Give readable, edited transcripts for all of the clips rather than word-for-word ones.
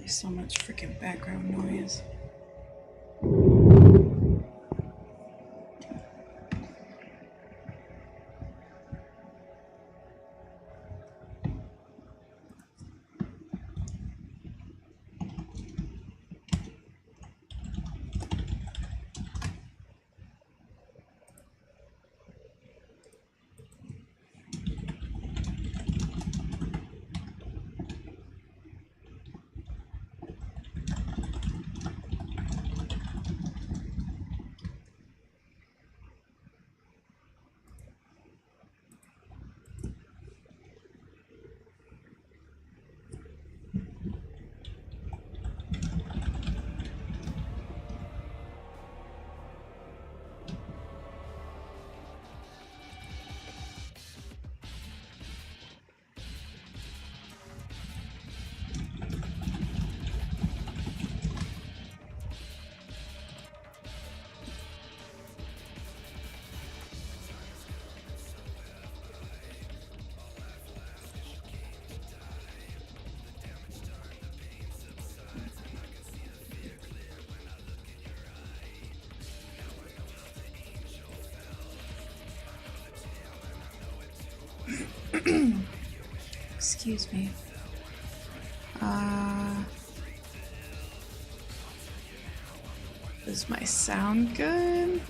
So much freaking background noise. Excuse me. Does my sound good?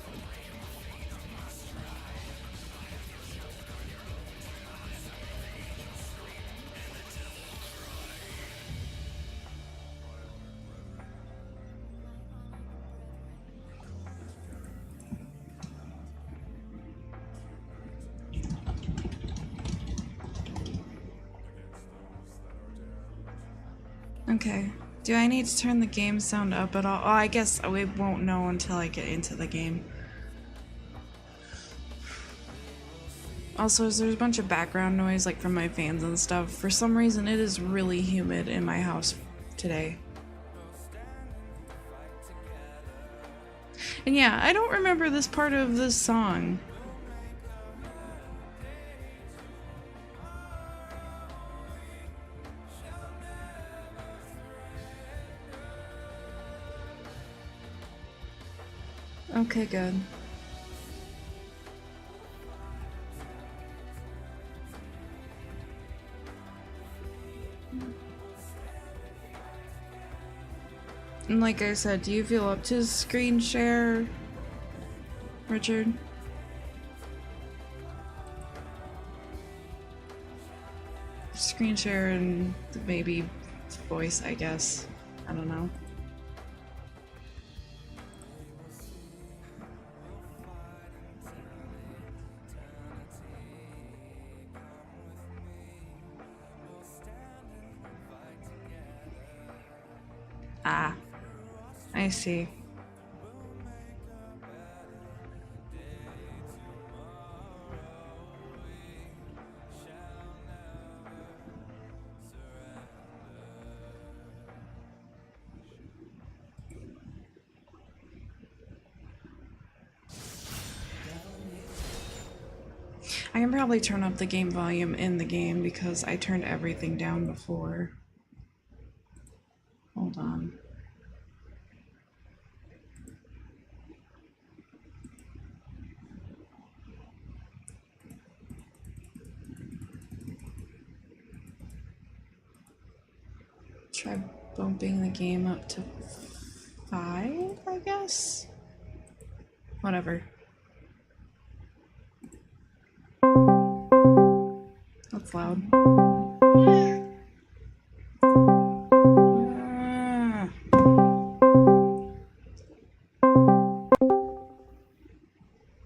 Okay. Do I need to turn the game sound up at all? Oh, I guess we won't know until I get into the game. Also, there's a bunch of background noise, like from my fans and stuff. For some reason, it is really humid in my house today. And yeah, I don't remember this part of this song. Okay, good. And like I said, do you feel up to screen share, Richard? Screen share and maybe voice, I guess. I don't know. Ah, I see. I can probably turn up the game volume in the game because I turned everything down before. Hold on. Try bumping the game up to 5, I guess? Whatever. That's loud.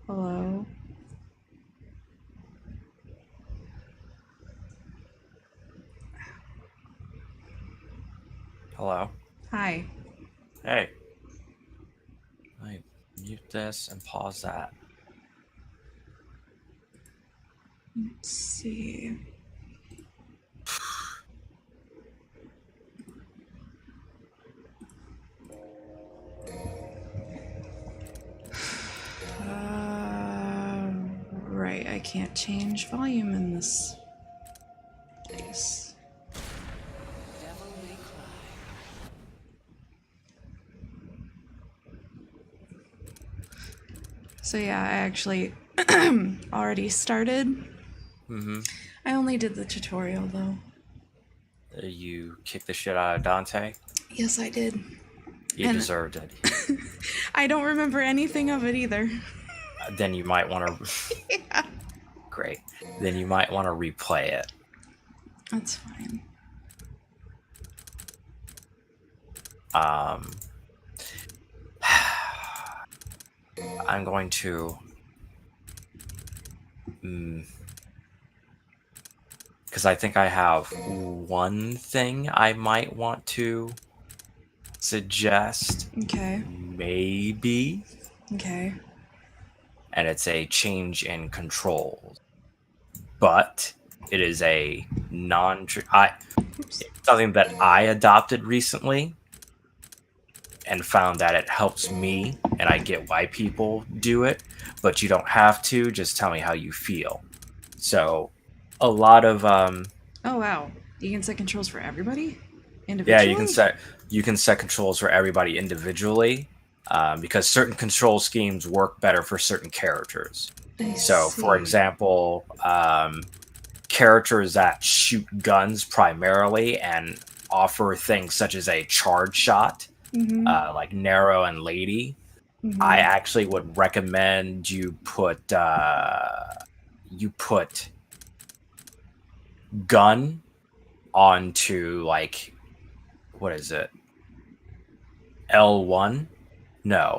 Hello? Hello? Hi. Hey. Let me mute this and pause that. Let's see. Right, I can't change volume in this place. So yeah, I actually already started. Mm-hmm. I only did the tutorial though. You kicked the shit out of Dante. Yes, I did. You And deserved it. I don't remember anything of it either. Then you might want to. Yeah. Great. Then you might want to replay it. That's fine. I'm going to. Because I think I have one thing I might want to suggest. Okay. Maybe. Okay. And it's a change in controls. But it is a it's something that I adopted recently and found that it helps me, and I get why people do it, but you don't have to. Just tell me how you feel. So a lot of Oh wow. You can set controls for everybody? yeah, Individually? you can set controls for everybody individually, because certain control schemes work better for certain characters. So, for example, characters that shoot guns primarily and offer things such as a charge shot, like Nero and Lady, I actually would recommend you put gun onto, like, what is it? L1? No.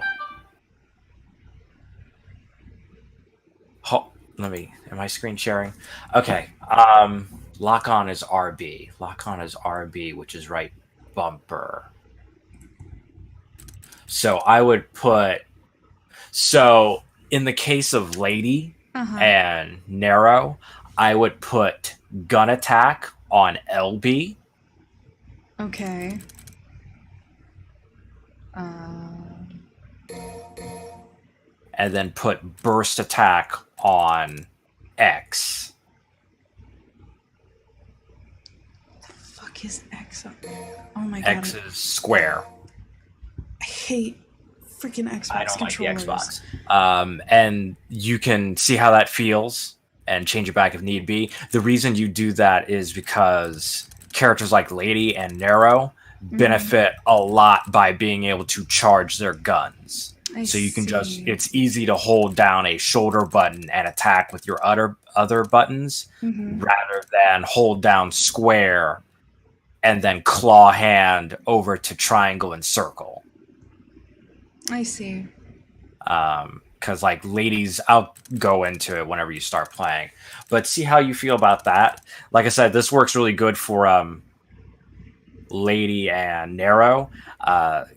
Am I screen sharing? Okay. Lock on is RB. Lock on is RB, which is right bumper. So I would put. So in the case of Lady and Nero, I would put gun attack on LB. Okay. And then put burst attack on X. What the fuck is X up there? Oh my god. X is square. I hate freaking Xbox I don't controllers. like the Xbox. And you can see how that feels and change it back if need be. The reason you do that is because characters like Lady and Nero benefit a lot by being able to charge their guns. So you can it's easy to hold down a shoulder button and attack with your other buttons rather than hold down square and then claw hand over to triangle and circle. I see. Because, like, Ladies, I'll go into it whenever you start playing. But see how you feel about that. Like I said, this works really good for Lady and Nero.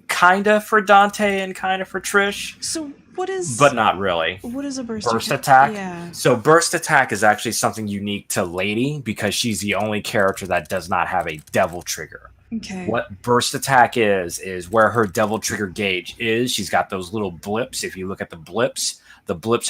Kinda for Dante and kinda for Trish. So what is... But not really. What is a burst attack? Yeah. So burst attack is actually something unique to Lady because she's the only character that does not have a devil trigger. Okay. What burst attack is where her devil trigger gauge is. She's got those little blips. If you look at the blips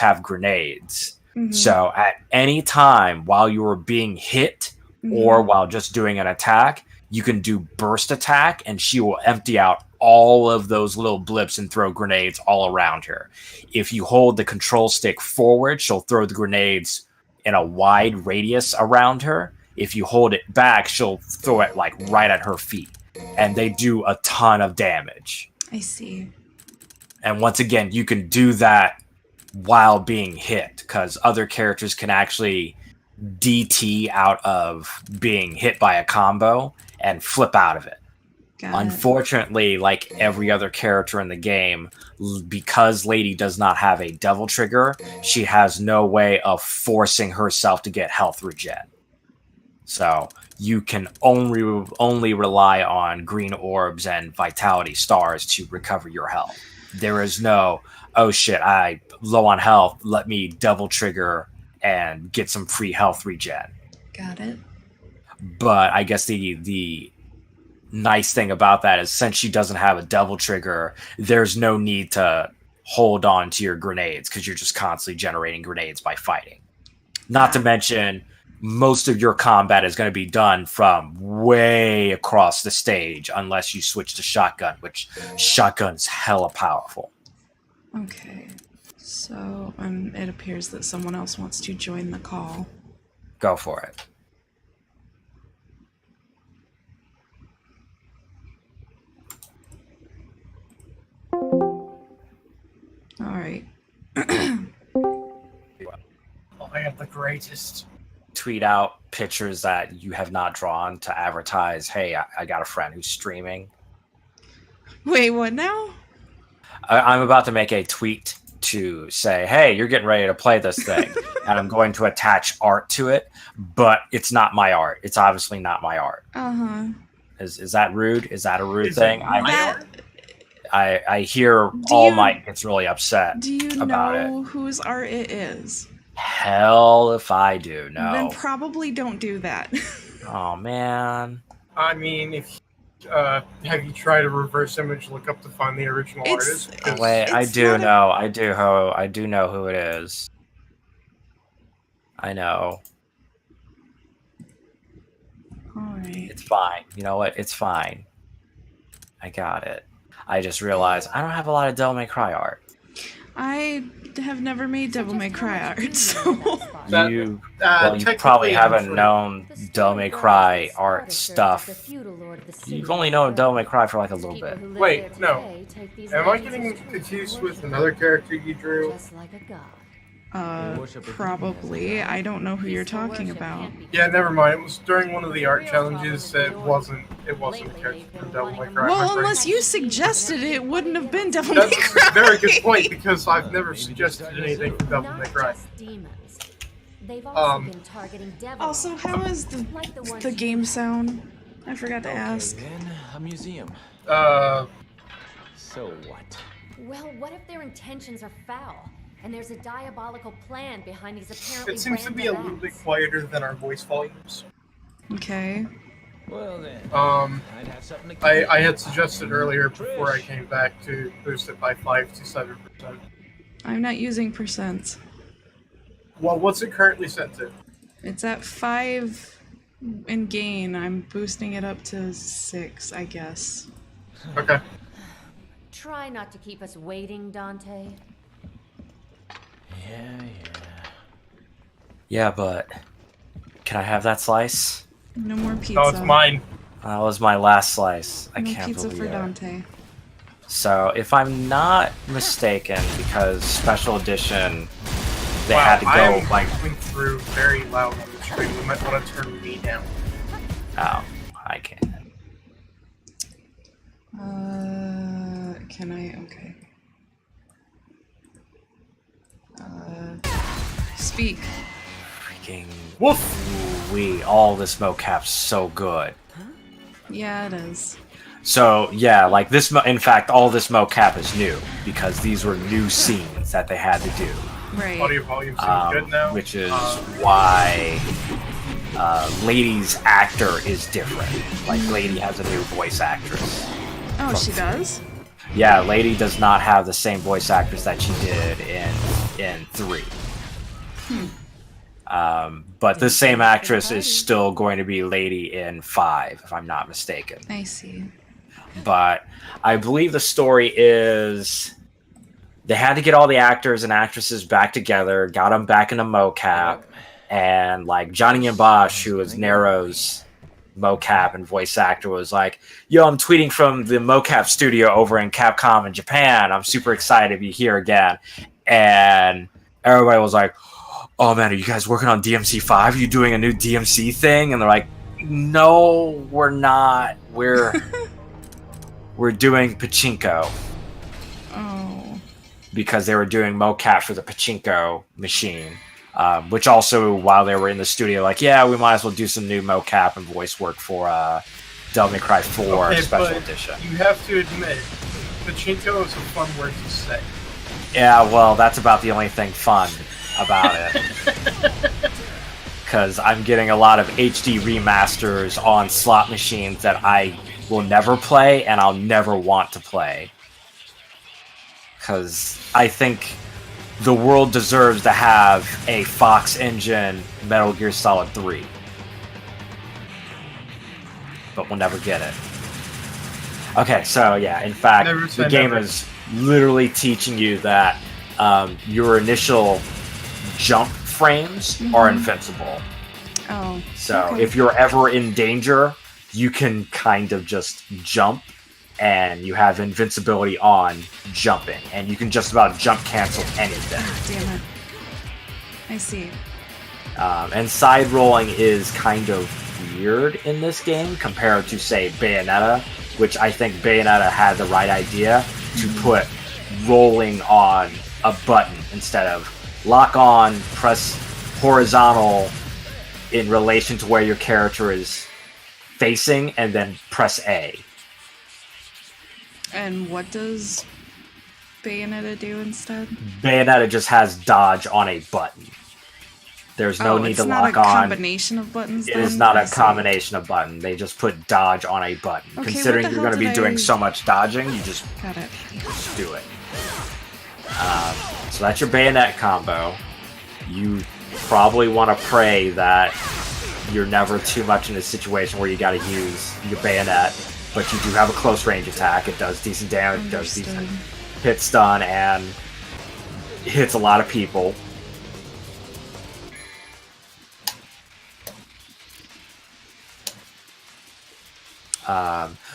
have grenades. So at any time while you are being hit or while just doing an attack, you can do burst attack and she will empty out all of those little blips and throw grenades all around her. If you hold the control stick forward, she'll throw the grenades in a wide radius around her. If you hold it back, she'll throw it like right at her feet. And they do a ton of damage. I see. And once again, you can do that while being hit because other characters can actually DT out of being hit by a combo and flip out of it. Unfortunately, like every other character in the game, because Lady does not have a devil trigger, she has no way of forcing herself to get health regen. So you can only rely on green orbs and vitality stars to recover your health. There is no, oh shit, I'm low on health, let me double trigger and get some free health regen. Got it. But I guess the nice thing about that is since she doesn't have a devil trigger, there's no need to hold on to your grenades because you're just constantly generating grenades by fighting. Not to mention, most of your combat is going to be done from way across the stage unless you switch to shotgun, which shotgun's hella powerful. Okay. So, it appears that someone else wants to join the call. Go for it. Alright. I have the greatest. Tweet out pictures that you have not drawn to advertise, hey, I got a friend who's streaming. Wait, what now? I'm about to make a tweet to say, hey, you're getting ready to play this thing. And I'm going to attach art to it, but it's not my art. It's obviously not my art. Uh-huh. Is that rude? Is that a rude thing? I hear All Might gets really upset Do you about know it. whose art it is? Hell if I do, no. Then probably don't do that. Oh, man. I mean, if have you tried a reverse image lookup to find the original artist? Because Wait, I It's do not a- know. I do know who it is. I know. Alright. It's fine. You know what? It's fine. I got it. I just realized I don't have a lot of Devil May Cry art. I have never made Devil May Cry art, so... You probably haven't known Devil May Cry art stuff. You've only known Devil May Cry for like a little bit. Wait, no. Am I getting confused with another character you drew? Probably. I don't know who you're talking about. Yeah, never mind. It was during one of the art challenges. It wasn't a character from Devil May Cry. Well, unless you suggested it, it wouldn't have been Devil May That's Cry. a very good point, because I've never suggested anything from Devil May Cry. Also, how is the game sound? I forgot to ask. Then a museum. Uh, So what? Well, what if their intentions are foul, and there's a diabolical plan behind these apparently it seems to be a little bit quieter than our voice volumes. Okay. Well then, I'd have something to I had suggested earlier before I came back to boost it by 5 to 7%. I'm not using percents. Well, what's it currently set to? It's at 5 in gain. I'm boosting it up to 6, I guess. Okay. Try not to keep us waiting, Dante. Yeah, but can I have that slice? No more pizza. No, it's mine. That was my last slice. I No can't pizza believe for it. Dante. So, if I'm not mistaken, because special edition, they Wow, had to I go am like, coming through very loud on the stream. You might want to turn me down. oh, I can't. Can I? Okay. Speak. Freaking Woof! all this mocap's so good. Yeah, it is. So yeah, like this. In fact, all this mocap is new because these were new scenes that they had to do, Right. Audio volume seems good now. which is why Lady's actor is different. Like Lady has a new voice actress. Oh, she does? Yeah, Lady does not have the same voice actress that she did in 3. But the same actress is still going to be Lady in 5, if I'm not mistaken. I see. But I believe the story is they had to get all the actors and actresses back together, got them back into mocap, and like Johnny and Bosch, who was Nero's mocap and voice actor, was like, yo, I'm tweeting from the mocap studio over in Capcom in Japan. I'm super excited to be here again. And everybody was like, oh man, are you guys working on DMC5? Are you doing a new DMC thing? And they're like, no, we're not. We're doing Pachinko. Oh. Because they were doing mocap for the Pachinko machine. Which also, while they were in the studio, like, yeah, we might as well do some new mocap and voice work for Devil May Cry 4 Special but Edition. You have to admit, Pachinko is a fun word to say. Yeah, well, that's about the only thing fun about it. Because I'm getting a lot of HD remasters on slot machines that I will never play and I'll never want to play. Because I think the world deserves to have a Fox Engine Metal Gear Solid 3. But we'll never get it. Okay, so yeah, in fact, Never say the game never. is literally teaching you that your initial jump frames are invincible. Oh. So okay. if you're ever in danger, you can kind of just jump, and you have invincibility on jumping, and you can just about jump cancel anything. Damn it. I see. And side rolling is kind of weird in this game compared to, say, Bayonetta, which I think Bayonetta had the right idea to put rolling on a button instead of lock on, press horizontal in relation to where your character is facing, and then press A. And what does Bayonetta do instead? Bayonetta just has dodge on a button. There's no need to lock on. It's not a combination of buttons. It is not a combination of button. They just put dodge on a button. Okay, considering what the you're going to hell be did doing so much dodging, you just Got it. do it. So that's your bayonet combo. You probably want to pray that you're never too much in a situation where you got to use your bayonet, but you do have a close range attack. It does decent damage, it does decent hit stun, and hits a lot of people.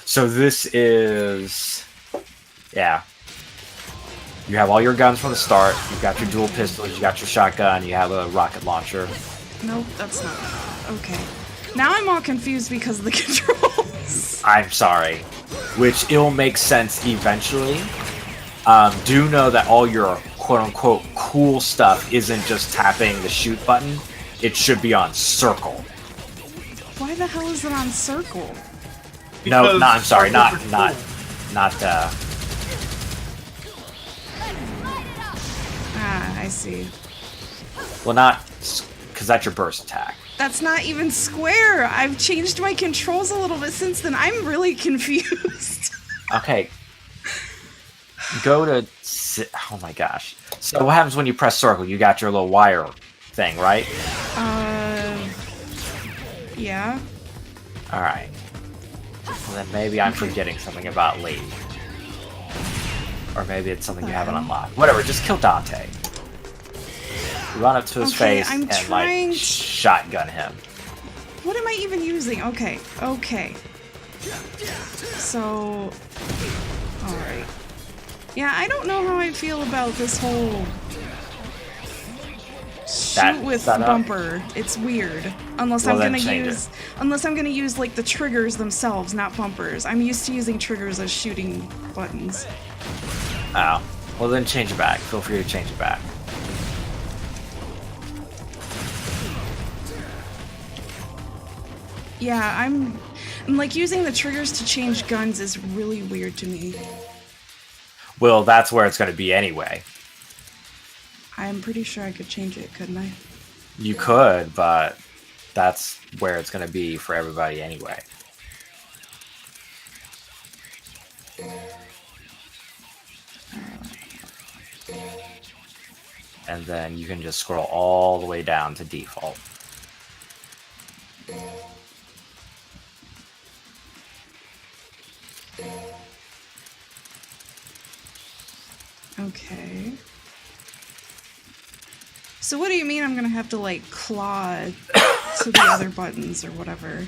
So this is, yeah. You have all your guns from the start. You've got your dual pistols, you got your shotgun, you have a rocket launcher. Nope, that's not. Okay. Now I'm all confused because of the controls. I'm sorry. Which it'll make sense eventually. Do know that all your quote-unquote cool stuff isn't just tapping the shoot button. It should be on circle. Why the hell is it on circle? No, I'm sorry, not. I see. Well, not because that's your burst attack. That's not even square. I've changed my controls a little bit since then. I'm really confused. Okay. Go to. Oh my gosh. So what happens when you press circle? You got your little wire thing, right? Yeah. All right. Well, then maybe I'm forgetting something about Lee. Or maybe it's something you haven't unlocked. Whatever, just kill Dante. You run up to his face I'm and, trying like, shotgun him. What am I even using? Okay. So... Alright. Yeah, I don't know how I feel about this whole... shoot with bumper. It's weird. Unless I'm gonna use like the triggers themselves, not bumpers. I'm used to using triggers as shooting buttons. Oh. Well then change it back. Feel free to change it back. Yeah, I'm like using the triggers to change guns is really weird to me. Well, that's where it's gonna be anyway. I'm pretty sure I could change it, couldn't I? You could, but that's where it's going to be for everybody anyway. And then you can just scroll all the way down to default. Okay. So what do you mean I'm gonna have to like claw to the other buttons or whatever?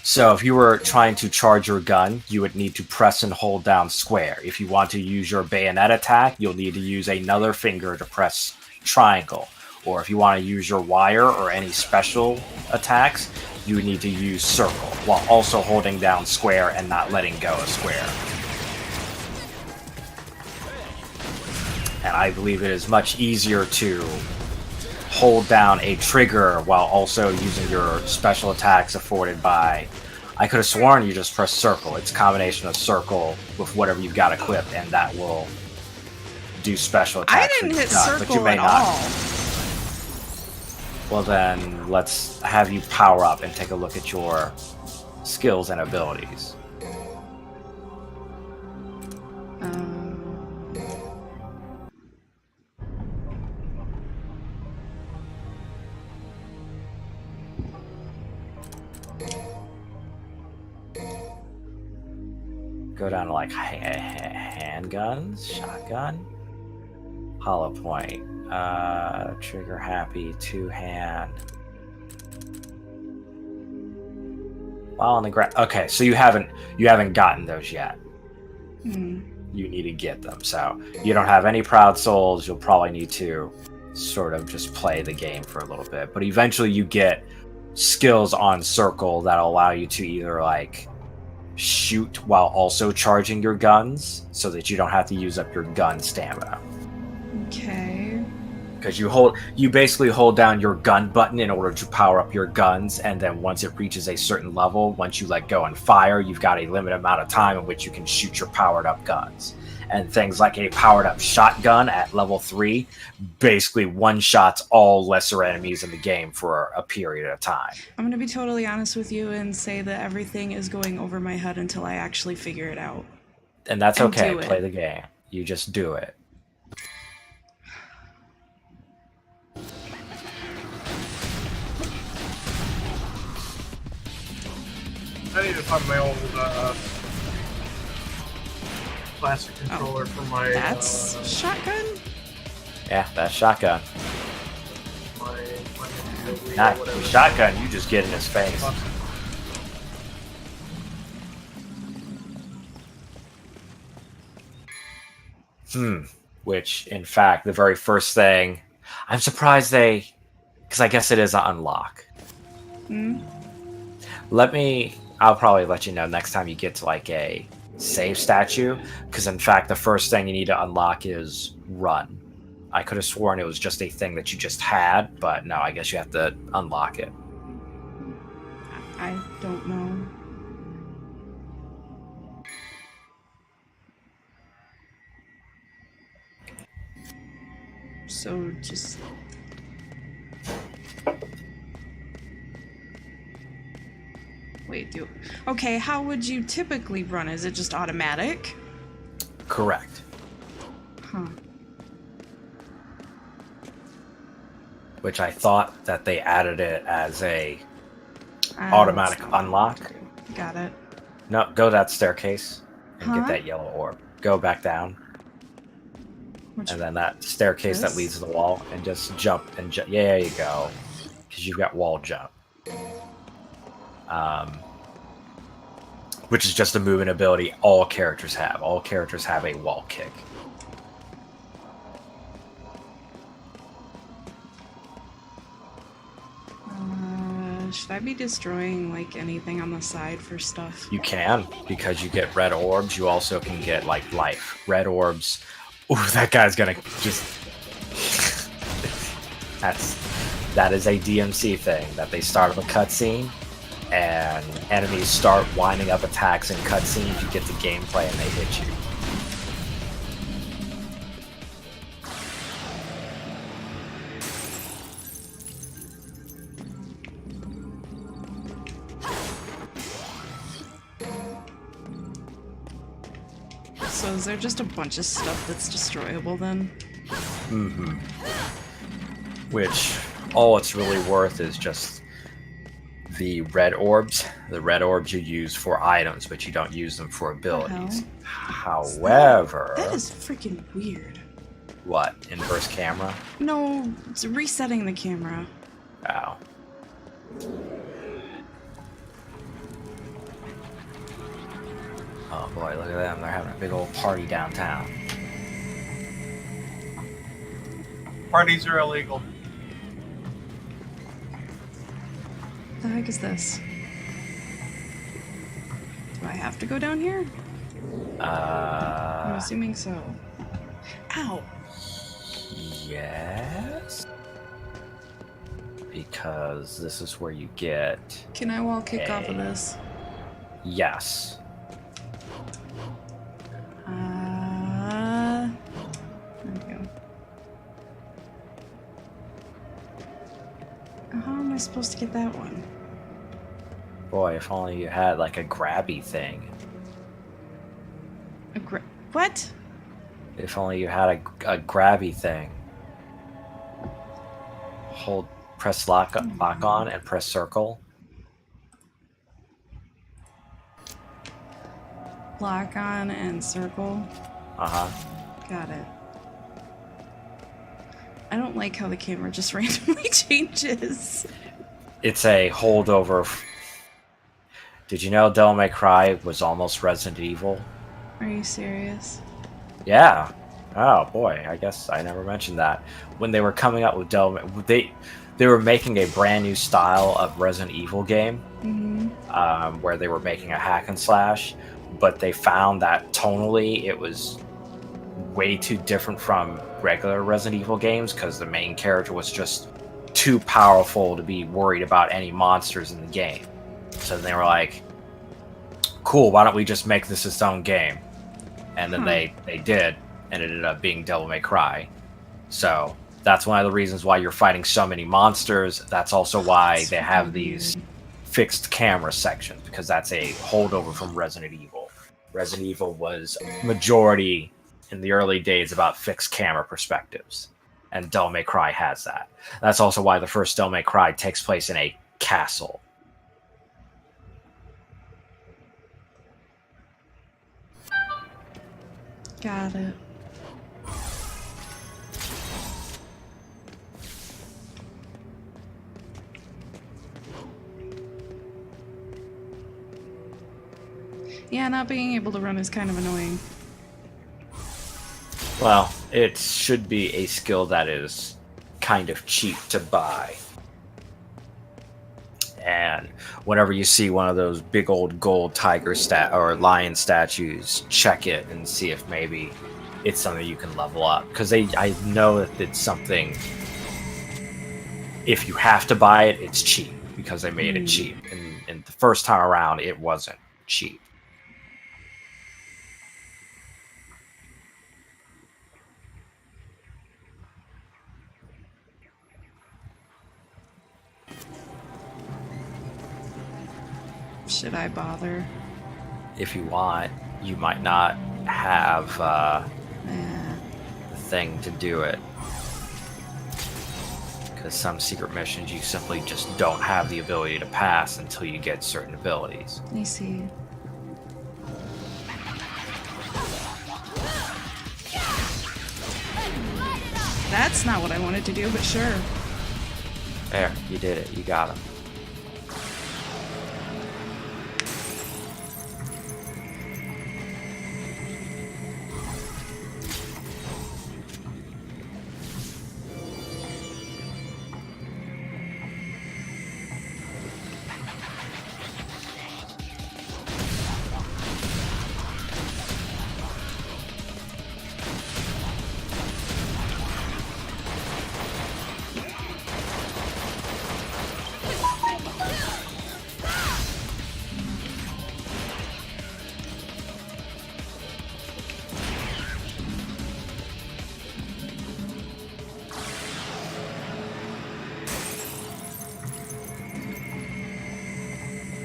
So if you were trying to charge your gun, you would need to press and hold down square. If you want to use your bayonet attack, you'll need to use another finger to press triangle. Or if you want to use your wire or any special attacks, you would need to use circle, while also holding down square and not letting go of square. And I believe it is much easier to hold down a trigger while also using your special attacks afforded by... I could have sworn you just press circle. It's a combination of circle with whatever you've got equipped, and that will do special attacks. I didn't hit stuff, circle but you may at not. all. Well then, let's have you power up and take a look at your skills and abilities. Go down to like handguns, shotgun. Hollow point. Trigger happy, 2-hand. While on the ground. Okay, so you haven't gotten those yet. Hmm. You need to get them. So you don't have any proud souls. You'll probably need to sort of just play the game for a little bit. But eventually you get skills on circle that'll allow you to either like shoot while also charging your guns so that you don't have to use up your gun stamina. Okay. Because you basically hold down your gun button in order to power up your guns, and then once it reaches a certain level, once you let go and fire, you've got a limited amount of time in which you can shoot your powered up guns. And things like a powered up shotgun at level 3 basically one-shots all lesser enemies in the game for a period of time. I'm gonna be totally honest with you and say that everything is going over my head until I actually figure it out. And that's And okay. do it. Play the game. You just do it. I need to find my old plastic controller for my. That's shotgun? Yeah, that's shotgun. My Not with shotgun, you just get in his face. Which, in fact, the very first thing, I'm surprised because I guess it is an unlock. I'll probably let you know next time you get to like a save statue, because in fact, the first thing you need to unlock is run. I could have sworn it was just a thing that you just had, but no, I guess you have to unlock it. I don't know. So just... Wait, okay, how would you typically run? Is it just automatic? Correct. Huh. Which I thought that they added it as a automatic unlock. Got it. No, go that staircase and get that yellow orb. Go back down. And then that staircase that leads to the wall, and just jump and yeah, there you go. Because you've got wall jump. Which is just a movement ability all characters have. All characters have a wall kick. Should I be destroying like anything on the side for stuff? You can, because you get red orbs. You also can get like life. Red orbs. Ooh, that guy's gonna just... That is a DMC thing, that they start up a cutscene, and enemies start winding up attacks in cutscenes. You get the gameplay and they hit you. So is there just a bunch of stuff that's destroyable then? Mm-hmm. Which, all it's really worth is just the red orbs. The red orbs you use for items, but you don't use them for abilities. However... That is freaking weird. What? Inverse camera? No, it's resetting the camera. Oh. Oh boy, look at them. They're having a big old party downtown. Parties are illegal. What the heck is this? Do I have to go down here? I'm assuming so. Ow! Yes? Because this is where you get... Can I wall kick off of this? Yes. There we go. How am I supposed to get that one? Boy, if only you had like a grabby thing. What? If only you had a grabby thing. Press lock on and press circle. Lock on and circle. Uh-huh. Got it. I don't like how the camera just randomly changes. It's a holdover. Did you know Devil May Cry was almost Resident Evil? Are you serious? Yeah. Oh boy, I guess I never mentioned that. When they were coming up with they were making a brand new style of Resident Evil game, where they were making a hack and slash, but they found that tonally it was way too different from regular Resident Evil games because the main character was just too powerful to be worried about any monsters in the game. So they were like, cool, why don't we just make this its own game? And then they did, and it ended up being Devil May Cry. So that's one of the reasons why you're fighting so many monsters. That's also why they have these fixed camera sections, because that's a holdover from Resident Evil. Resident Evil was majority in the early days about fixed camera perspectives, and Devil May Cry has that. That's also why the first Devil May Cry takes place in a castle. Got it. Yeah, not being able to run is kind of annoying. Well, it should be a skill that is kind of cheap to buy. And whenever you see one of those big old gold tiger or lion statues, check it and see if maybe it's something you can level up. Because I know that it's something, if you have to buy it, it's cheap. Because they made it cheap. And the first time around, it wasn't cheap. Should I bother? If you want, you might not have the thing to do it. Because some secret missions you simply just don't have the ability to pass until you get certain abilities. I see. That's not what I wanted to do, but sure. There, you did it. You got him.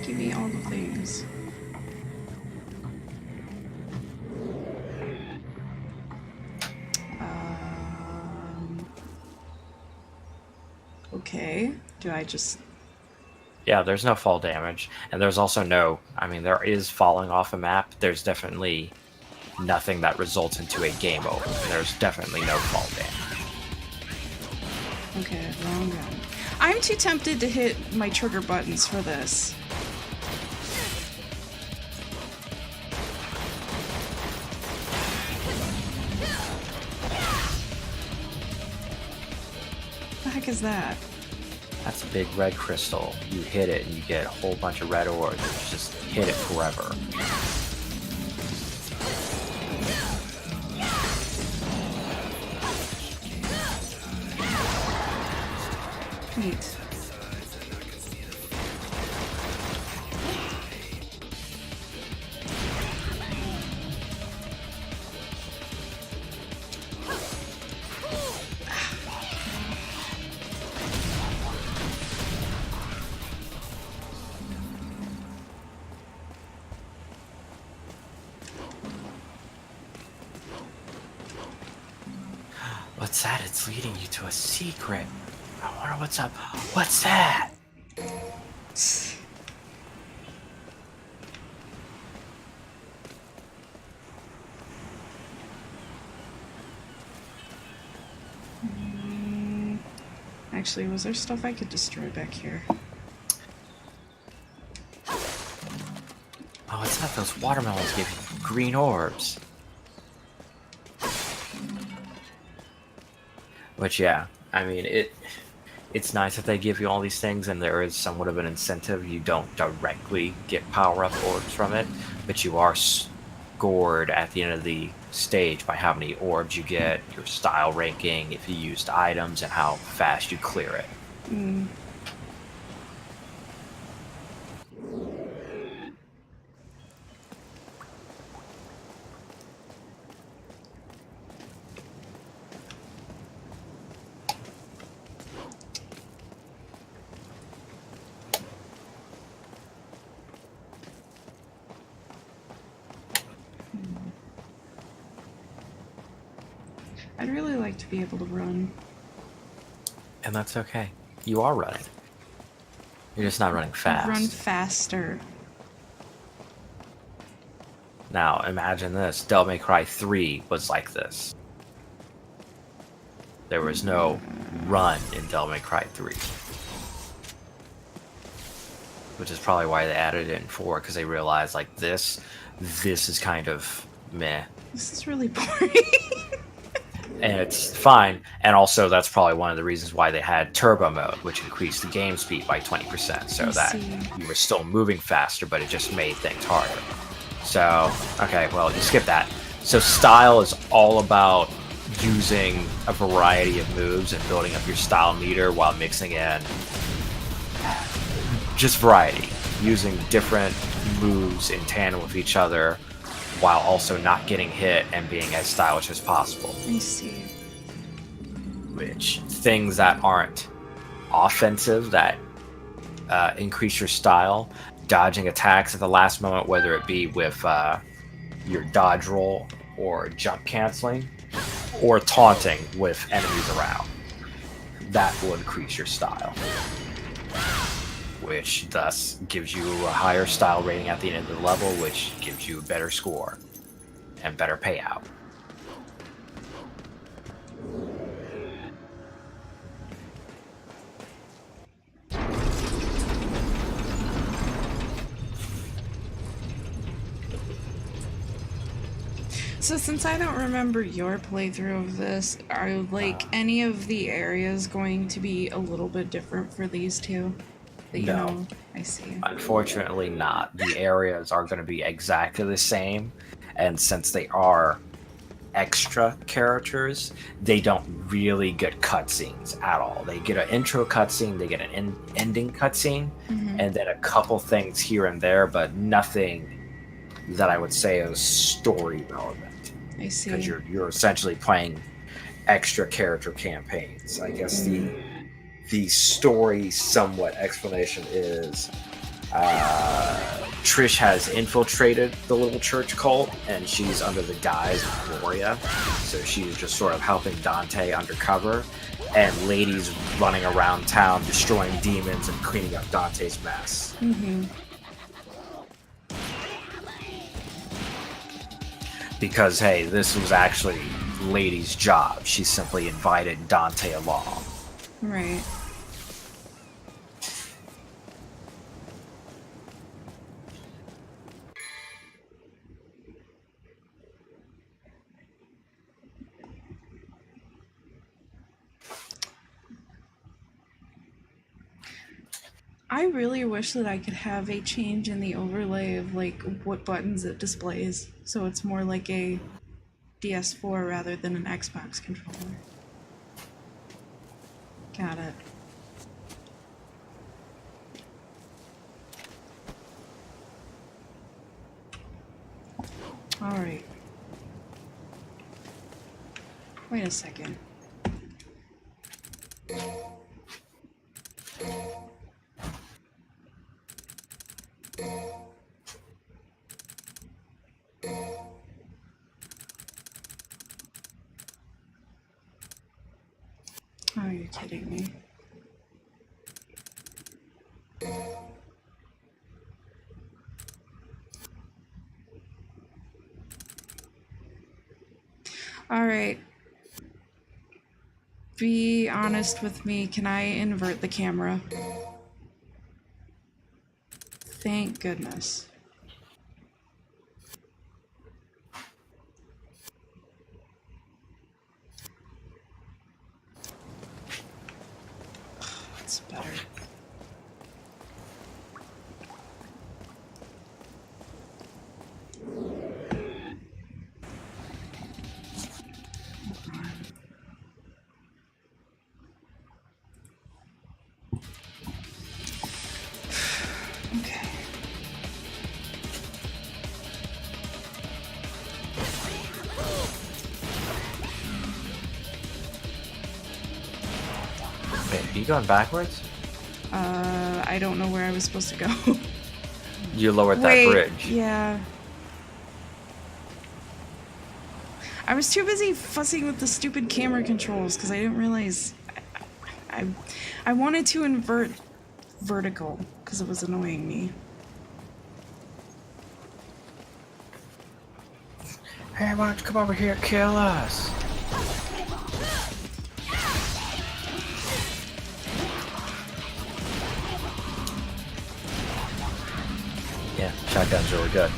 Give me all the things. Okay. Do I just... Yeah, there's no fall damage. And there's also no... I mean, there is falling off a map. There's definitely nothing that results into a game over. There's definitely no fall damage. Okay, wrong gun. I'm too tempted to hit my trigger buttons for this. What the heck is that? That's a big red crystal. You hit it and you get a whole bunch of red ores. You just hit it forever. Neat. What's that? It's leading you to a secret. I wonder what's up. What's that? Actually, was there stuff I could destroy back here? Oh, it's not those watermelons give you green orbs. Which, yeah, I mean, it's nice that they give you all these things, and there is somewhat of an incentive. You don't directly get power-up orbs from it, but you are scored at the end of the stage by how many orbs you get, your style ranking, if you used items, and how fast you clear it. Mm. I'd really like to be able to run. And that's okay. You are running. You're just not running fast. Run faster. Now, imagine this. Devil May Cry 3 was like this. There was no run in Devil May Cry 3. Which is probably why they added it in 4, because they realized, like, this is kind of meh. This is really boring. And it's fine. And also, that's probably one of the reasons why they had turbo mode, which increased the game speed by 20%, so that you were still moving faster, but it just made things harder. So, okay, well, you skip that. So style is all about using a variety of moves and building up your style meter while mixing in just variety, using different moves in tandem with each other while also not getting hit and being as stylish as possible. I see. Which, things that aren't offensive, that increase your style, dodging attacks at the last moment, whether it be with your dodge roll or jump canceling, or taunting with enemies around. That will increase your style. Which thus gives you a higher style rating at the end of the level, which gives you a better score and better payout. So since I don't remember your playthrough of this, are like any of the areas going to be a little bit different for these two? You know, I see. Unfortunately not. The areas are going to be exactly the same, and since they are extra characters, they don't really get cutscenes at all. They get an intro cutscene, they get an ending cutscene, and then a couple things here and there, but nothing that I would say is story relevant. I see. Because you're essentially playing extra character campaigns. I guess the story somewhat explanation is Trish has infiltrated the little church cult, and she's under the guise of Gloria, so she's just sort of helping Dante undercover, and Lady's running around town destroying demons and cleaning up Dante's mess. Because, hey, this was actually Lady's job. She simply invited Dante along. Right. I really wish that I could have a change in the overlay of like what buttons it displays, so it's more like a DS4 rather than an Xbox controller. Got it. Alright. Wait a second. Oh, you're kidding me. All right. be honest with me. Can I invert the camera? Thank goodness. That's better. Okay. Wait, are you going backwards? I don't know where I was supposed to go. You lowered that Wait, bridge. yeah. I was too busy fussing with the stupid camera controls because I didn't realize I wanted to invert vertical because it was annoying me. Hey, why don't you come over here and kill us? Yeah, shotgun's really good.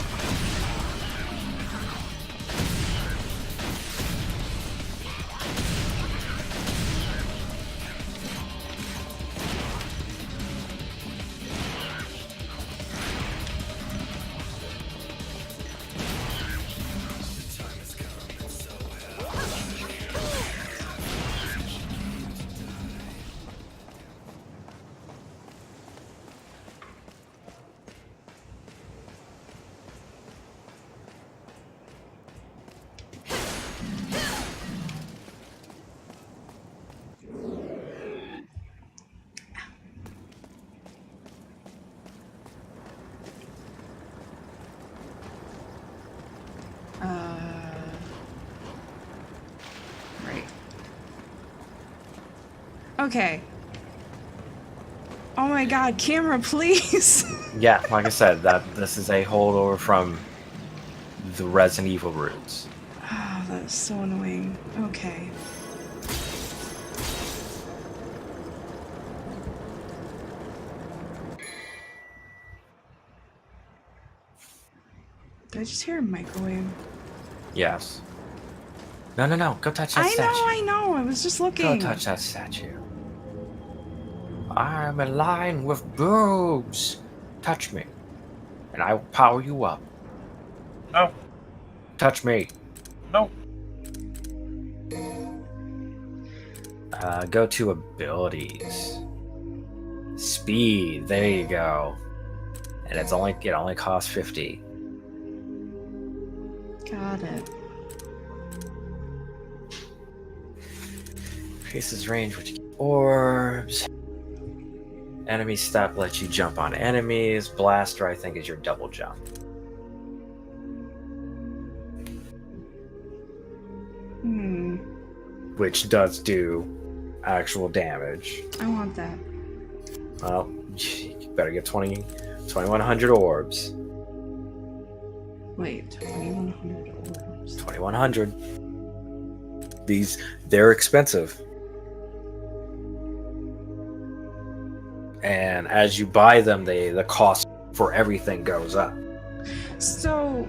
Right. Okay. Oh my god, camera, please! Yeah, like I said, this is a holdover from the Resident Evil roots. Oh, that's so annoying. Okay. Did I just hear a microwave? Yes. No, go touch that statue. I know, I was just looking. Go touch that statue. I'm in line with boobs. Touch me, and I will power you up. No. Touch me. No. Go to abilities. Speed. There you go. And it only costs 50. Got it. Increases range with orbs. Enemy step lets you jump on enemies. Blaster, I think, is your double jump. Which does do actual damage. I want that. Well, you better get 2,100 orbs. Wait, 2,100 orbs. 2,100. They're expensive. And as you buy them, the cost for everything goes up. So,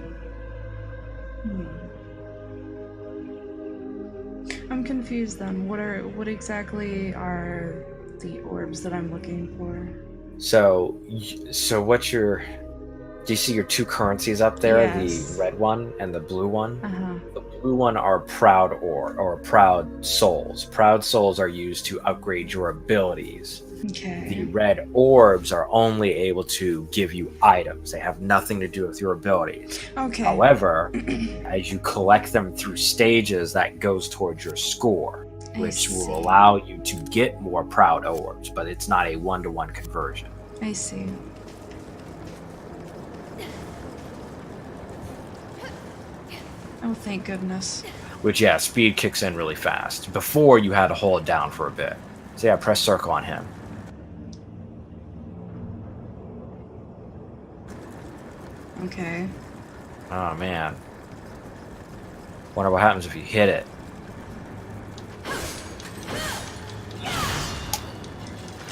I'm confused then. What exactly are the orbs that I'm looking for? So what's your? Do you see your two currencies up there? Yes. The red one and the blue one. Uh-huh. The blue one are proud or proud souls. Proud souls are used to upgrade your abilities. Okay. The red orbs are only able to give you items. They have nothing to do with your abilities. Okay. However, as you collect them through stages, that goes towards your score, which will allow you to get more proud orbs, but it's not a one-to-one conversion. I see. Oh, thank goodness. Which, yeah, speed kicks in really fast. Before, you had to hold it down for a bit. So yeah, press circle on him. Okay. Oh, man. Wonder what happens if you hit it.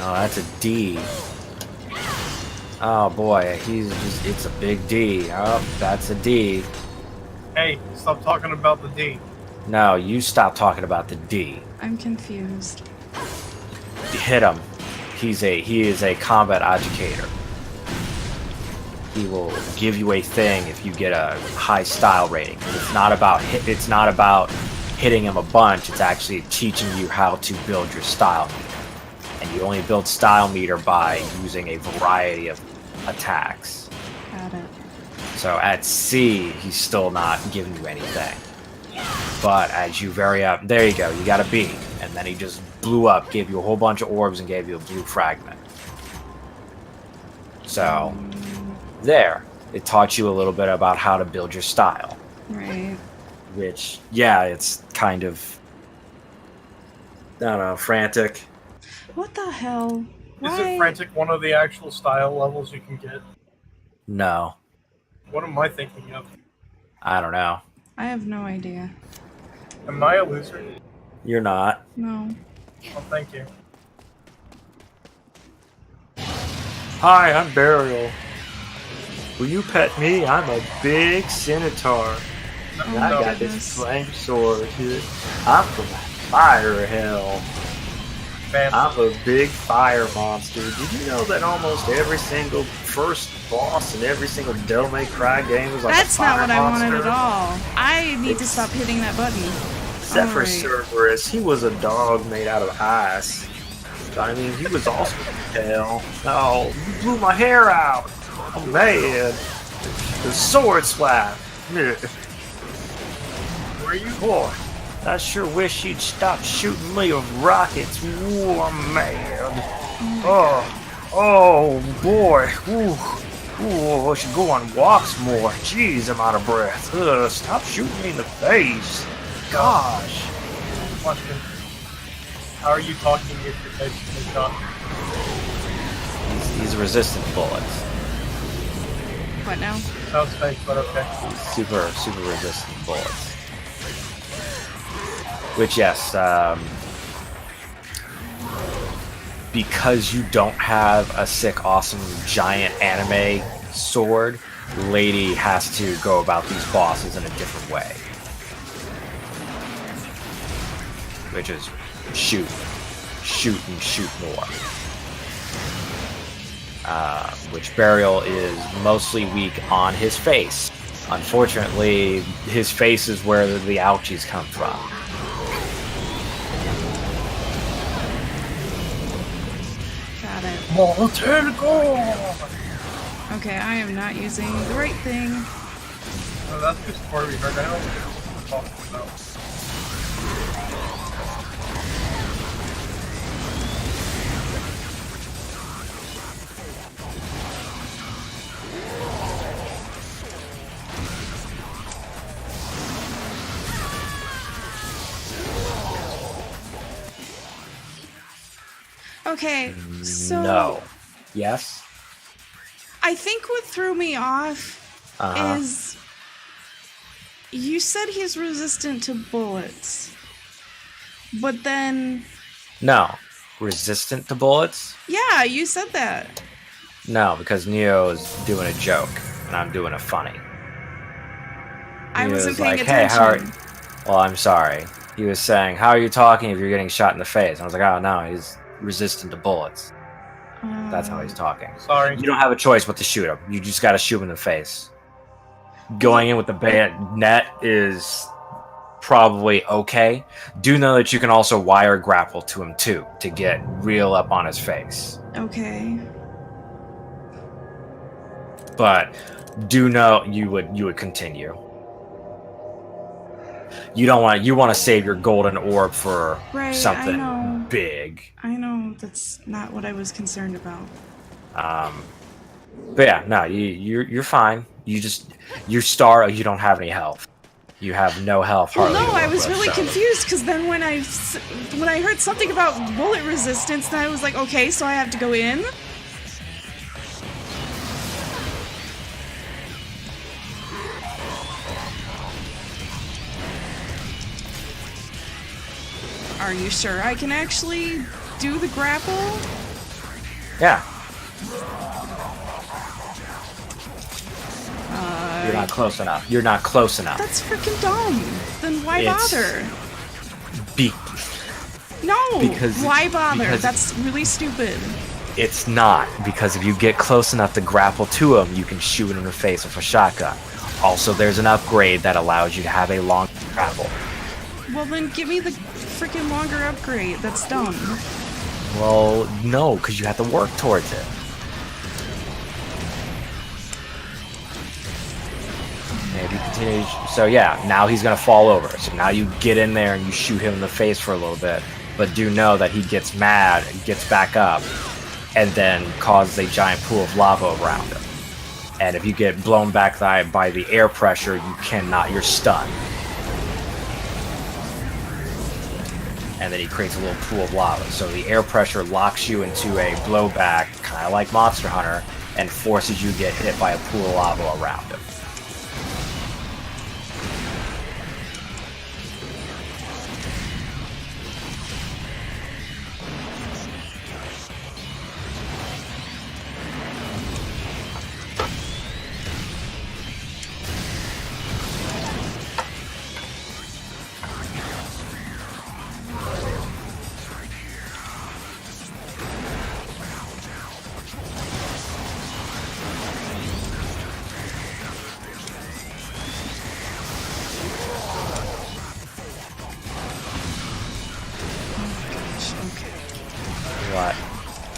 Oh, that's a D. Oh boy, it's a big D. Oh, that's a D. Hey, stop talking about the D. No, you stop talking about the D. I'm confused. Hit him. He is a combat educator. He will give you a thing if you get a high style rating. It's not about hitting him a bunch. It's actually teaching you how to build your style meter. And you only build style meter by using a variety of attacks. Got it. So at C, he's still not giving you anything. But as you vary up, there you go, you got a B. And then he just blew up, gave you a whole bunch of orbs, and gave you a blue fragment. So, there. It taught you a little bit about how to build your style. Right. Which, yeah, it's kind of, I don't know, frantic. What the hell? Why? Is it frantic one of the actual style levels you can get? No. What am I thinking of? I don't know. I have no idea. Am I a loser? You're not. No. Oh, thank you. Hi, I'm Burial. Will you pet me? I'm a big Centaur. Oh, I got goodness. this flame sword here. I'm from fire hell. Fancy. I'm a big fire monster. Did you know that almost every single first boss in every single Devil May Cry game was like That's a fire not what I wanted monster? at all. I need to It's- stop hitting that button. Except for Alright. Cerberus, he was a dog made out of ice. I mean, he was awesome as hell. Oh, you blew my hair out. Oh man, the sword slap. Were you? Boy, I sure wish you'd stop shooting me with rockets. Ooh, I'm mad. Oh boy. Ooh, I should go on walks more. Jeez, I'm out of breath. Stop shooting me in the face. Gosh. Question. How are you talking if your face is not? He's resistant to bullets. What now? Sounds fake, but okay. Super resistant to bullets. Which, yes, because you don't have a sick, awesome, giant anime sword, Lady has to go about these bosses in a different way. Which is shoot and shoot more. Which Burial is mostly weak on his face. Unfortunately, his face is where the ouchies come from. Got it. Molten Core! Okay, I am not using the right thing. Oh, that's just before we heard. I don't know what we're talking about. Okay, so No. Yes? I think what threw me off Uh-huh. is you said he's resistant to bullets, but then No. Resistant to bullets? yeah, you said that. No, because Neo is doing a joke, and I'm doing a funny. I He wasn't was paying like, "Hey, attention. how are you?" Well, I'm sorry. He was saying, "How are you talking if you're getting shot in the face?" And I was like, "Oh no, he's resistant to bullets." That's how he's talking. Sorry. You don't have a choice but to shoot him. You just got to shoot him in the face. Going in with the bayonet is probably okay. Do know that you can also wire grapple to him too to get real up on his face. Okay. But do know you would continue. You don't want you want to save your golden orb for Right, I something know. big. I know that's not what I was concerned about. But yeah, no, you're fine. You you don't have any health. You have no health. Well, hardly no, I to was work with, really so- confused because then when I heard something about bullet resistance, then I was like, okay, so I have to go in. Are you sure I can actually do the grapple? Yeah. You're not close enough. You're not close enough. That's freaking dumb. Then why It's- bother? Be- No. because- why bother? because- That's really stupid. It's not, because if you get close enough to grapple to him, you can shoot him in the face with a shotgun. Also, there's an upgrade that allows you to have a long grapple. Well, then give me the freaking longer upgrade. That's dumb. Well, no, because you have to work towards it. And if you continue, so yeah, now he's gonna fall over. So now you get in there and you shoot him in the face for a little bit, but do know that he gets mad and gets back up, and then causes a giant pool of lava around him. And if you get blown back by the air pressure, you cannot. You're stunned. And then he creates a little pool of lava. So the air pressure locks you into a blowback, kind of like Monster Hunter, and forces you to get hit by a pool of lava around him. What?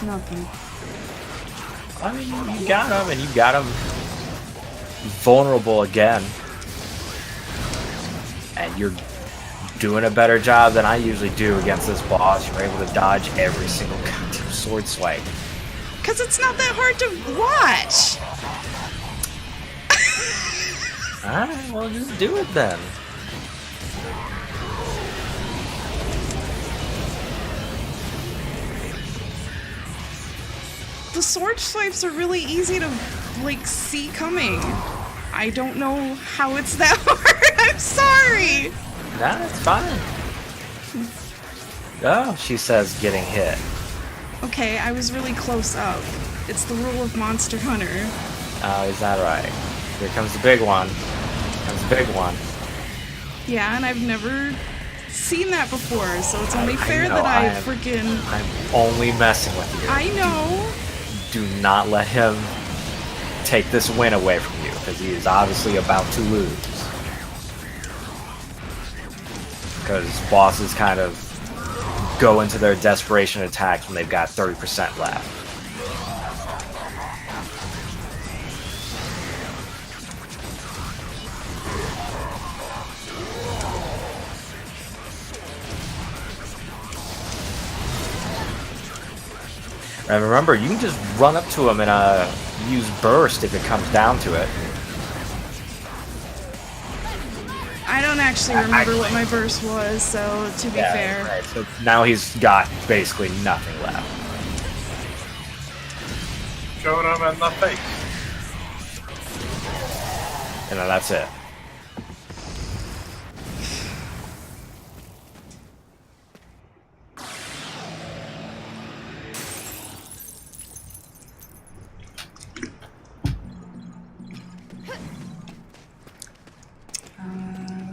Nothing. I mean, you got him, and you got him vulnerable again. And you're doing a better job than I usually do against this boss. You're able to dodge every single goddamn sword swipe. Because it's not that hard to watch. Alright, well, just do it then. The sword swipes are really easy to, like, see coming. I don't know how it's that hard. I'm sorry. Nah, it's fine. Oh, she says getting hit. Okay, I was really close up. It's the rule of Monster Hunter. Oh, is that right? Here comes the big one. Here comes the big one. Yeah, and I've never seen that before, so it's only I fair know, that I I'm freaking... only messing with you. I know. Do not let him take this win away from you, because he is obviously about to lose. Because bosses kind of go into their desperation attacks when they've got 30% left. And remember, you can just run up to him and use burst if it comes down to it. I don't actually remember what my verse was, so to be fair. Right. So now he's got basically nothing left. Showing him in the face. And then that's it.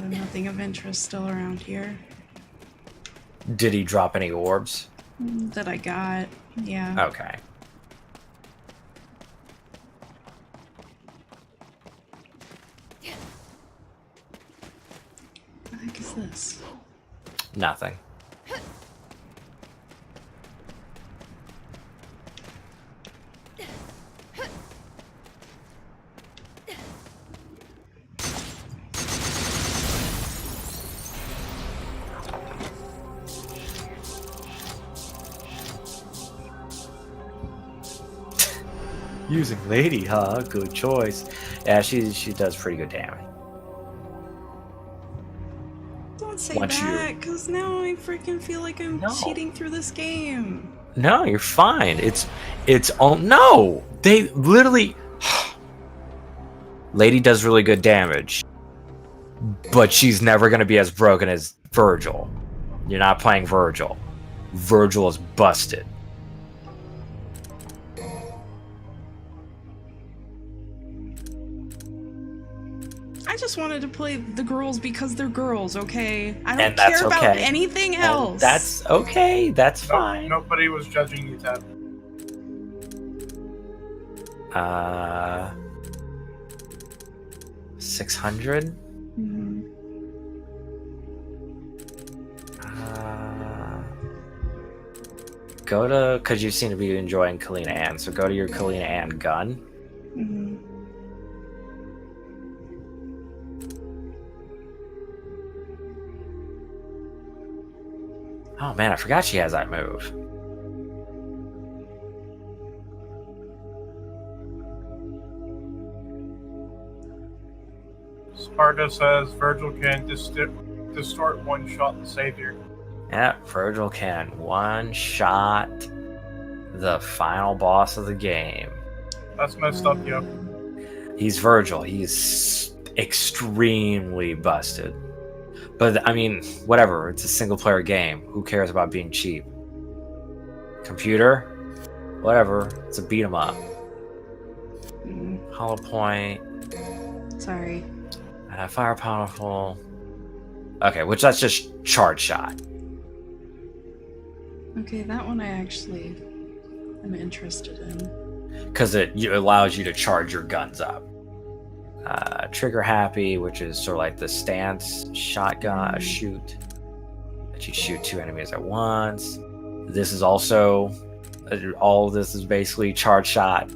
Nothing of interest still around here Did he drop any orbs? that I got. Yeah. Okay. What the heck is this? Nothing. Using Lady, huh? Good choice. Yeah, she does pretty good damage. Don't say Once you- that, because now I freaking feel like I'm No. cheating through this game. No, you're fine. It's all no. They literally. Lady does really good damage, but she's never gonna be as broken as Virgil. You're not playing Virgil. Virgil is busted. I just wanted to play the girls because they're girls, okay? I don't And that's care about okay. anything And else. that's okay. That's Nope, fine. nobody was judging you, Ted. 600. Mhm. Go to, because you seem to be enjoying Kalina Ann, so go to your Kalina Ann gun. Mhm. Oh man, I forgot she has that move. Sparta says Virgil can distort one shot the savior. Yeah, Virgil can one-shot the final boss of the game. That's messed up, yo. He's Virgil. He's extremely busted. But, I mean, whatever. It's a single-player game. Who cares about being cheap? Computer? Whatever. It's a beat-em-up. Hollow Point. Sorry. Fire Powerful. Okay, which that's just Charge Shot. Okay, that one I actually am interested in. Because it allows you to charge your guns up. Trigger Happy, which is sort of like the stance shotgun shoot that you shoot 2 enemies at once. This is also all of this is basically Charge Shot.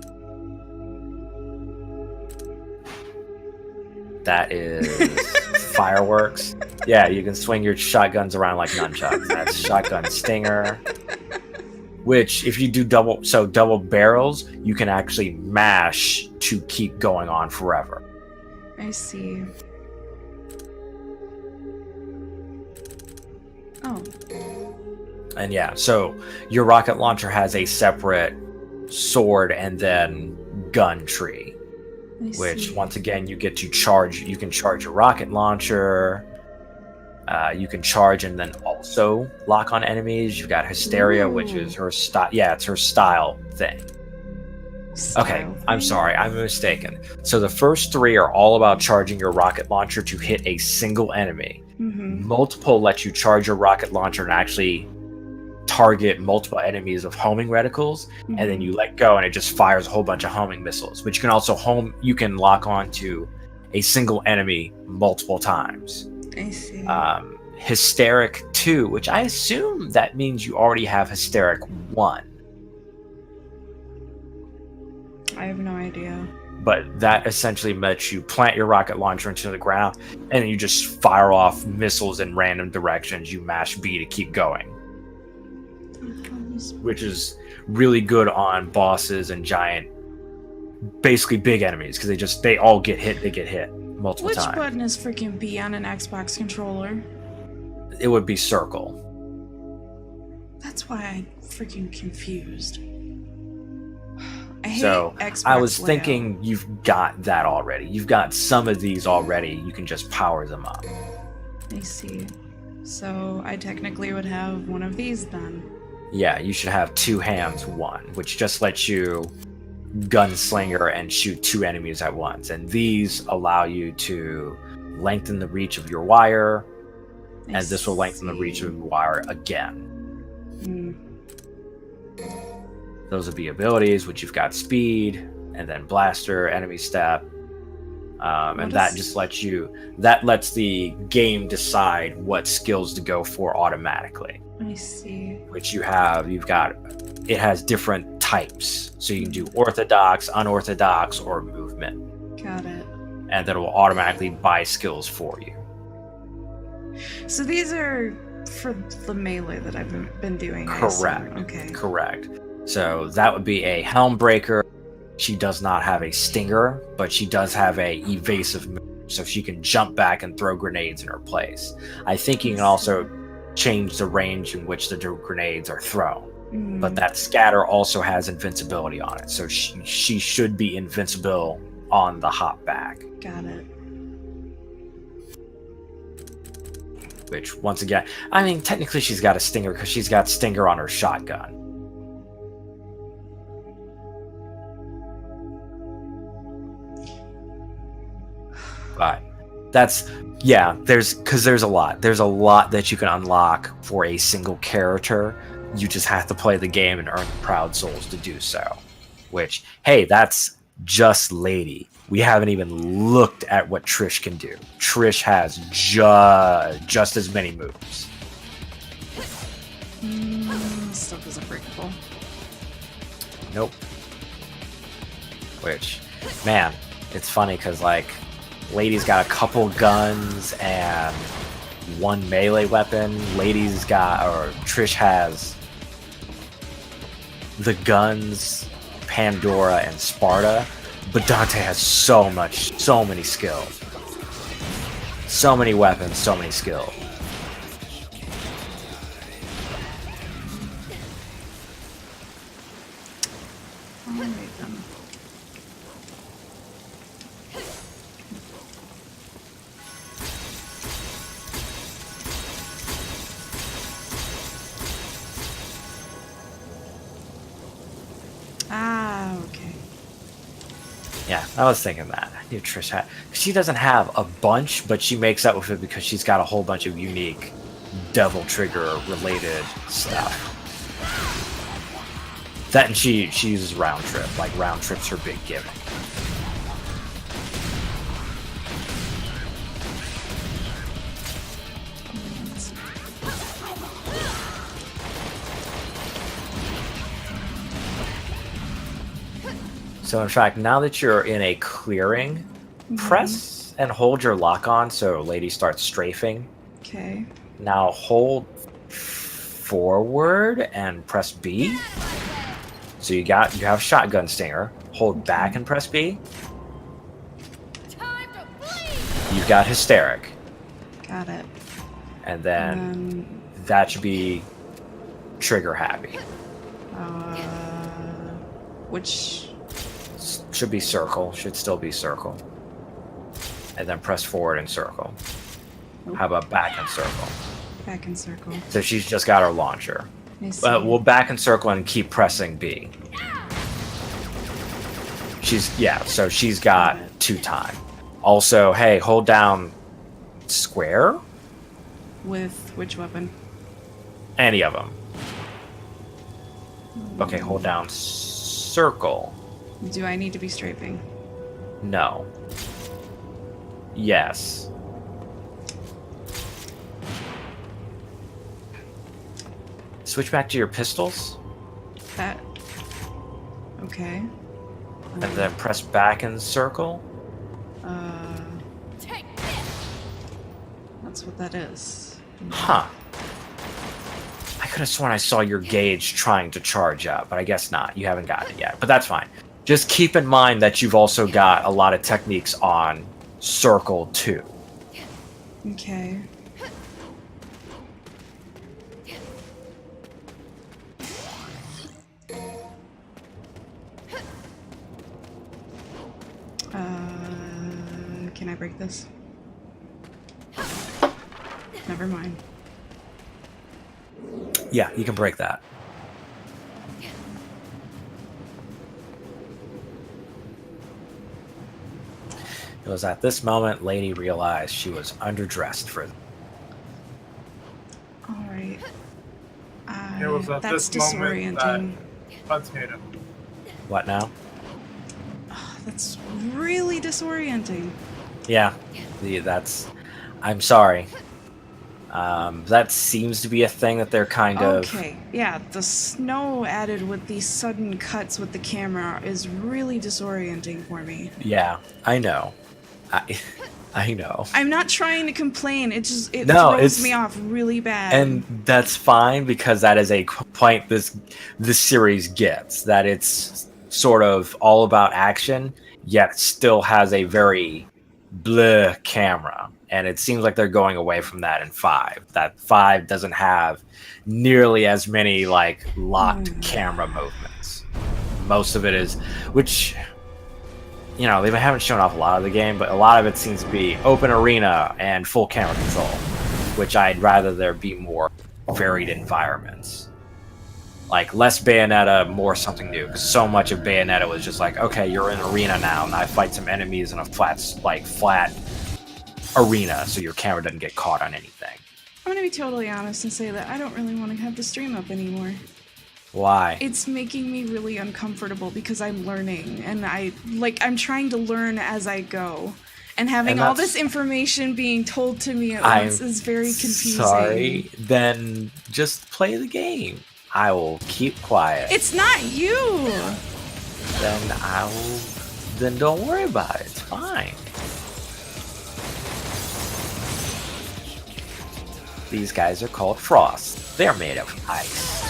That is Fireworks. Yeah, you can swing your shotguns around like nunchucks. That's Shotgun Stinger. Which, if you do double barrels, you can actually mash to keep going on forever. I see. Oh. And yeah, so your rocket launcher has a separate sword and then gun tree. Which, once again, you get to charge. You can charge your rocket launcher. You can charge and then also lock on enemies. You've got Hysteria, which is her style. Yeah, it's her style thing. Okay, I'm sorry, I'm mistaken. So the first 3 are all about charging your rocket launcher to hit a single enemy. Multiple lets you charge your rocket launcher and actually target multiple enemies with homing reticles, and then you let go and it just fires a whole bunch of homing missiles. But you can also you can lock on to a single enemy multiple times. I see. Hysteric 2, which I assume that means you already have Hysteric 1. I have no idea. But that essentially lets you plant your rocket launcher into the ground, and then you just fire off missiles in random directions. You mash B to keep going. Which is really good on bosses and giant, basically big enemies, because they all get hit. They get hit multiple times. Which button is freaking B on an Xbox controller? It would be circle. That's why I'm freaking confused. I hate So Xbox I was layout. thinking you've got that already. You've got some of these already. You can just power them up. I see. So I technically would have one of these then. Yeah, you should have 2 hands 1, which just lets you gunslinger and shoot 2 enemies at once. And these allow you to lengthen the reach of your wire, and this will lengthen the reach of your wire again. Those would be abilities, which you've got speed, and then blaster, enemy step. And that just lets the game decide what skills to go for automatically. I see. Which it has different types. So you can do orthodox, unorthodox, or movement. Got it. And then it will automatically buy skills for you. So these are for the melee that I've been doing. Correct. Okay. Correct. So that would be a helm breaker. She does not have a stinger, but she does have a evasive move, so she can jump back and throw grenades in her place. I think you can also change the range in which the grenades are thrown. But that scatter also has invincibility on it, so she should be invincible on the hop back. Got it. Which, once again, I mean, technically she's got a stinger because she's got stinger on her shotgun. But There's a lot that you can unlock for a single character. You just have to play the game and earn the proud souls to do so. Which, hey, that's just Lady. We haven't even looked at what Trish can do. Trish has just as many moves. Stuff isn't breakable. Nope. Which, man, it's funny because, like, Lady's got a couple guns and one melee weapon. Trish has the guns, Pandora, and Sparta. But Dante has so many skills. So many weapons, so many skills. Alright then. Okay. Yeah, I was thinking that. I knew Trish had. She doesn't have a bunch, but she makes up with it because she's got a whole bunch of unique Devil Trigger related stuff. That, and she uses Round Trip. Like, Round Trip's her big gimmick. So in fact, now that you're in a clearing, press and hold your lock on so Lady starts strafing. Okay. Now hold forward and press B. So you have Shotgun Stinger. Hold back and press B. You've got Hysteric. Got it. And then that should be Trigger Happy. Which... Should be Circle. Should still be Circle. And then press forward and Circle. Nope. How about back and Circle? Back and Circle. So she's just got her launcher. But we'll back and Circle and keep pressing B. So she's got 2 time. Also, hey, hold down square? With which weapon? Any of them. Okay, hold down circle. Do I need to be strafing? No. Yes. Switch back to your pistols. That... Okay. And then press back and circle. That's what that is. Huh. I could have sworn I saw your gauge trying to charge up, but I guess not. You haven't gotten it yet, but that's fine. Just keep in mind that you've also got a lot of techniques on circle too. Okay. Can I break this? Never mind. Yeah, you can break that. It was at this moment Lady realized she was underdressed for... Alright. It was at That's this moment disorienting. Potato. What now? That's really disorienting. Yeah, I'm sorry. That seems to be a thing that they're kind of... Okay, yeah, the snow added with these sudden cuts with the camera is really disorienting for me. Yeah, I know. I know. I'm not trying to complain, it No, throws it's- me off really bad. And that's fine, because that is a point this series gets. That it's sort of all about action, yet still has a very bleh camera. And it seems like they're going away from that in 5. That 5 doesn't have nearly as many, like, locked camera movements. Most of it is... Which... You know, they haven't shown off a lot of the game, but a lot of it seems to be open arena and full camera control, which I'd rather there be more varied environments. Like, less Bayonetta, more something new, because so much of Bayonetta was just like, okay, you're in arena now, and I fight some enemies in a flat arena so your camera doesn't get caught on anything. I'm gonna be totally honest and say that I don't really want to have the stream up anymore. Why? It's making me really uncomfortable because I'm learning, and I'm trying to learn as I go. And having all this information being told to me at once is very confusing. Sorry, then just play the game. I will keep quiet. It's not you! Then don't worry about it. It's fine. These guys are called Frost. They're made of ice.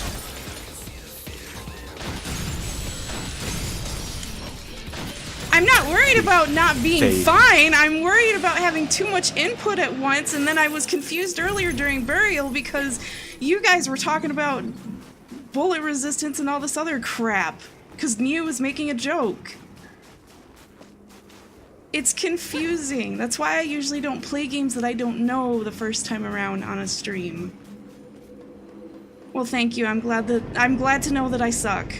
I'm not worried about not being fine. I'm worried about having too much input at once, and then I was confused earlier during Burial because you guys were talking about bullet resistance and all this other crap. Because Neo was making a joke. It's confusing. That's why I usually don't play games that I don't know the first time around on a stream. Well, thank you. I'm glad to know that I suck.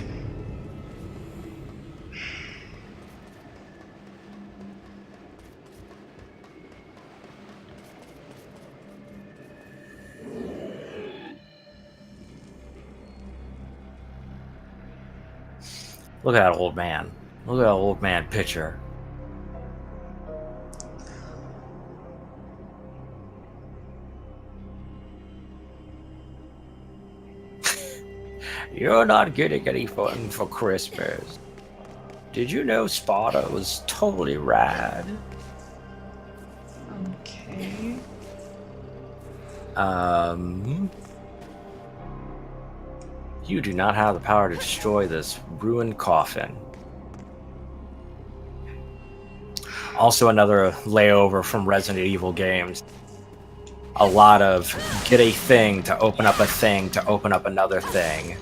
Look at that old man. Look at that old man picture. You're not getting any fun for Christmas. Did you know Sparta was totally rad? Okay. You do not have the power to destroy this ruined coffin. Also another layover from Resident Evil games. A lot of get a thing to open up a thing to open up another thing.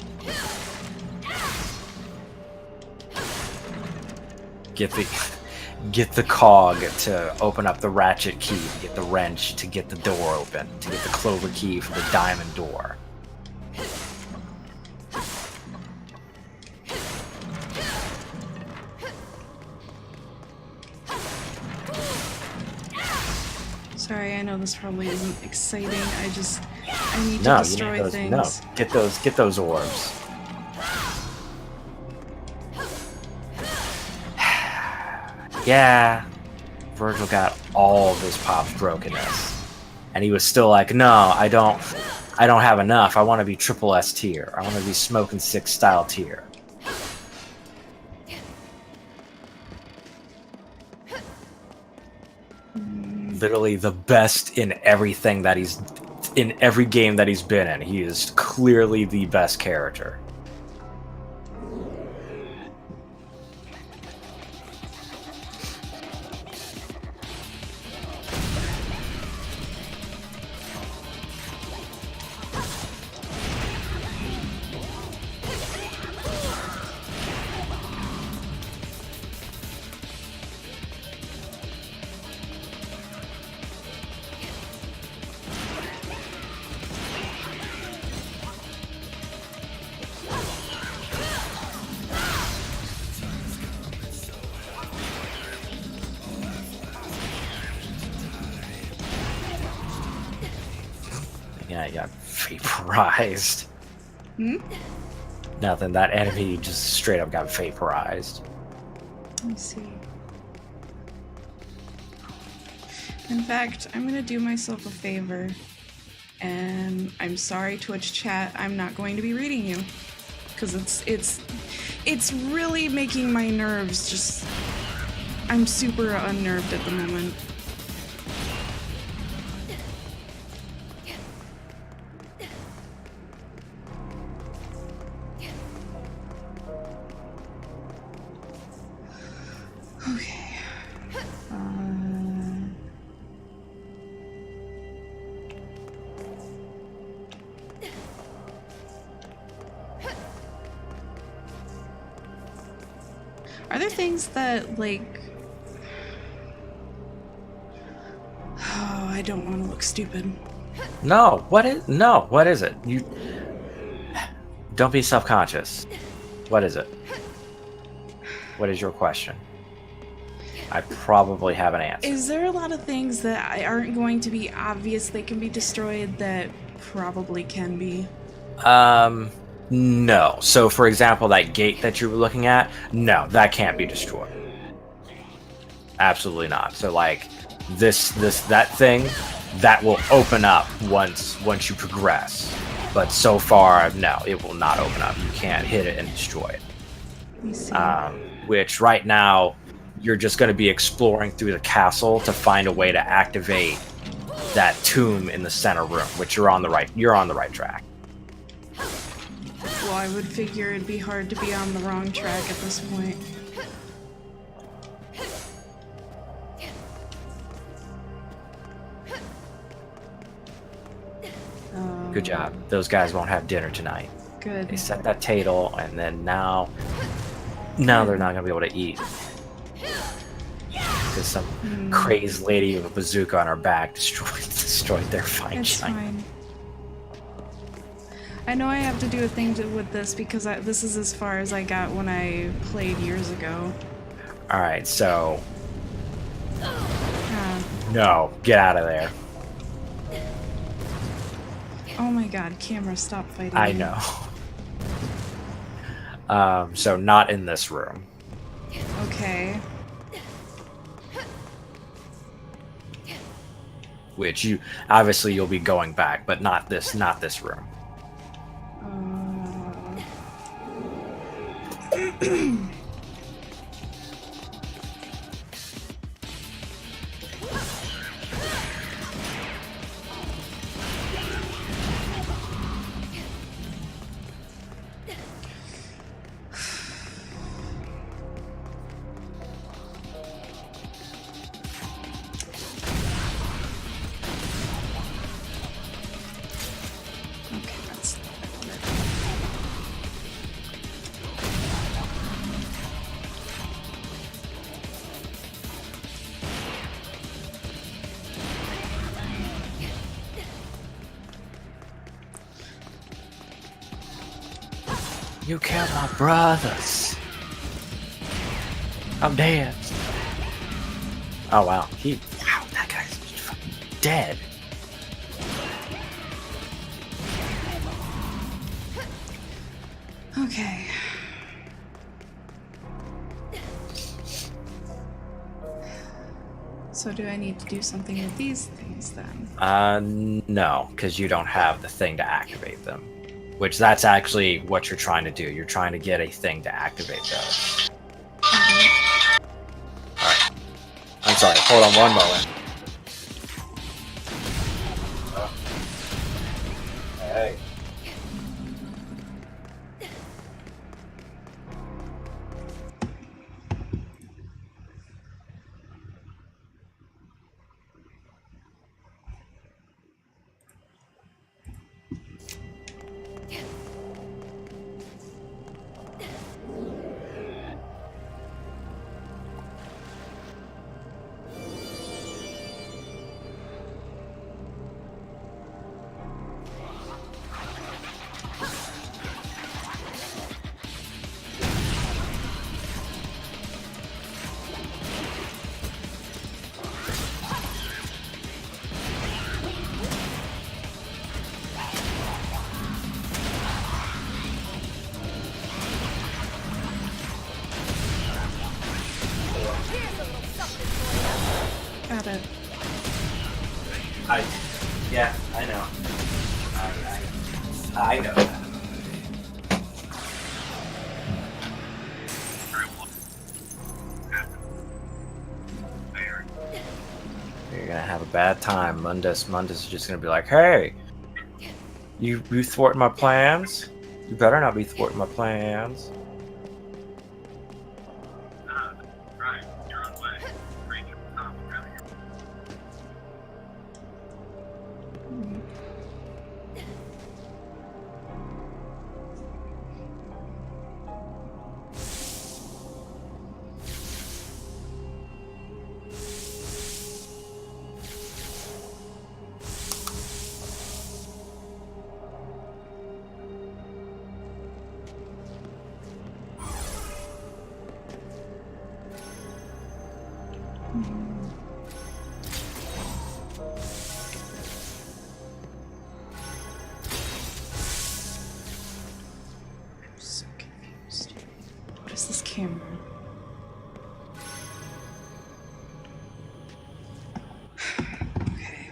Get the cog to open up the ratchet key, get the wrench to get the door open, to get the clover key for the diamond door. Sorry, I know this probably isn't exciting. I need to destroy things. No, get those orbs. Yeah, Virgil got all of his Pop's brokenness, and he was still like, "No, I don't have enough. I want to be triple S tier. I want to be Smoking Six style tier." Literally the best in everything that in every game that he's been in. He is clearly the best character. Yeah, he got vaporized. Hmm? Nothing. That enemy just straight up got vaporized. Let me see. In fact, I'm gonna do myself a favor. And I'm sorry, Twitch chat, I'm not going to be reading you. Because it's really making my nerves just... I'm super unnerved at the moment. Okay. Are there things that, like... Oh, I don't want to look stupid. No, what is it? You don't be self-conscious. What is it? What is your question? I probably have an answer. Is there a lot of things that aren't going to be obvious they can be destroyed that probably can be? No. So, for example, that gate that you were looking at, no, that can't be destroyed. Absolutely not. So, like, that thing, that will open up once you progress. But so far, no, it will not open up. You can't hit it and destroy it. Let me see. Which right now, you're just going to be exploring through the castle to find a way to activate that tomb in the center room, which you're on the right track. Well, I would figure it'd be hard to be on the wrong track at this point. Good job. Those guys won't have dinner tonight. Good. They set that table, and then now they're not gonna be able to eat because some crazed lady with a bazooka on her back destroyed their fine It's china. fine. I know I have to do a thing with this because this is as far as I got when I played years ago. All right, so no, get out of there. Oh my god, camera, stop fighting. I me. know. So not in this room. Okay. Which you'll be going back, but not this room. Okay, that's You killed my brothers. I'm dead. Oh wow, wow, that guy's fucking dead. okay. So do I need to do something with these things then? No, because you don't have the thing to activate them. Which that's actually what you're trying to do. You're trying to get a thing to activate those. Alright. I'm sorry, hold on one moment. Hey. Got it. Yeah, I know. I know that. You're gonna have a bad time. Mundus is just gonna be like, hey, you thwart my plans? You better not be thwarting my plans. camera. Okay.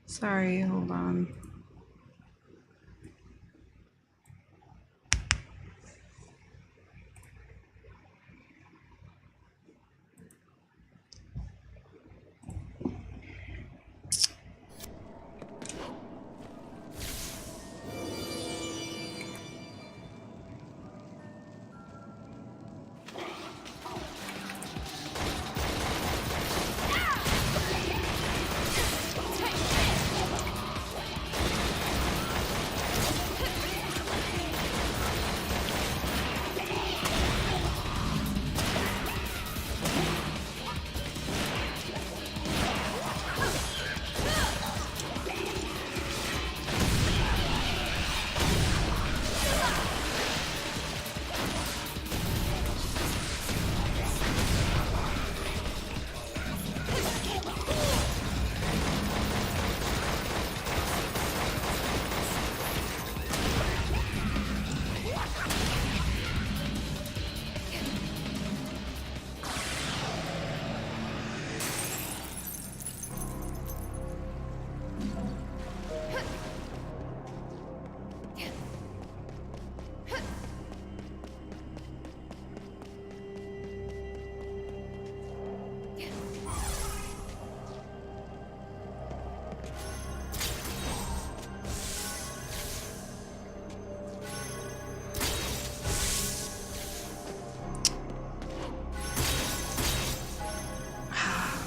Sorry, hold on.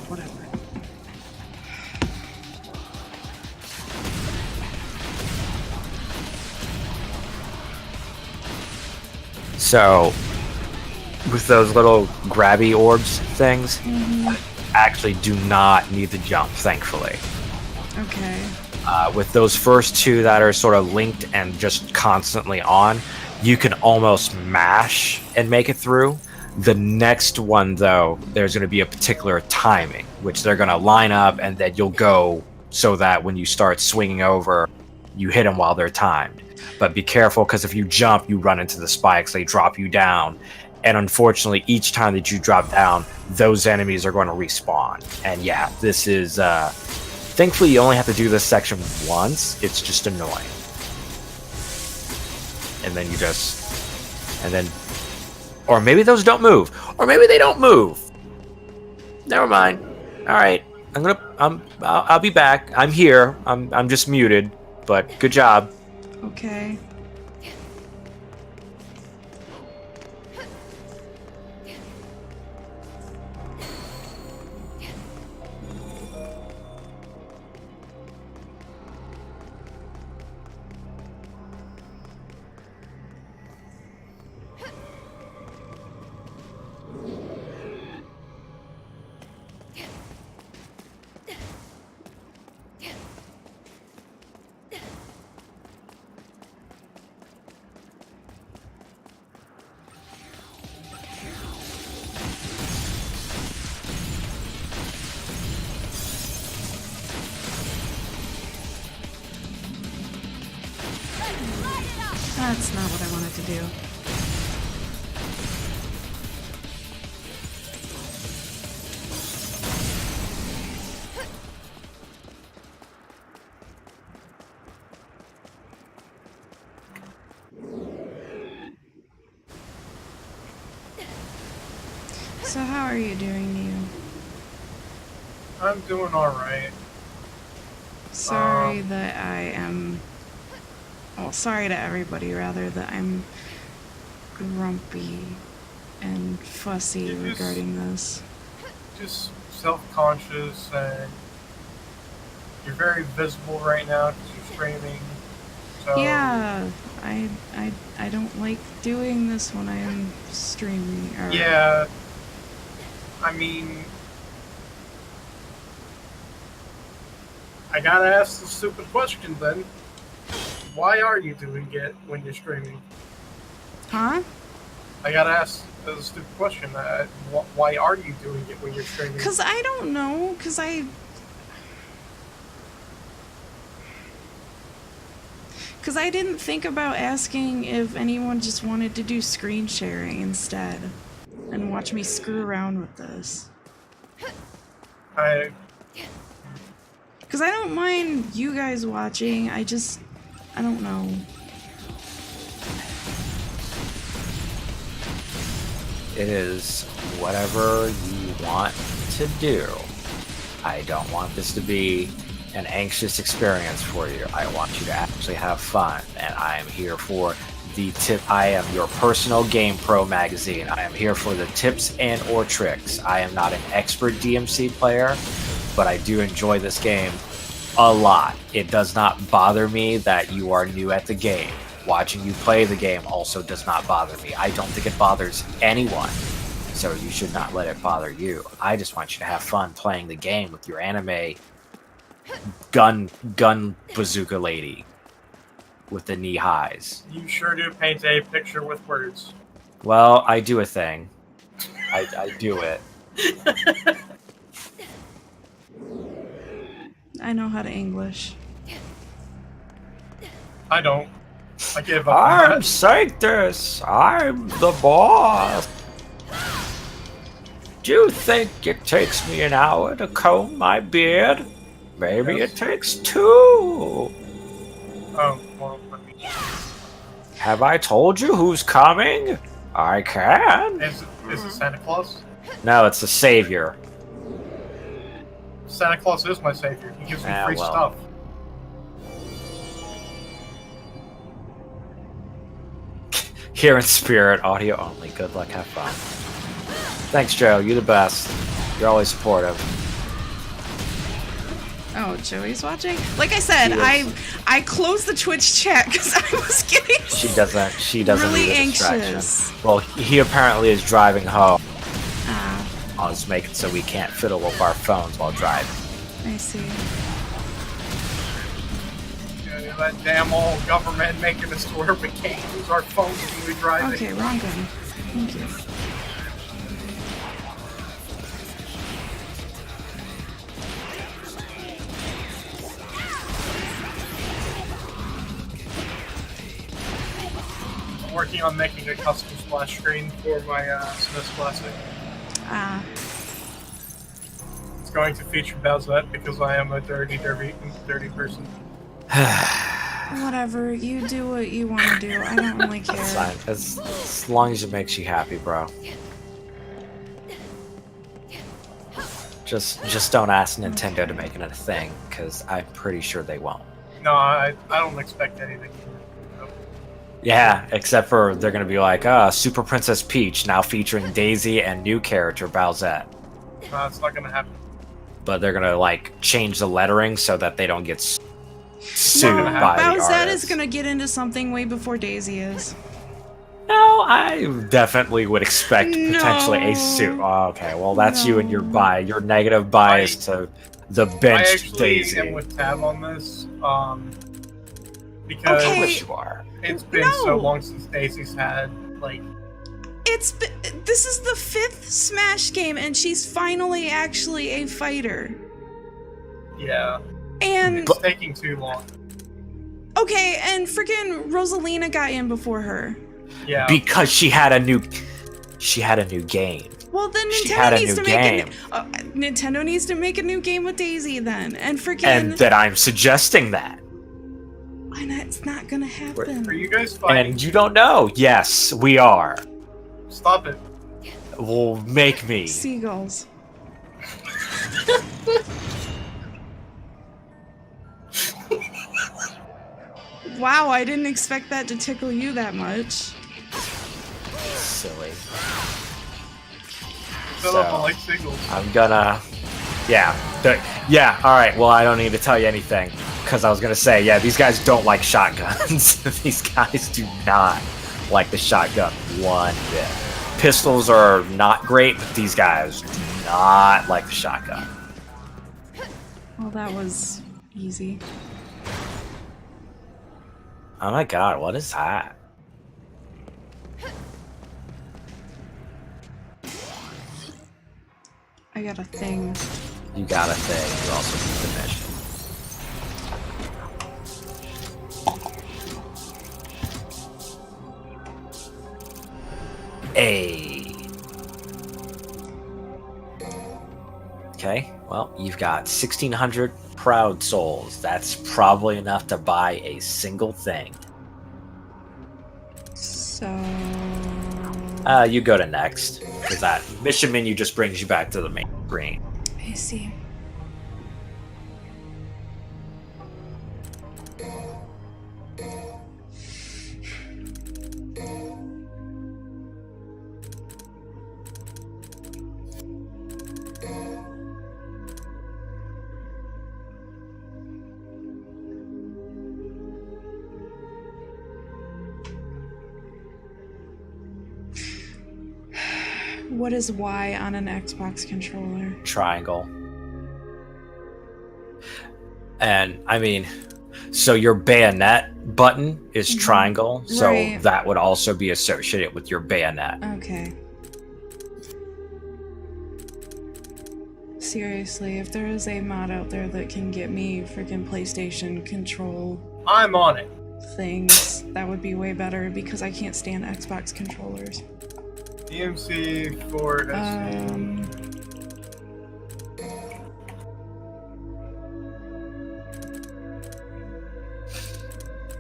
Whatever. So, with those little grabby orbs things, actually do not need to jump, thankfully. Okay. With those first two that are sort of linked and just constantly on, you can almost mash and make it through. The next one, though, there's going to be a particular timing, which they're going to line up, and then you'll go so that when you start swinging over, you hit them while they're timed. But be careful, because if you jump, you run into the spikes. They drop you down. And unfortunately, each time that you drop down, those enemies are going to respawn. And yeah, this is... thankfully, you only have to do this section once. It's just annoying. And then you just... And then... Or maybe those don't move. Or maybe they don't move. Never mind. All right. I'll be back. I'm here. I'm just muted. But good job. Okay. That's not what I wanted to do. So how are you doing, Neil? I'm doing alright. Sorry that I am... Well, sorry to everybody, rather, that I'm grumpy and fussy regarding this. Just self-conscious, and you're very visible right now because you're streaming. So Yeah, I don't like doing this when I am streaming. Or... yeah, I mean, I gotta ask the stupid question then. Why are you doing it when you're streaming? Huh? I gotta ask the stupid question. Why are you doing it when you're streaming? Because I don't know, because Because I didn't think about asking if anyone just wanted to do screen sharing instead and watch me screw around with this. Because I don't mind you guys watching, I don't know. It is whatever you want to do. I don't want this to be an anxious experience for you. I want you to actually have fun, and I am here for the tip. I am your personal Game Pro magazine. I am here for the tips and or tricks. I am not an expert DMC player, but I do enjoy this game a lot. It does not bother me that you are new at the game. Watching you play the game also does not bother me. I don't think it bothers anyone, so you should not let it bother you. I just want you to have fun playing the game with your anime gun bazooka lady with the knee highs. You sure do paint a picture with words. Well, I do a thing. I do it. I know how to English. I don't. I give up. I'm Sanctus. I'm the boss. Do you think it takes me an hour to comb my beard? Maybe it takes 2. Oh, well, let me... Have I told you who's coming? I can. Is it Santa Claus? No, it's the savior. Santa Claus is my savior. He gives me free well. stuff. Here in spirit, audio only. Good luck, have fun. Thanks, Joe. You're the best. You're always supportive. Oh, Joey's watching? Like I said, She I closed the Twitch chat because I was getting She doesn't really need a distraction. anxious. Well, he apparently is driving home. Ah, I'll just make it so we can't fiddle with our phones while driving. I see. Yeah, that damn old government making us to where we can't use our phones when we drive. Okay, wrong gun. Thank you. Working on making a custom splash screen for my Smith's Classic. Ah, It's going to feature Bowsette because I am a dirty person. whatever. You do what you want to do. I don't really It's care. fine. As long as it makes you happy, bro. Just don't ask Nintendo to make it a thing, because I'm pretty sure they won't. No, I don't expect anything. Yeah, except for they're gonna be like, Super Princess Peach now featuring Daisy and new character Bowsette. No, it's not gonna happen. But they're gonna like change the lettering so that they don't get sued No, by the Bowsette artists. is gonna get into something way before Daisy is. No, I definitely would expect No. potentially a suit. Oh, okay, well that's you and your your negative bias to the I benched actually Daisy. am with Tab on this, because I Okay. wish you are. it's been so No. long since Daisy's had, like, This is the 5th Smash game, and she's finally actually a fighter. yeah, And it's taking too long. okay, and freaking Rosalina got in before her. Yeah, Because she had a new game. Well, then She had Nintendo a needs new to make game. Nintendo needs to make a new game with Daisy then, and freaking. And that I'm suggesting that. Why not? It's not gonna happen. are you guys fighting? And you don't know. Yes, we are. Stop it. Well, make me. Seagulls. Wow, I didn't expect that to tickle you that much. Silly. Shut up, I like signals. I'm gonna. Yeah. Yeah, alright, well, I don't need to tell you anything. Because I was gonna say, yeah, these guys don't like shotguns. These guys do not like the shotgun one bit. Pistols are not great, but these guys do not like the shotgun. Well, that was easy. Oh my god, what is that? I got a thing. You got a thing, you also need the mission. Okay, well, you've got 1,600 proud souls. That's probably enough to buy a single thing. So You go to next, because that mission menu just brings you back to the main screen. I see. What is Y on an Xbox controller? Triangle. And, I mean, so your bayonet button is triangle, so Right. that would also be associated with your bayonet. Okay. Seriously, if there is a mod out there that can get me freaking PlayStation control I'm on it. things, that would be way better because I can't stand Xbox controllers. DMC4SE.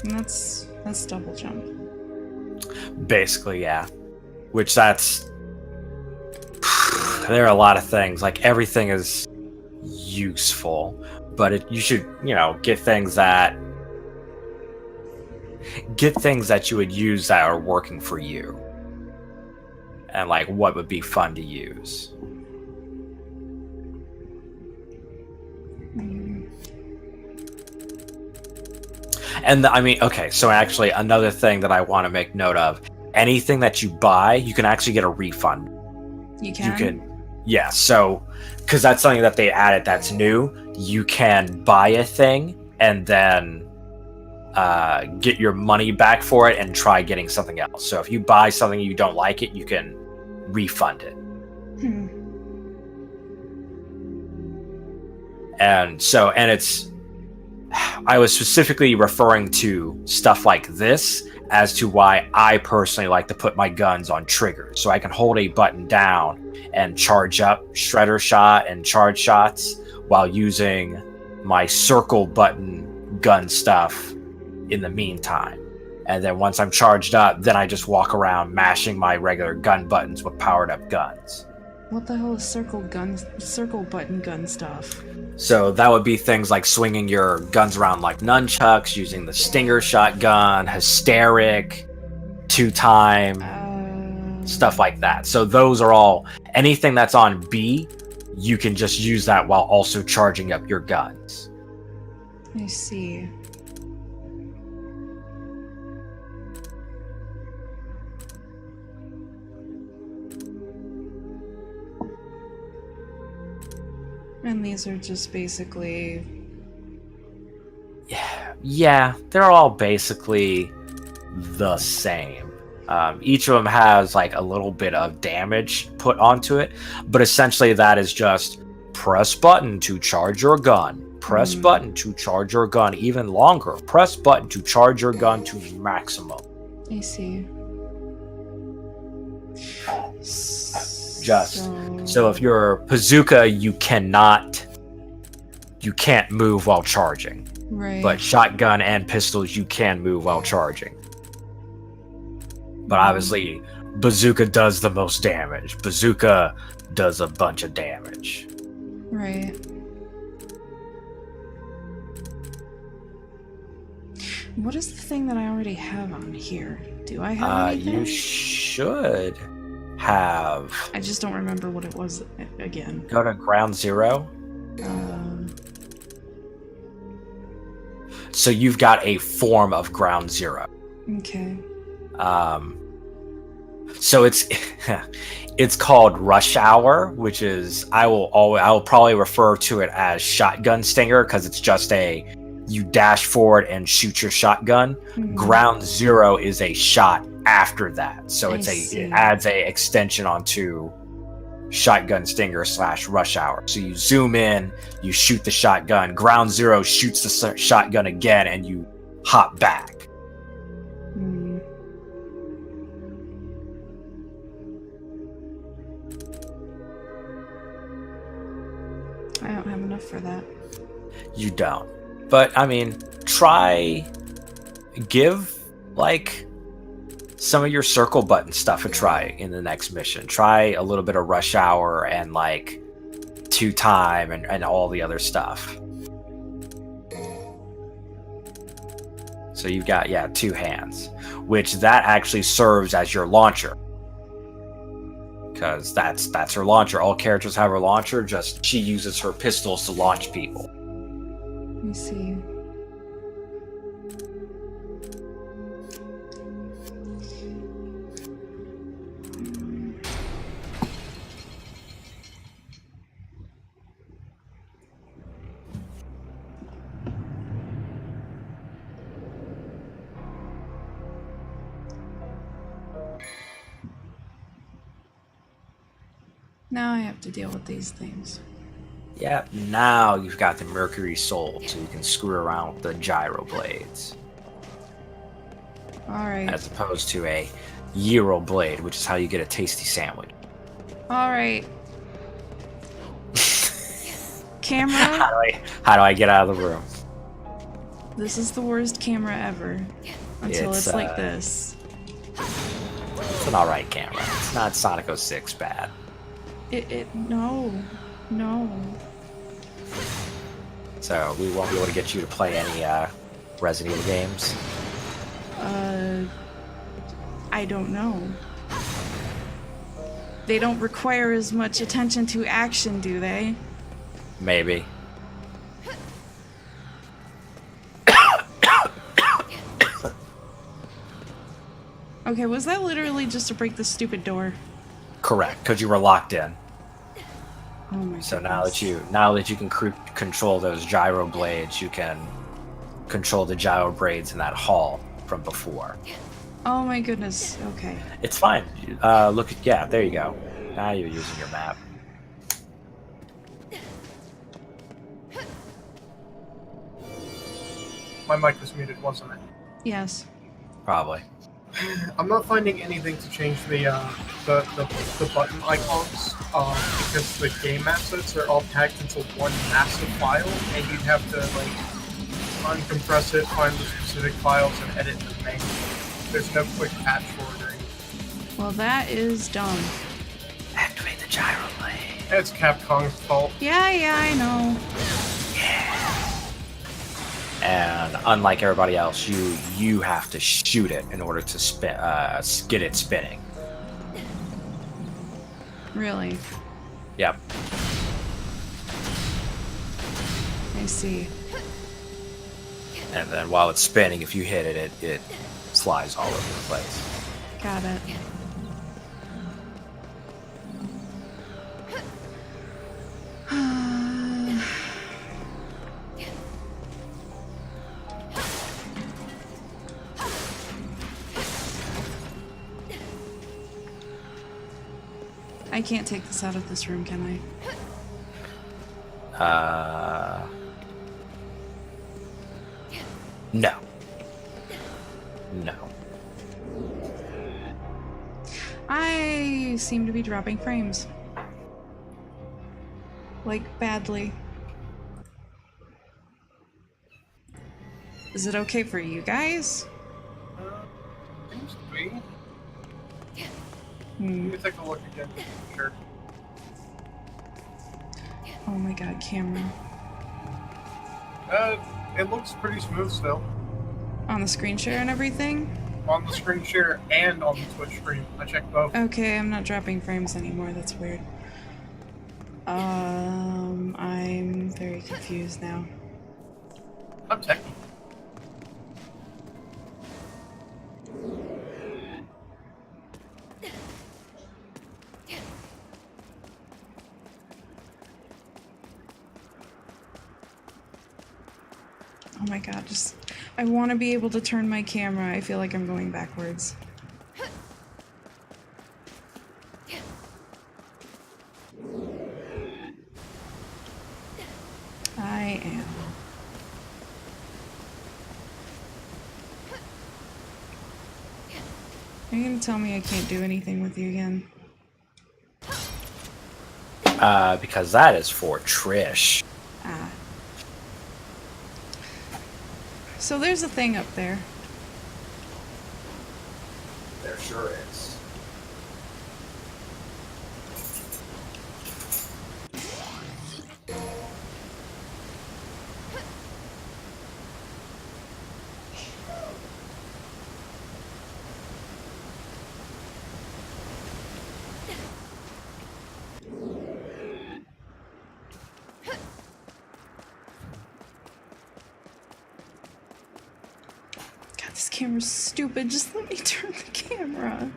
And that's double jump. Basically, yeah. Which that's... There are a lot of things. Like, everything is useful. But you should, get things that... Get things that you would use that are working for you. And, like, what would be fun to use. And okay, so actually another thing that I want to make note of, anything that you buy, you can actually get a refund. You can? Yeah, so, because that's something that they added that's new, you can buy a thing and then get your money back for it and try getting something else. So if you buy something you don't like it, you can refund it. And it's... I was specifically referring to stuff like this as to why I personally like to put my guns on triggers. So I can hold a button down and charge up shredder shot and charge shots while using my circle button gun stuff in the meantime. And then once I'm charged up, then I just walk around mashing my regular gun buttons with powered up guns. What the hell is circle button gun stuff? So that would be things like swinging your guns around like nunchucks, using the stinger shotgun, hysteric, 2-time, stuff like that. So those are all, anything that's on B, you can just use that while also charging up your guns. I see. And these are just basically... Yeah, they're all basically the same. Each of them has like a little bit of damage put onto it, but essentially that is just press button to charge your gun, press button to charge your gun even longer, press button to charge your gun to maximum. I see. So if you're bazooka, you can't move while charging. Right. But shotgun and pistols, you can move while charging. But obviously, bazooka does the most damage. Bazooka does a bunch of damage. Right. What is the thing that I already have on here? Do I have anything? You should have... I just don't remember what it was again. Go to ground zero. So you've got a form of ground zero. Okay. So it's called rush hour, which is I will probably refer to it as shotgun stinger because it's just you dash forward and shoot your shotgun. Ground zero is a shot after that, so it adds a extension onto shotgun stinger / rush hour. So you zoom in, you shoot the shotgun, ground zero shoots the shotgun again, and you hop back. I don't have enough for that. You don't. But, I mean, give, like, some of your circle button stuff a try in the next mission. Try a little bit of rush hour and, like, 2 time and all the other stuff. So you've got, 2 hands, which that actually serves as your launcher. Because that's her launcher. All characters have her launcher, just she uses her pistols to launch people. Let me see. Now I have to deal with these things. Yep, now you've got the Mercury Soul, so you can screw around with the gyro blades. Alright. As opposed to a gyro blade, which is how you get a tasty sandwich. Alright. Camera. How do I get out of the room? This is the worst camera ever. Until it's like this. It's an alright camera. It's not Sonic 06 bad. No. So we won't be able to get you to play any Resident Evil games? I don't know. They don't require as much attention to action, do they? Maybe. Okay, was that literally just to break the stupid door? Correct, because you were locked in. Oh my So goodness. now that you can control those gyro blades, you can control the gyro blades in that hall from before. Oh my goodness. Okay. It's fine. Look at there you go. Now you're using your map. My mic was muted, wasn't it? Yes. Probably. I'm not finding anything to change the button icons because the game assets are all packed into one massive file, and you'd have to like uncompress it, find the specific files, and edit them manually. There's no quick patch for it. Well, that is dumb. Activate the gyro blade. It's Capcom's fault. Yeah, I know. And unlike everybody else, you have to shoot it in order to spin, get it spinning. Really? Yep. I see. And then while it's spinning, if you hit it, it flies all over the place. Got it. I can't take this out of this room, can I? No. No. I seem to be dropping frames. Like, badly. Is it okay for you guys? Seems to be. Let Hmm. me take a look again. Sure. Oh my god, camera. It looks pretty smooth still. On the screen share and everything? On the screen share and on the Twitch stream. I checked both. Okay, I'm not dropping frames anymore, that's weird. I'm very confused now. I'm techie. Oh my god, I want to be able to turn my camera. I feel like I'm going backwards. I am. Are you gonna tell me I can't do anything with you again? Because that is for Trish. Ah. So there's a thing up there. There sure is. God, this camera's stupid. Just let me turn the camera.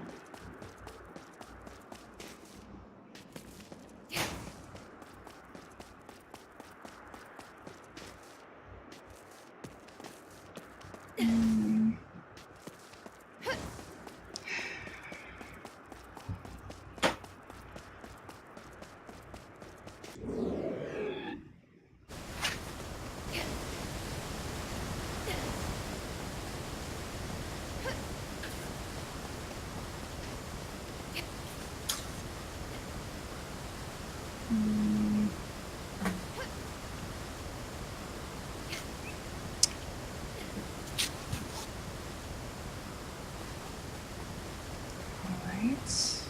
Alright.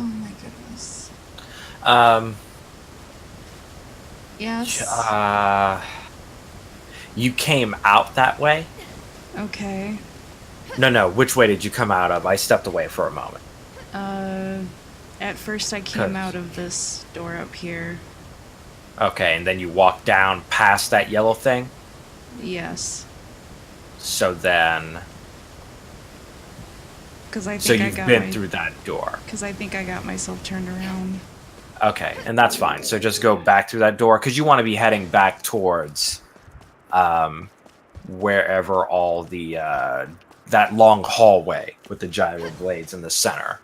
Oh my goodness. Yes. You came out that way? Okay. No. Which way did you come out of? I stepped away for a moment. At first I came out of this door up here. Okay, and then you walked down past that yellow thing? Yes. So then... Because I think So you've been through that door. Because I think I got myself turned around. Okay, and that's fine. So just go back through that door, because you want to be heading back towards wherever all the... that long hallway with the gyro blades in the center.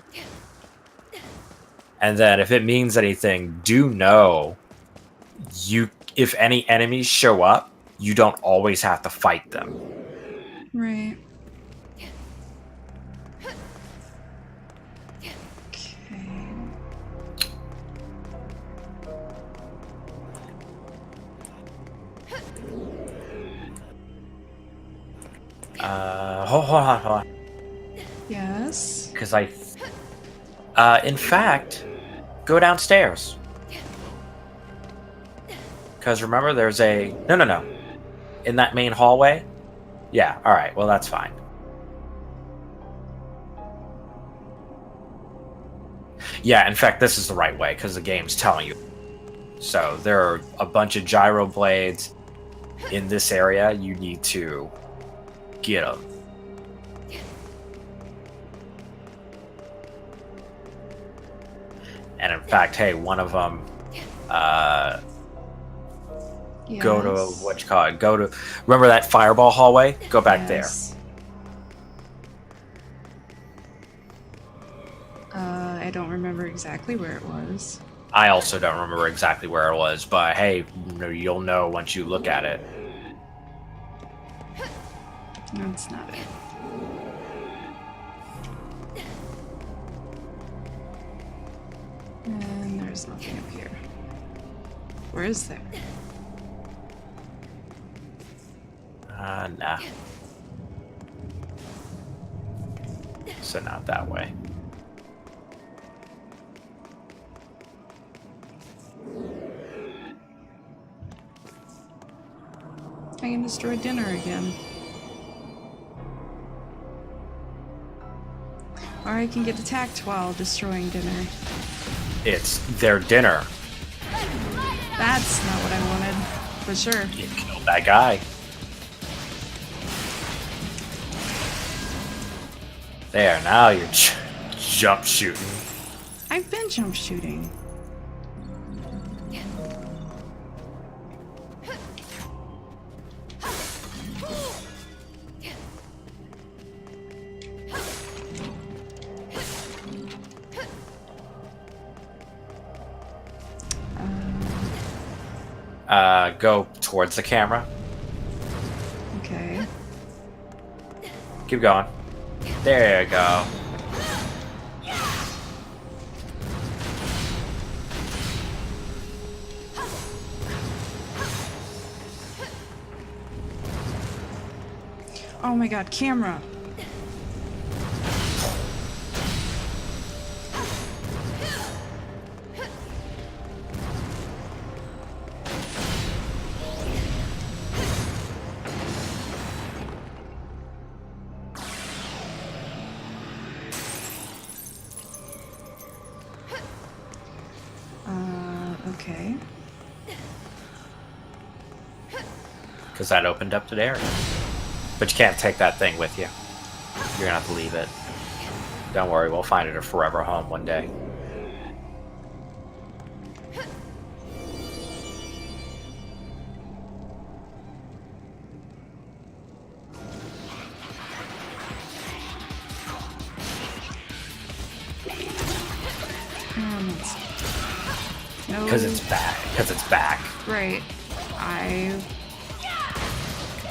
And then if it means anything, do know if any enemies show up, you don't always have to fight them. Right. Hold on. Yes. Because in fact, go downstairs. Because remember, there's a... No. In that main hallway? Yeah, alright, well that's fine. Yeah, in fact, this is the right way, because the game's telling you. So, there are a bunch of gyro blades in this area. You need to get them. And in fact, hey, one of them... Yes. Go to what you call it. Go to remember that fireball hallway? Go back there. I don't remember exactly where it was. I also don't remember exactly where it was, but hey, you'll know once you look at it. That's not it. And there's nothing up here. Where is there? Nah. So not that way. I can destroy dinner again. Or I can get attacked while destroying dinner. It's their dinner. That's not what I wanted, but sure. You killed that guy. There, now you're jump shooting. I've been jump shooting. Go towards the camera. Okay. Keep going. There you go. Oh my god, camera. Okay. Because that opened up to there. But you can't take that thing with you. You're gonna have to leave it. Don't worry, we'll find it a forever home one day. No. Because it's back. Because it's back. Right.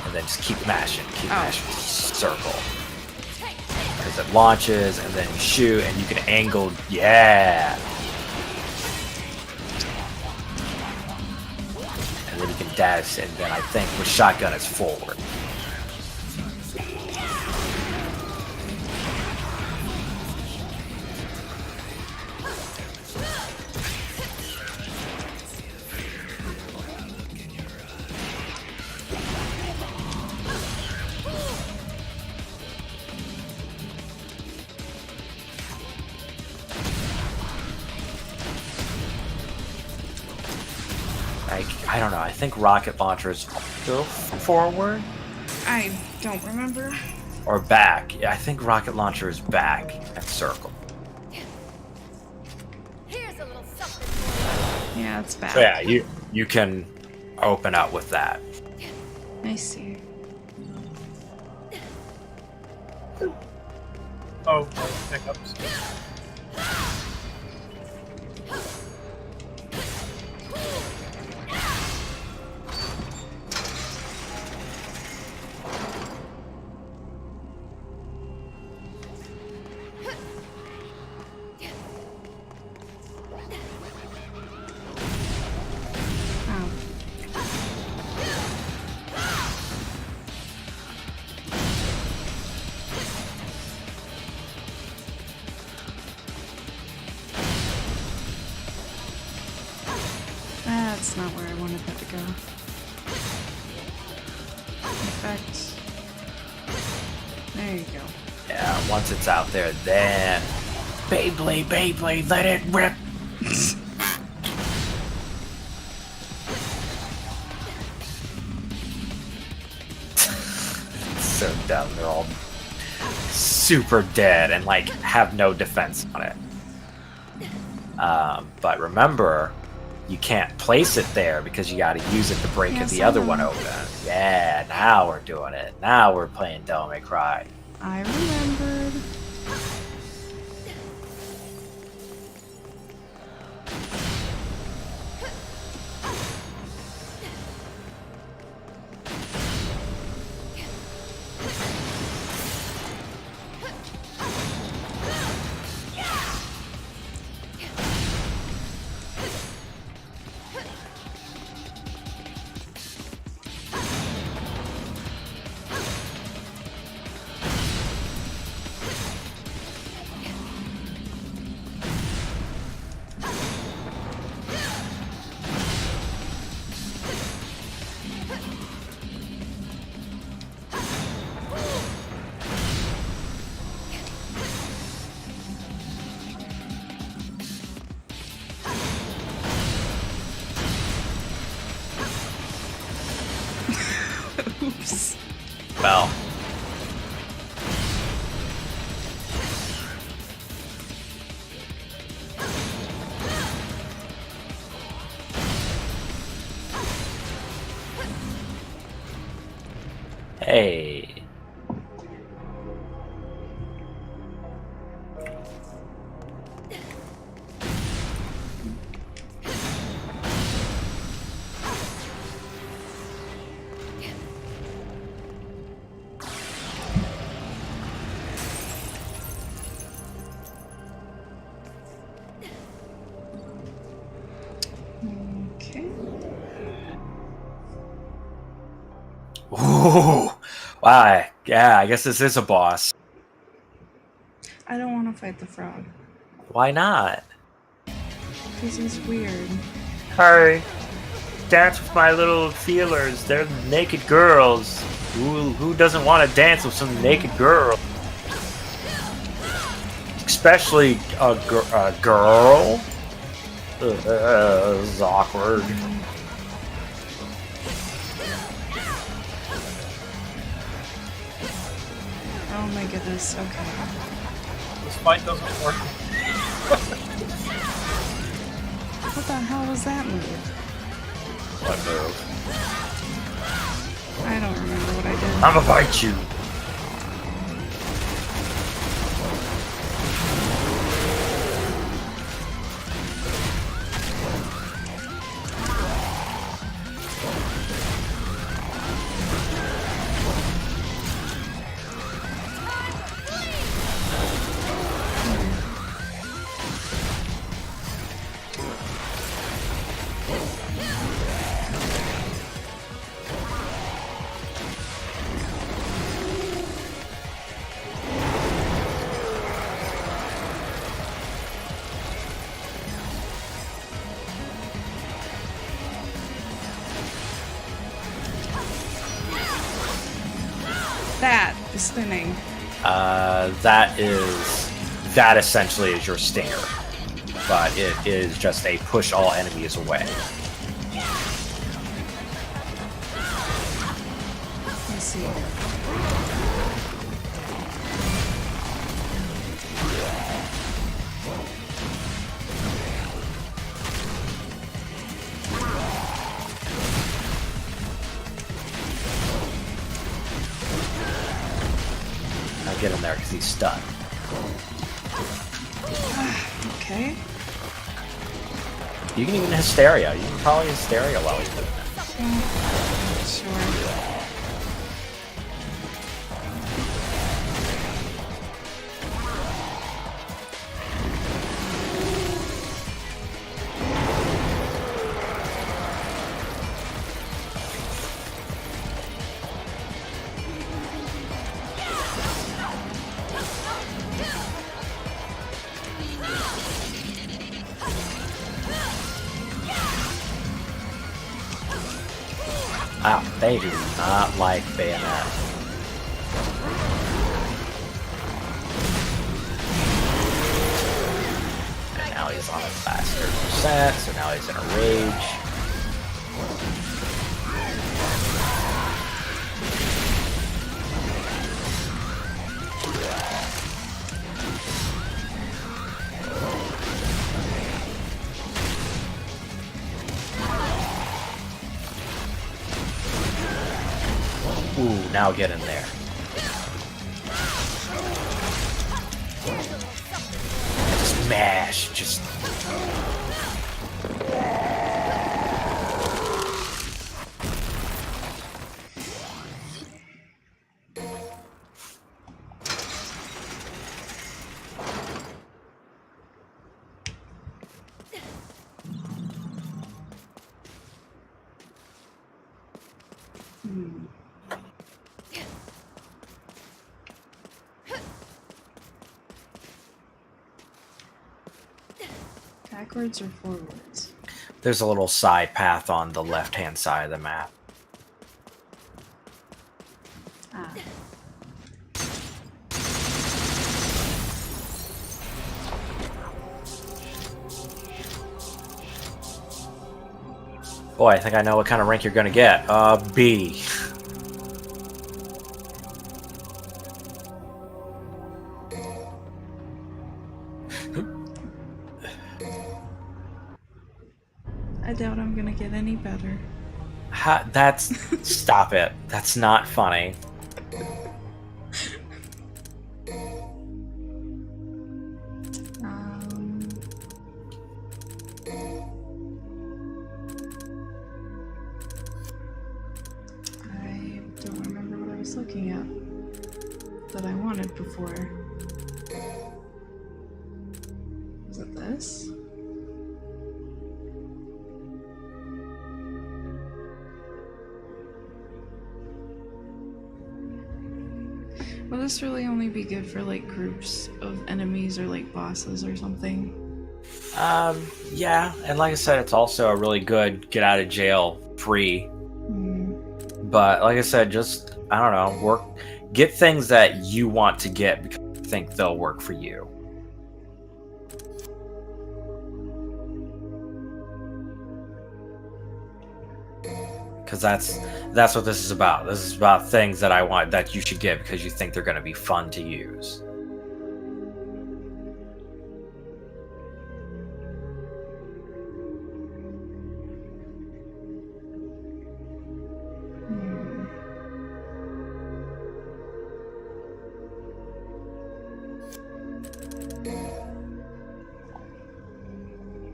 And then just keep mashing. Keep mashing. Circle. Because it launches, and then you shoot, and you can angle. Yeah! And then you can dash, and then I think with shotgun it's forward. I don't know. I think rocket launchers go forward I don't remember. or back. Yeah, I think rocket launcher is back and circle. Here's a little something for Yeah, it's bad. So yeah, you can open up with that. I see. Oh, pickups. Oh. That's not where I wanted that to go. Effect. There you go. Yeah, once it's out there, then Beyblade, let it rip. So dumb. They're all super dead and like have no defense on it. But remember, you can't place it there because you got to use it to break Yes, the I other know. one open. Yeah, now we're doing it. Now we're playing Devil May Cry. I remembered. Ooh, wow. Yeah, I guess this is a boss. I don't want to fight the frog. Why not? Because he's weird. Hey, dance with my little feelers. They're naked girls. Who doesn't want to dance with some naked girl? Especially a girl. This is awkward. Oh my goodness, okay. This fight doesn't work. What the hell was that move? What move? I don't remember what I did. I'ma bite you. That is spinning. That essentially is your stinger, but it is just a push all enemies away. Let's see. Now get in there because he's stunned. Okay. You can even hysteria. You can probably hysteria while he's doing it. Sure. Wow, they do not like bayonet. And now he's on a faster percent, so now he's in a rage. Ooh, now get in there. Smash, just... Backwards or forwards? There's a little side path on the left-hand side of the map. Ah. Boy, I think I know what kind of rank you're gonna get. B. I doubt I'm gonna get any better. That's... Stop it. That's not funny. I don't remember what I was looking at that I wanted before. Was it this? Will this really only be good for like groups of enemies or like bosses or something? Yeah, and like I said, it's also a really good get out of jail free. But like I said, just I don't know, get things that you want to get because you think they'll work for you. Because that's what this is about. This is about things that I want that you should get because you think they're going to be fun to use.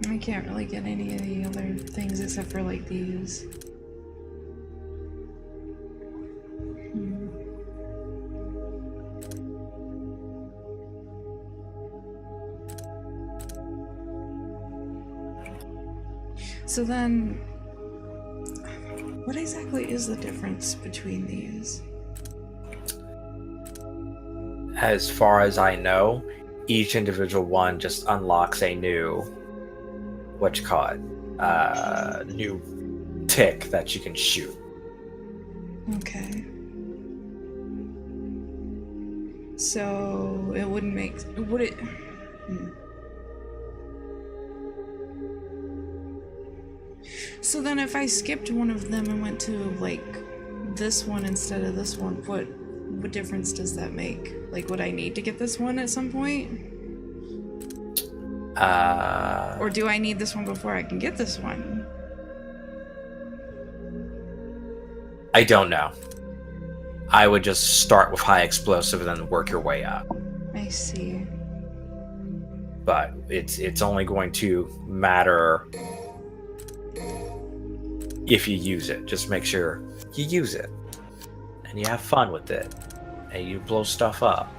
I can't really get any of the other things except for like these. So then, what exactly is the difference between these? As far as I know, each individual one just unlocks a new, new tick that you can shoot. Okay. So it wouldn't make, would it? So then if I skipped one of them and went to like this one instead of this one, what difference does that make? Like, would I need to get this one at some point? Or do I need this one before I can get this one? I don't know. I would just start with high explosive and then work your way up. I see. But it's only going to matter if you use it. Just make sure you use it and you have fun with it and you blow stuff up.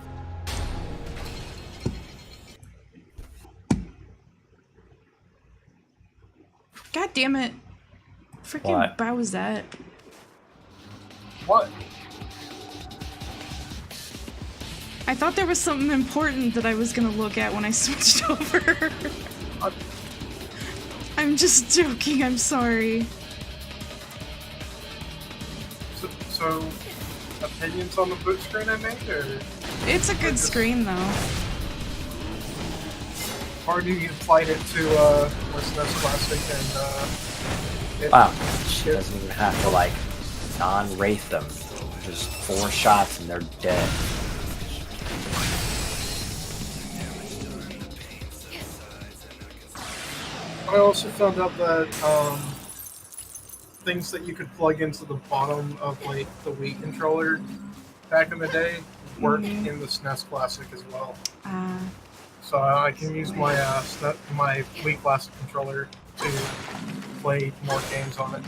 God damn it. Freaking What? Bowsette. What? I thought there was something important that I was gonna look at when I switched over. I'm just joking, I'm sorry. So, opinions on the boot screen I made, or? It's a good screen though. Or do you apply it to SNES Classic and Wow, she doesn't even have to like non-wraith them. Just 4 shots and they're dead. I also found out that things that you could plug into the bottom of like the Wii controller back in the day work in the SNES Classic as well. So I can use my my Wii Classic controller to play more games on it.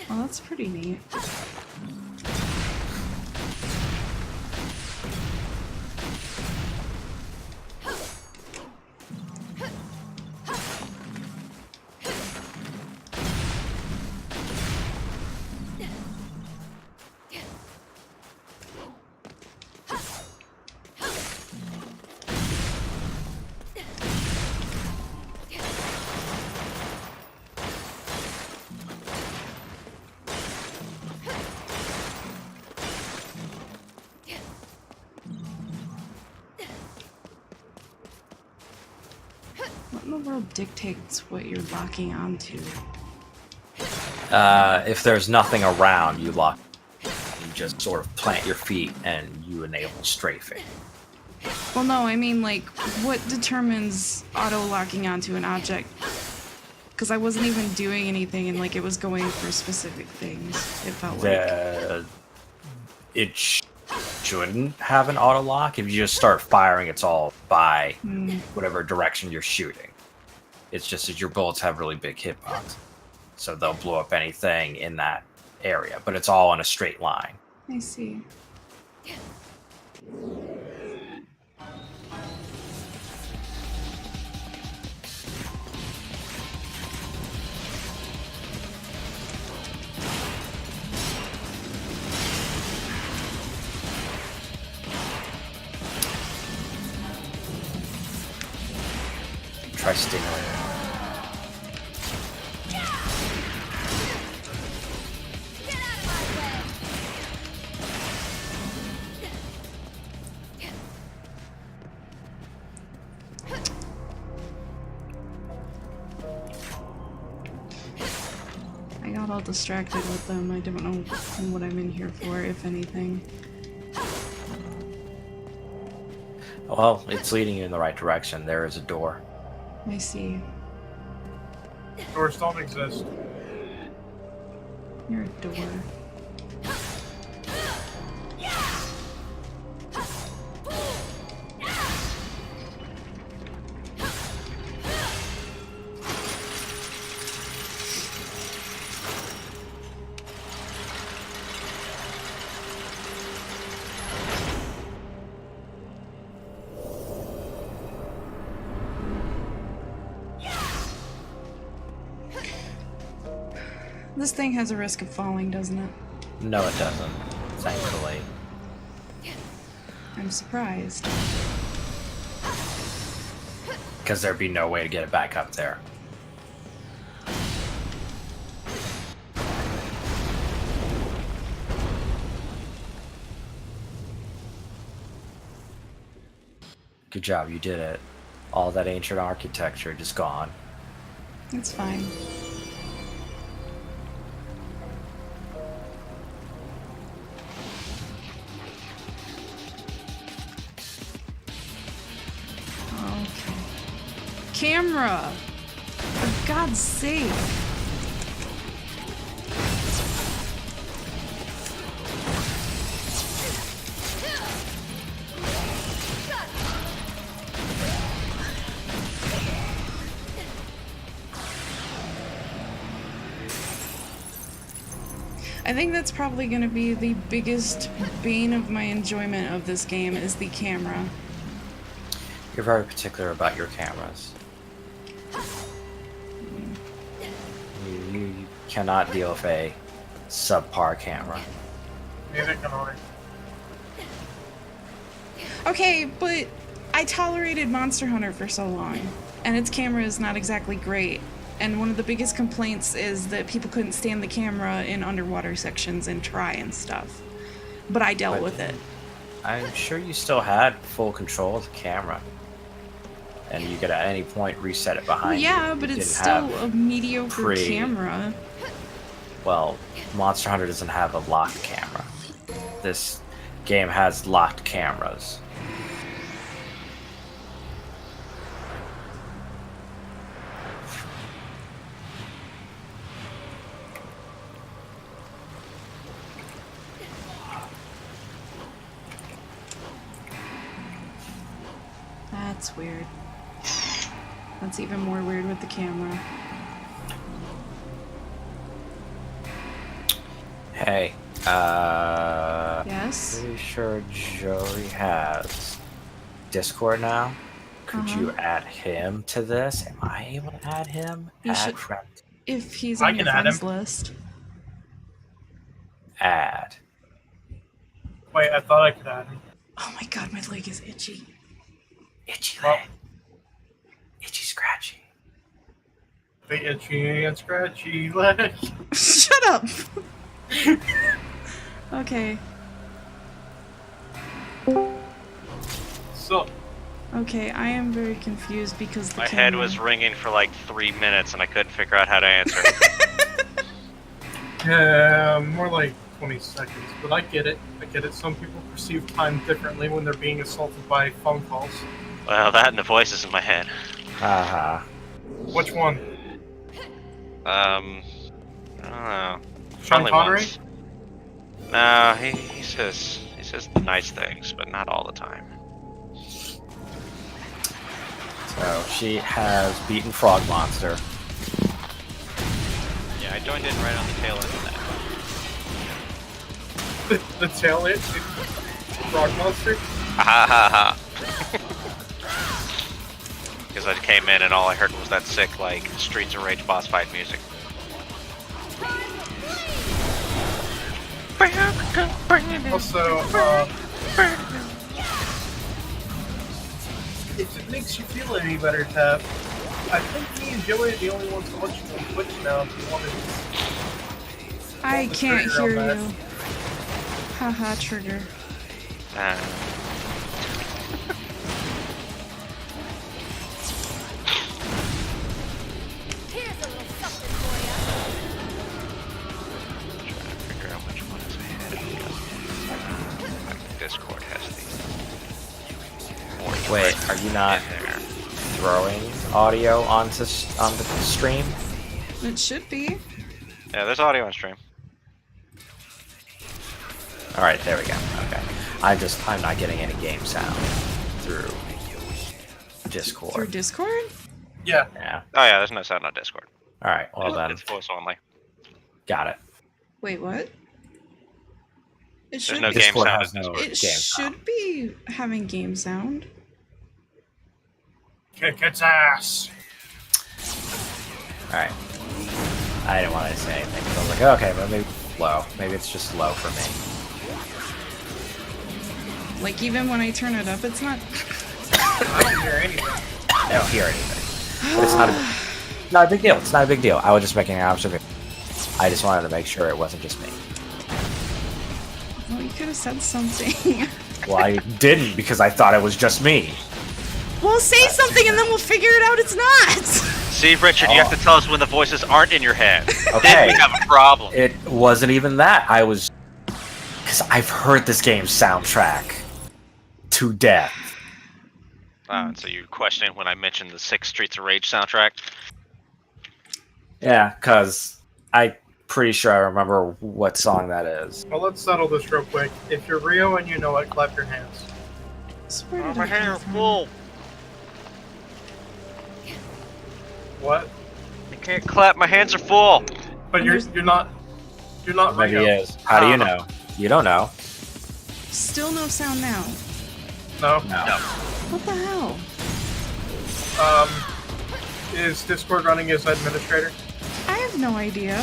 Well, that's pretty neat. What in the world dictates what you're locking onto? If there's nothing around, you lock. You just sort of plant your feet and you enable strafing. Well, no, I mean, like, what determines auto-locking onto an object? Because I wasn't even doing anything and, like, it was going for specific things, it felt like. It shouldn't have an auto lock. If you just start firing, it's all by whatever direction you're shooting. It's just that your bullets have really big hitbox, so they'll blow up anything in that area, but it's all in a straight line. I see. Try stinging. I got all distracted with them. I don't know what I'm in here for, if anything. Well, it's leading you in the right direction. There is a door. I see. Doors don't exist. You're a door. This thing has a risk of falling, doesn't it? No, it doesn't. Thankfully. I'm surprised. Because there'd be no way to get it back up there. Good job, you did it. All that ancient architecture just gone. It's fine. Okay. Camera! For God's sake! I think that's probably going to be the biggest bane of my enjoyment of this game is the camera. You're very particular about your cameras. You cannot deal with a subpar camera. Neither can I. Okay, but I tolerated Monster Hunter for so long, and its camera is not exactly great. And one of the biggest complaints is that people couldn't stand the camera in underwater sections and try and stuff. But I dealt with it. I'm sure you still had full control of the camera. And you could at any point reset it behind you. Yeah, but You it's didn't still have a mediocre pre- camera. Well, Monster Hunter doesn't have a locked camera. This game has locked cameras. That's weird. That's even more weird with the camera. Hey, Yes? pretty sure Joey has Discord now. Could you add him to this? Am I able to add him? You Add should- friend. If he's I on your can add friends him. list. Add. Wait, I thought I could add him. Oh my god, my leg is itchy. Itchy Well- leg. Itchy scratchy. The itchy and scratchy leg. Shut up! Okay. So, Okay, I am very confused because the My camera... head was ringing for like 3 minutes and I couldn't figure out how to answer. yeah, more like 20 seconds. But I get it. I get it. Some people perceive time differently when they're being assaulted by phone calls. Well, that and the voices in my head. Haha. Which one? I don't know. Sean Friendly Connery? ones. No, he says the nice things, but not all the time. So she has beaten Frog Monster. Yeah, I joined in right on the tail end of that. The tail it? Frog monster? Ha ha ha. Because I came in and all I heard was that sick, like, Streets of Rage boss fight music. Also, if it makes you feel any better, Tab, I think me and Joey are the only ones watching on Twitch now. If you wanted I the can't trigger hear on that. you. Haha, trigger. Here's a little something for ya. Trying to figure out which one is ahead of the other. Like Discord has the more Wait, are you not in there. throwing audio onto the stream? It should be. Yeah, there's audio on stream. All right, there we go. Okay, I'm not getting any game sound through Discord. Through Discord? Yeah. Yeah. Oh yeah, there's no sound on Discord. All right. Well then, It's voice only. got it. Wait, what? It There's should no be. game Discord sound. has no It game sound. should be having game sound. Kick its ass. All right. I didn't want to say anything. So I was like, okay, but maybe low. Maybe it's just low for me. Like, even when I turn it up, it's not. I don't hear anything. I don't hear anything. But it's not a big deal. It's not a big deal. I was just making an observation. I just wanted to make sure it wasn't just me. Well, you could have said something. Well, I didn't because I thought it was just me. Well, say something and then we'll figure it out it's not. See, Richard, you have to tell us when the voices aren't in your head. Okay. Then we have a problem. It wasn't even that. I was... Because I've heard this game's soundtrack to death. So you're questioning when I mentioned the 6 Streets of Rage soundtrack? Yeah, because I'm pretty sure I remember what song that is. Well, let's settle this real quick. If you're Rio and you know it, clap your hands. Swear Oh, to my God, hands are man. full. What? I can't clap. My hands are full. But you're not Maybe Rio. it is. How do you know? You don't know. Still no sound now. No. No. What the hell? Is Discord running as administrator? I have no idea.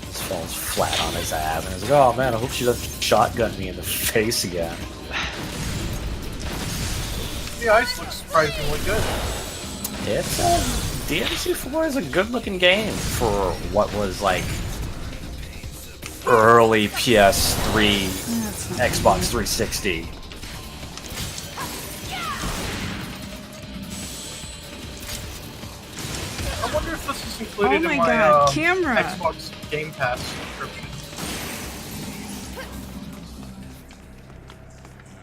This falls flat on his ass and he's like, oh man, I hope she doesn't shotgun me in the face again. The ice looks surprisingly good. It's DMC4 is a good looking game for what was like early PS3, That's not Xbox good. 360. I wonder if this is included Oh my in my God, camera. Xbox Game Pass subscription.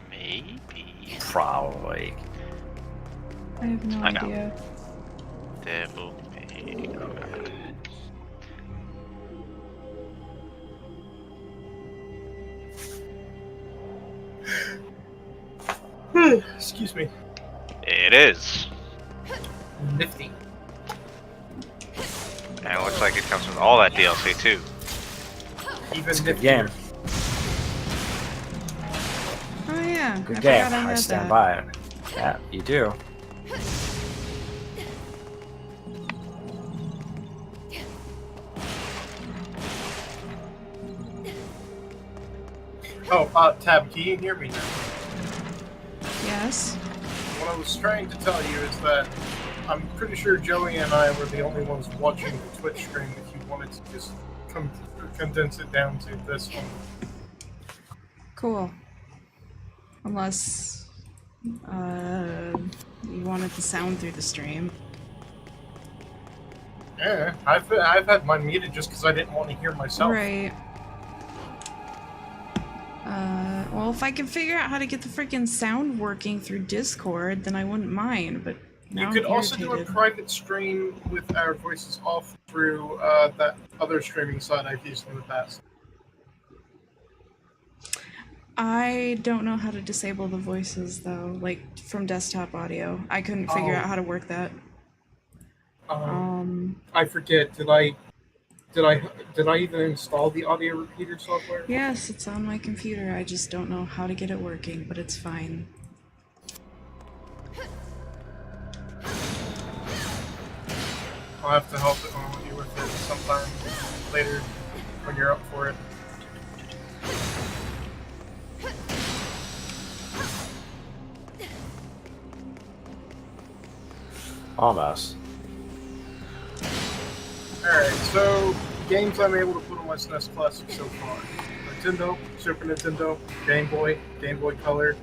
Maybe. Probably. I have no I know. idea. Devil may cry. Excuse me. It is. Nifty. And it looks like it comes with all that DLC too. Even It's a good niftier. game. Oh yeah. Good I game. forgot I I had stand that. by it. Yeah, you do. Oh, Tab, can you hear me now? Yes. What I was trying to tell you is that I'm pretty sure Joey and I were the only ones watching the Twitch stream if you wanted to just condense it down to this one. Cool. Unless you wanted the sound through the stream. Yeah, I've had mine muted just because I didn't want to hear myself. Right. Well, if I can figure out how to get the freaking sound working through Discord, then I wouldn't mind, but now You could I'm also do a irritated. private stream with our voices off through that other streaming site I've used in the past. I don't know how to disable the voices, though, like, from desktop audio. I couldn't figure out how to work that. I forget. Did I even install the audio repeater software? Yes, it's on my computer. I just don't know how to get it working, but it's fine. I'll have to help you with it sometime later when you're up for it. Almost. Alright, so games I'm able to put on my SNES Classic so far. Nintendo, Super Nintendo, Game Boy Color,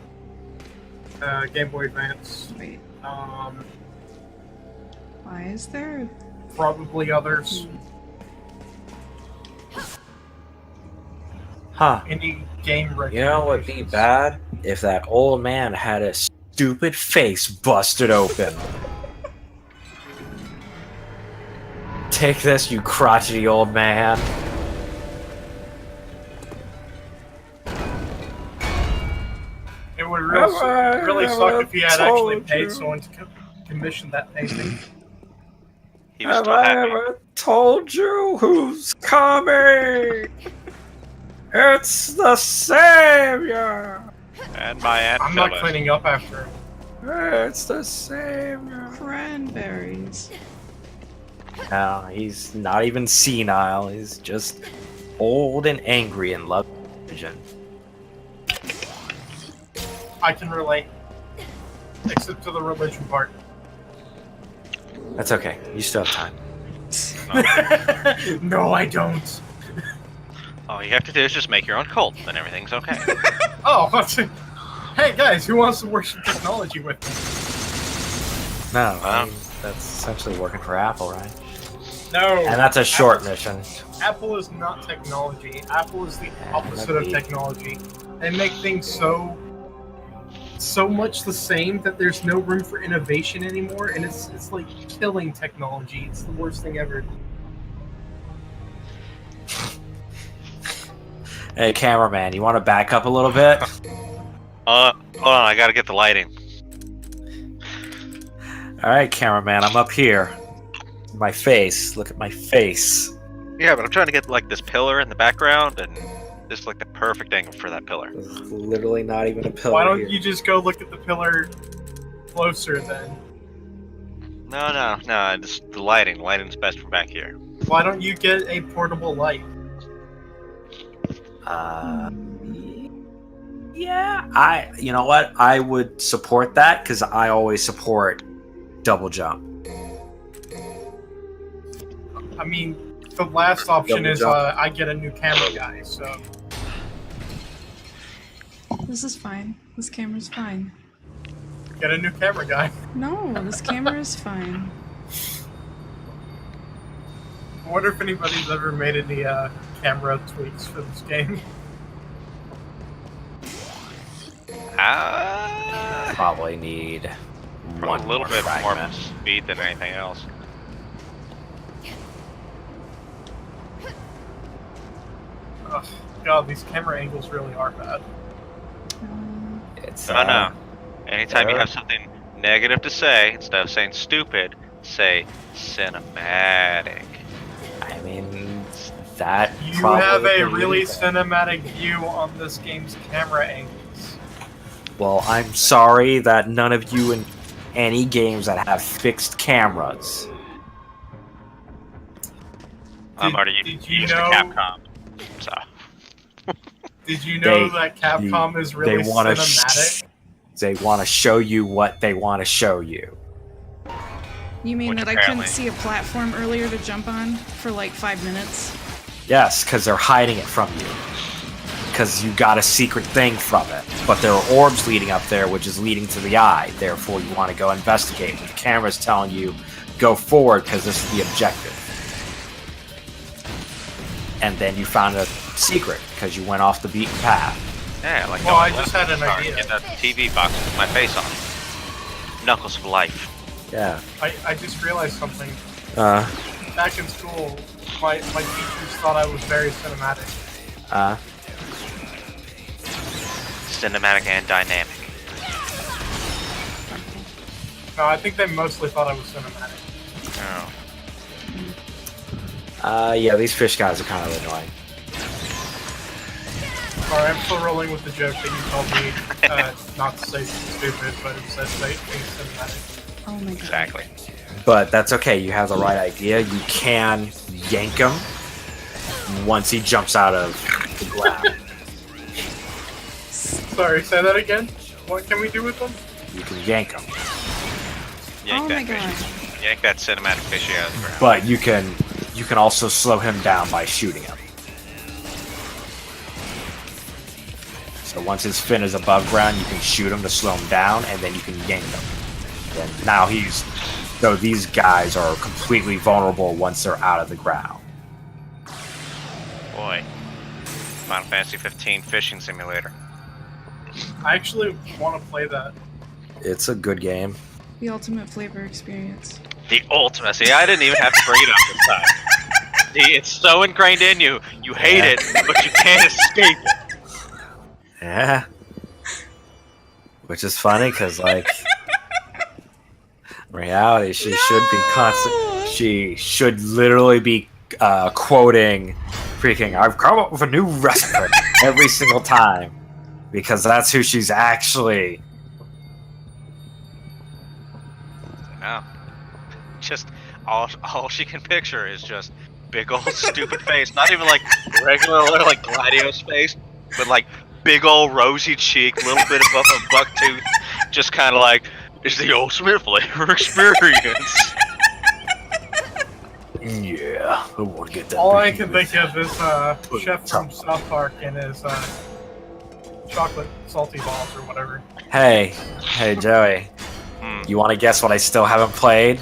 Game Boy Advance. Wait, Um, why is there? probably others. Huh. Any game You know what would be recommendations? bad? If that old man had his stupid face busted open. Take this, you crotchety old man. It would really suck if he had actually paid someone to commission that painting. He was still happy. Told you who's coming? It's the Savior! And my Aunt I'm not Phyllis. cleaning up after him. It's the Savior. Cranberries. No, he's not even senile. He's just old and angry and love vision. I can relate. Except to the religion part. That's okay. You still have time. No, I don't. All you have to do is just make your own cult, and everything's okay. Oh, hey guys, who wants to worship technology with me? No, I mean, that's essentially working for Apple, right? No. And that's a short mission. Apple is not technology. Apple is the opposite of that'd be- technology. They make things so much the same that there's no room for innovation anymore, and it's like killing technology. It's the worst thing ever. Hey, cameraman, you want to back up a little bit? Hold on, I gotta get the lighting. All right, cameraman, I'm up here. My face. Look at my face. Yeah, but I'm trying to get like this pillar in the background, and this is like the perfect angle for that pillar. There's literally not even a pillar Why don't here. you just go look at the pillar closer then? No, just the lighting. Lighting's best from back here. Why don't you get a portable light? Yeah, you know what? I would support that because I always support double jump. I mean, the last option Double is jump. I get a new camera guy, so... This is fine. This camera's fine. Get a new camera guy. No, this camera is fine. I wonder if anybody's ever made any camera tweaks for this game. Probably need A one little bit more fragment. speed than anything else. Ugh, God, these camera angles really are bad. It's, No, no. Anytime you there. have something negative to say, instead of saying stupid, say cinematic. I mean, that You probably have a would be really anything. cinematic view on this game's camera angles. Well, I'm sorry that none of you in any games that have fixed cameras. I'm already did you used to know- Capcom, so Did you know They- that Capcom is really they want cinematic? They want to show you what they want to show you. You mean Which that I apparently- couldn't see a platform earlier to jump on for like 5 minutes? Yes, because they're hiding it from you. Because you got a secret thing from it. But there are orbs leading up there, which is leading to the eye. Therefore, you want to go investigate. The camera's telling you, go forward, because this is the objective. And then you found a secret, because you went off the beaten path. yeah, like. Well, going I just left had an in the car, idea. Get that TV box with my face on it. Knuckles for life. Yeah. I just realized something. Uh, Back in school, my teachers thought I was very cinematic. Cinematic and dynamic. No, I think they mostly thought I was cinematic. Oh. yeah, these fish guys are kind of annoying. Sorry, I'm still rolling with the joke that you told me not to say stupid, but instead say things cinematic. Oh my god. Exactly. But that's okay, you have the right idea. You can yank him once he jumps out of the ground. Sorry, say that again? What can we do with them? You can yank him. Yank Oh that my fish. god. yank that cinematic fishy out of the ground. But you can also slow him down by shooting him. So once his fin is above ground, you can shoot him to slow him down, and then you can yank him. And now these guys are completely vulnerable once they're out of the ground. Boy. Final Fantasy 15 fishing simulator. I actually want to play that. It's a good game. The ultimate flavor experience. The ultimate. See, I didn't even have to bring it up this time. See, it's so ingrained in you. You hate it, but you can't escape it. Yeah. Which is funny because, like, in reality, she should be constant. She should literally be quoting, freaking, "I've come up with a new recipe" every single time, because that's who she's actually. No. Just all she can picture is just big old stupid face. Not even like regular like Gladio's face, but like big old rosy cheek, little bit above a buck tooth, just kind of like, it's the ultimate flavor experience. Yeah, I want to get that. All I can think of is Chef from South Park and his chocolate salty balls or whatever. Hey, Joey. You want to guess what I still haven't played?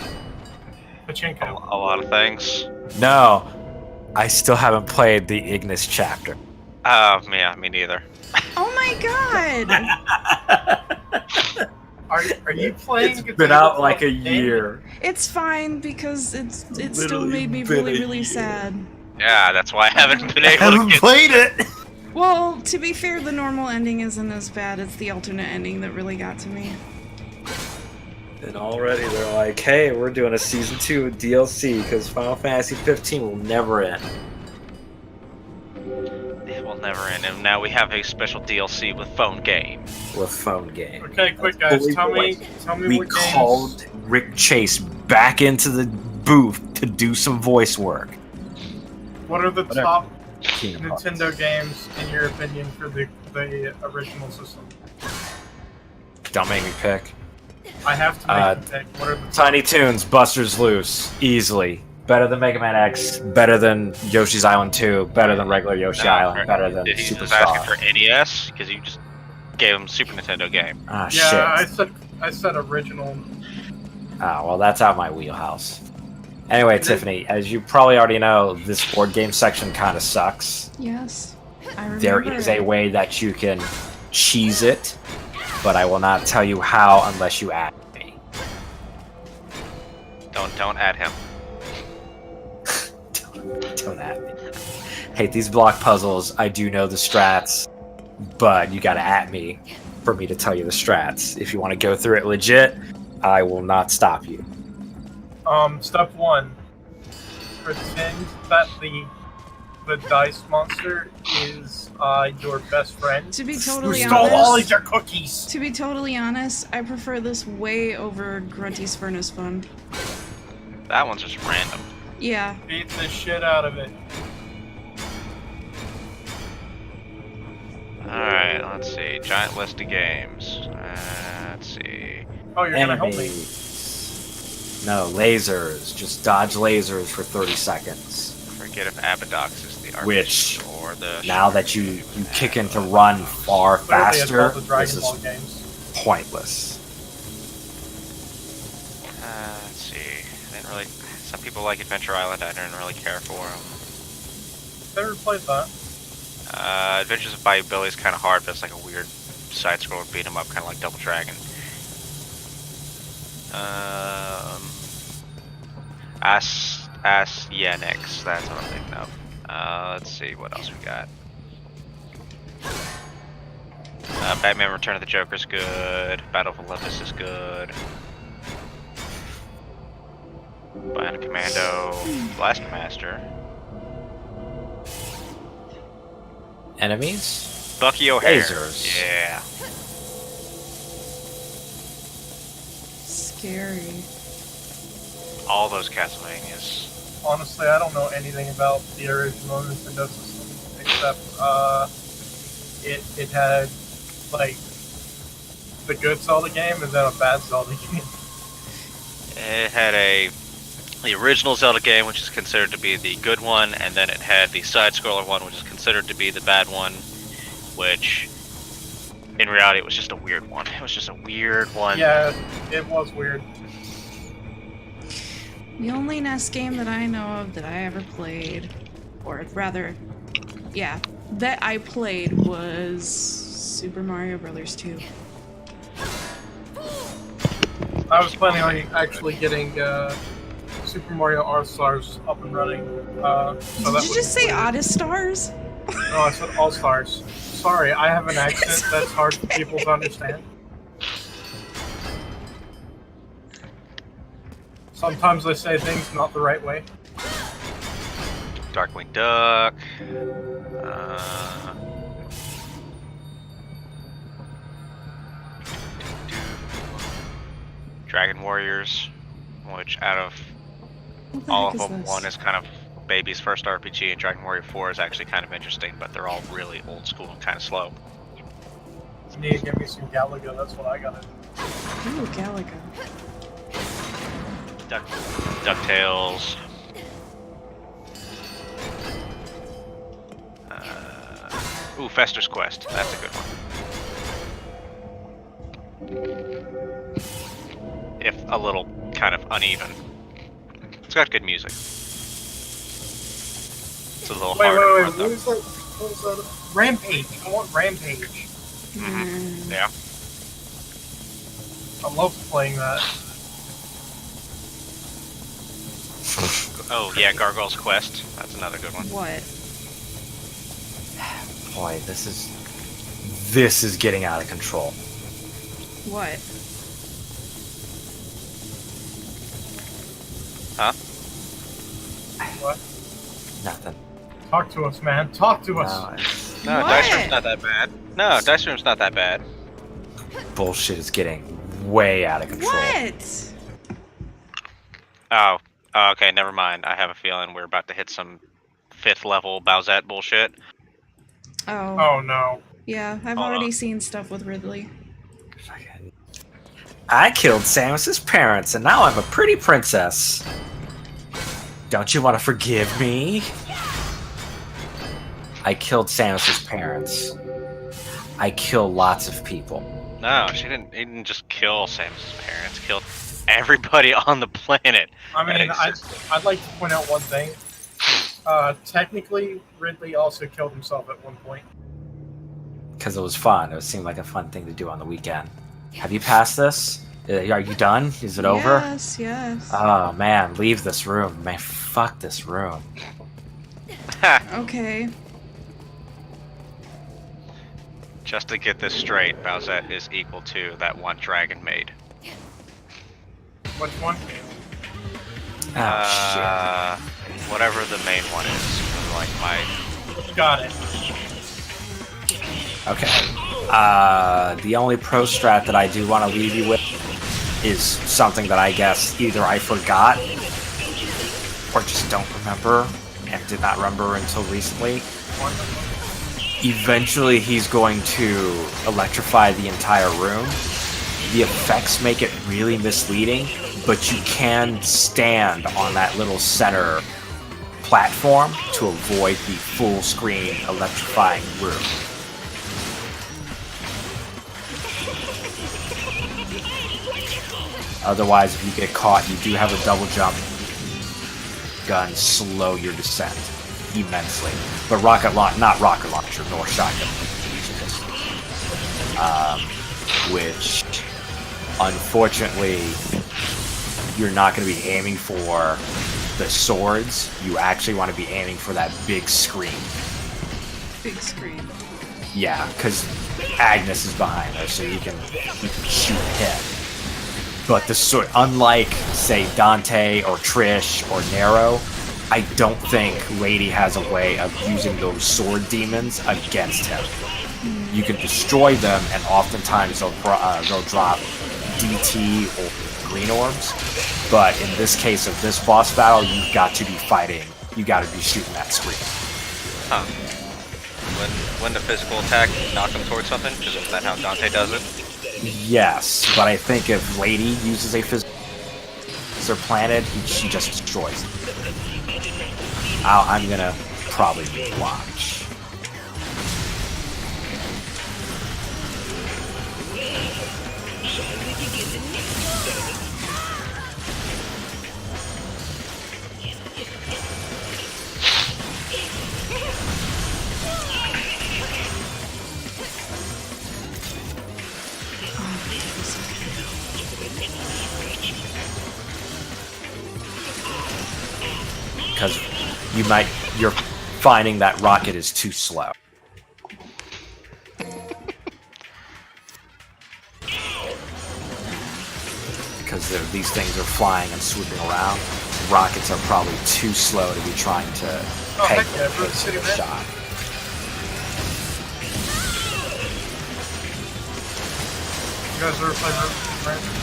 Pachinko. A lot of things. No, I still haven't played the Ignis chapter. Yeah, me neither. Oh my god! Are you playing? It's been out like a year. It's fine because it still made me really, really sad. Yeah, that's why I haven't been able to get played it. Well, to be fair, the normal ending isn't as bad. It's the alternate ending that really got to me. And already they're like, hey, we're doing a Season 2 DLC because Final Fantasy 15 will never end. It will never end, and now we have a special DLC with phone game. Okay, quick guys, tell me We what called games. Rick Chase back into the booth to do some voice work. What are the top Kingdom Hearts. Nintendo games in your opinion for the original system? Don't make me pick. I have to make a pick. What are the top? Tiny Toons, Buster's Loose, easily. Better than Mega Man X, better than Yoshi's Island 2, better than regular Yoshi Island, better than Did he just Superstar. ask for NES? Because you just gave him Super Nintendo game. Ah, Yeah, shit. I said original. Ah, well, that's out my wheelhouse. Anyway, Tiffany, as you probably already know, this board game section kind of sucks. Yes, I remember. There is a way that you can cheese it, but I will not tell you how unless you add me. Don't add him. Don't add me. Hey, these block puzzles, I do know the strats, but you gotta at me for me to tell you the strats. If you want to go through it legit, I will not stop you. Step 1. Pretend that the dice monster is your best friend. To be Who totally stole all honest, of your cookies. to be totally honest, I prefer this way over Grunty's Furnace Fund. That one's just random. Yeah. Beat the shit out of it. Alright, let's see. Giant list of games. Let's see. Oh, you're gonna help me. Enemies. No, lasers. Just dodge lasers for 30 seconds. Forget if Abadox is the RPG Which, or the... now that you kick in to run far Clearly it's all faster, the Dragon this Ball is games. pointless. let's see. I didn't really... Some people like Adventure Island. I didn't really care for them. Never played that. Adventures of Bayou Billy is kind of hard, but it's like a weird side-scroller beat 'em up, kind of like Double Dragon. Asienix, that's what I'm thinking of. Let's see, what else we got? Batman Return of the Joker's good. Battle of Olympus is good. Bionic Commando, Blaster Master. Enemies? Bucky O'Hare. Lasers. Yeah. Scary. All those Castlevanias. Honestly, I don't know anything about the original Nintendo system except it had like the good Zelda game and then a bad Zelda game. It had the original Zelda game, which is considered to be the good one, and then it had the side-scroller one, which is considered to be the bad one, which, in reality, it was just a weird one. It was just a weird one. Yeah, it was weird. The only NES game that I know of that I ever played, or rather, yeah, that I played was Super Mario Brothers 2. I was planning on actually getting Super Mario All-Stars up and running. So Did you just say Oddstars? No, I said All-Stars. Sorry, I have an accent that's hard for people to understand. Sometimes I say things not the right way. Darkwing Duck. Dragon Warriors, which out of What the all heck of is them, this? one is kind of baby's first RPG, and Dragon Warrior 4 is actually kind of interesting, but they're all really old school and kind of slow. You need to give me some Galaga, that's what I gotta do. Ooh, Galaga. DuckTales. Ooh, Fester's Quest. That's a good one. If a little kind of uneven. It's got good music. It's a little Wait, harder. what though. was that? What was that? Rampage. I want Rampage. Mhm. Yeah. I love playing that. Oh yeah, Gargoyle's Quest. That's another good one. What? Boy, this is getting out of control. What? Huh? What? Nothing. Talk to us, man. Talk to us. No, it's- No, What? Dice Room's not that bad. No, Dice Room's not that bad. bullshit is getting way out of control. What? Oh, okay, never mind. I have a feeling we're about to hit some 5th level Bowsette bullshit. Oh. Oh no. Yeah, I've Hold already on. seen stuff with Ridley. I killed Samus's parents, and now I'm a pretty princess. Don't you want to forgive me? I killed Samus's parents. I kill lots of people. No, he didn't just kill Samus's parents. Killed everybody on the planet. I mean, that I'd existed. like to point out one thing. Technically, Ridley also killed himself at one point. Because it was fun. It seemed like a fun thing to do on the weekend. Have you passed this? Are you done? Is it over? Yes, yes. Oh man, leave this room. Man, fuck this room. Okay. Just to get this straight, Bowsette is equal to that one dragon maid. Which one? Oh Whatever the main one is. Like my... Got it. shit. Okay. The only pro strat that I do want to leave you with is something that I guess either I forgot or just don't remember and did not remember until recently. Eventually he's going to electrify the entire room. The effects make it really misleading, but you can stand on that little center platform to avoid the full screen electrifying room. Otherwise, if you get caught, you do have a double jump. Guns slow your descent immensely. But not rocket launcher, nor shotgun. Which, unfortunately, you're not going to be aiming for the swords. You actually want to be aiming for that big screen. Big screen. Yeah, because Agnes is behind her, so you can shoot him. But the sword, unlike, say, Dante or Trish or Nero, I don't think Lady has a way of using those sword demons against him. You can destroy them, and oftentimes they'll drop DT or green orbs. But in this case of this boss battle, you've got to be fighting. You got to be shooting that screen. Huh. When the physical attack knock him towards something? Because is that how Dante does it? Yes, but I think if Lady uses a physical, rockets are planted, she just destroys them. I'm gonna probably watch. Because you're finding that rocket is too slow. Because these things are flying and swooping around. Rockets are probably too slow to be trying to peg yeah, the City Man. shot. You guys ever play Ransom?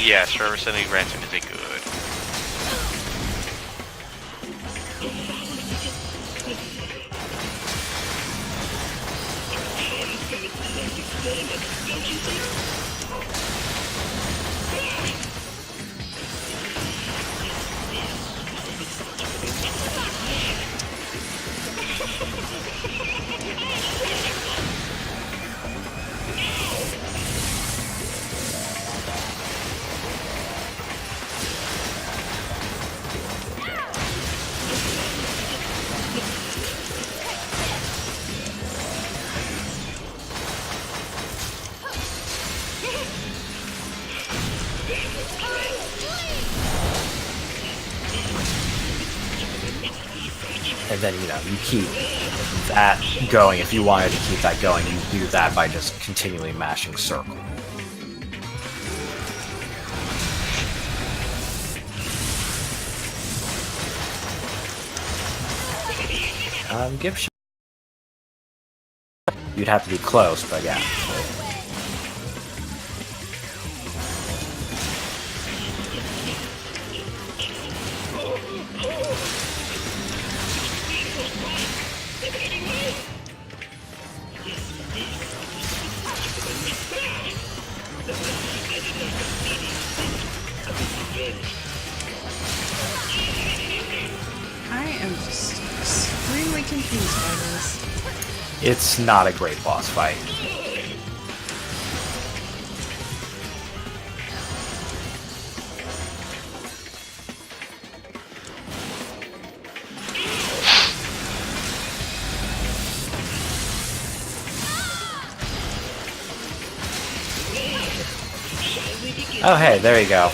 Yes, River City Ransom is a good. And then, you keep that going. If you wanted to keep that going, you do that by just continually mashing circle. Give shot. You'd have to be close, but yeah. I am just extremely confused by this. It's not a great boss fight. Oh, hey, there you go.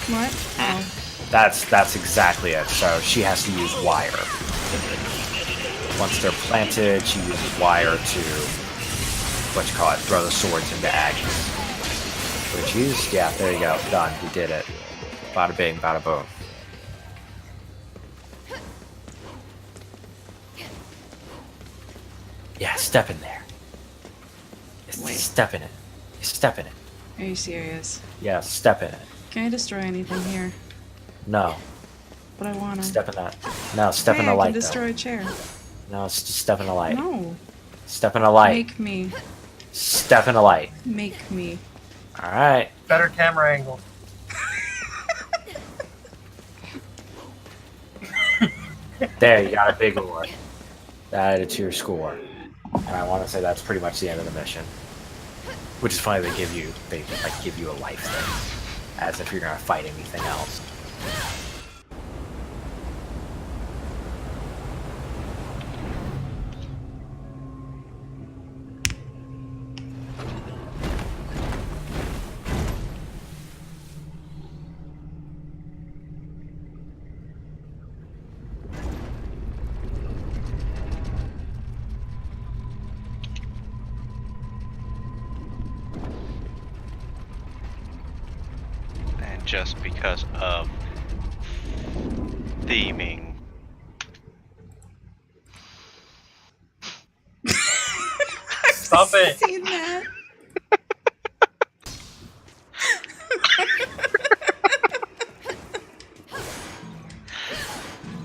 What? Oh. That's exactly it. So she has to use wire. Once they're planted, she uses wire to throw the swords into Agnes. Which is, yeah, there you go, done. You did it. Bada bing, bada boom. Yeah, step in there. Step in it. Step in it. Are you serious? Yeah, step in it. Can I destroy anything here? No. But I wanna. Step in that. No, step Hey, in the I light, can destroy though. a chair. No, just step in the light. No. Step in the light. Make me. Step in the light. Make me. Alright. Better camera angle. There, you got a big ore. Added to your score. And I want to say that's pretty much the end of the mission. Which is funny, they give you a life thing. As if you're gonna fight anything else. Just because of theming. Stop it! Seen that?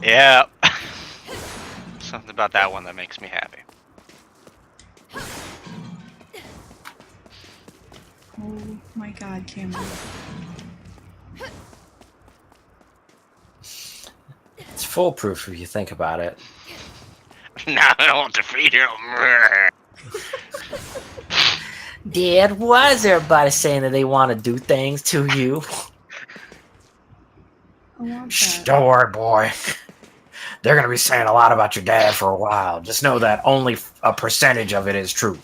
Yeah. Something about that one that makes me happy. Oh my god, Cameron. foolproof if you think about it. Now I won't defeat him. Dad, why is everybody saying that they want to do things to you? I want Shh, that. don't worry, boy. They're going to be saying a lot about your dad for a while. Just know that only a percentage of it is true.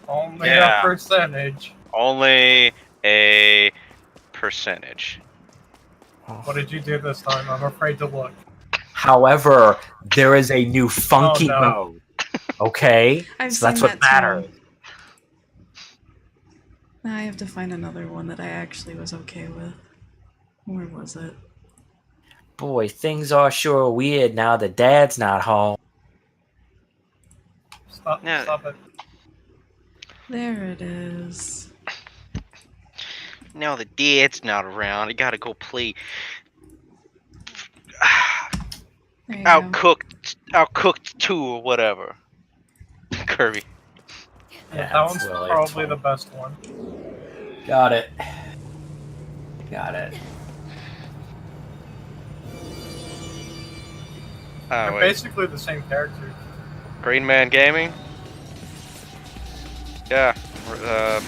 Only Yeah. a percentage. Only a percentage. What did you do this time? I'm afraid to look. However, there is a new funky Oh, no. mode. Okay? I've So that's seen what that matters. too. Now I have to find another one that I actually was okay with. Where was it? Boy, things are sure weird now that Dad's not home. Stop it. There it is. Now the dad's not around. I gotta go play There you go. Outcooked 2 or whatever. Kirby. Yeah, that one's really probably fun. the best one. Got it. Got it. They're Wait. basically the same characters. Green Man Gaming? Yeah.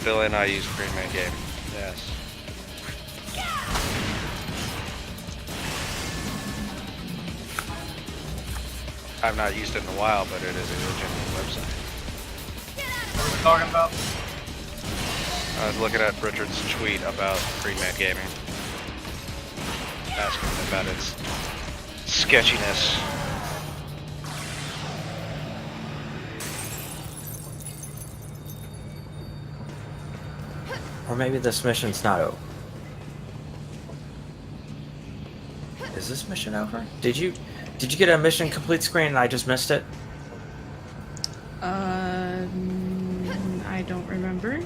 Billy and I use Green Man Gaming. Yes. I've not used it in a while, but it is a legitimate website. What are we talking about? I was looking at Richard's tweet about Green Man Gaming. Asking him about its sketchiness. Or maybe this mission's not over. Is this mission over? Did you get a mission complete screen and I just missed it? I don't remember.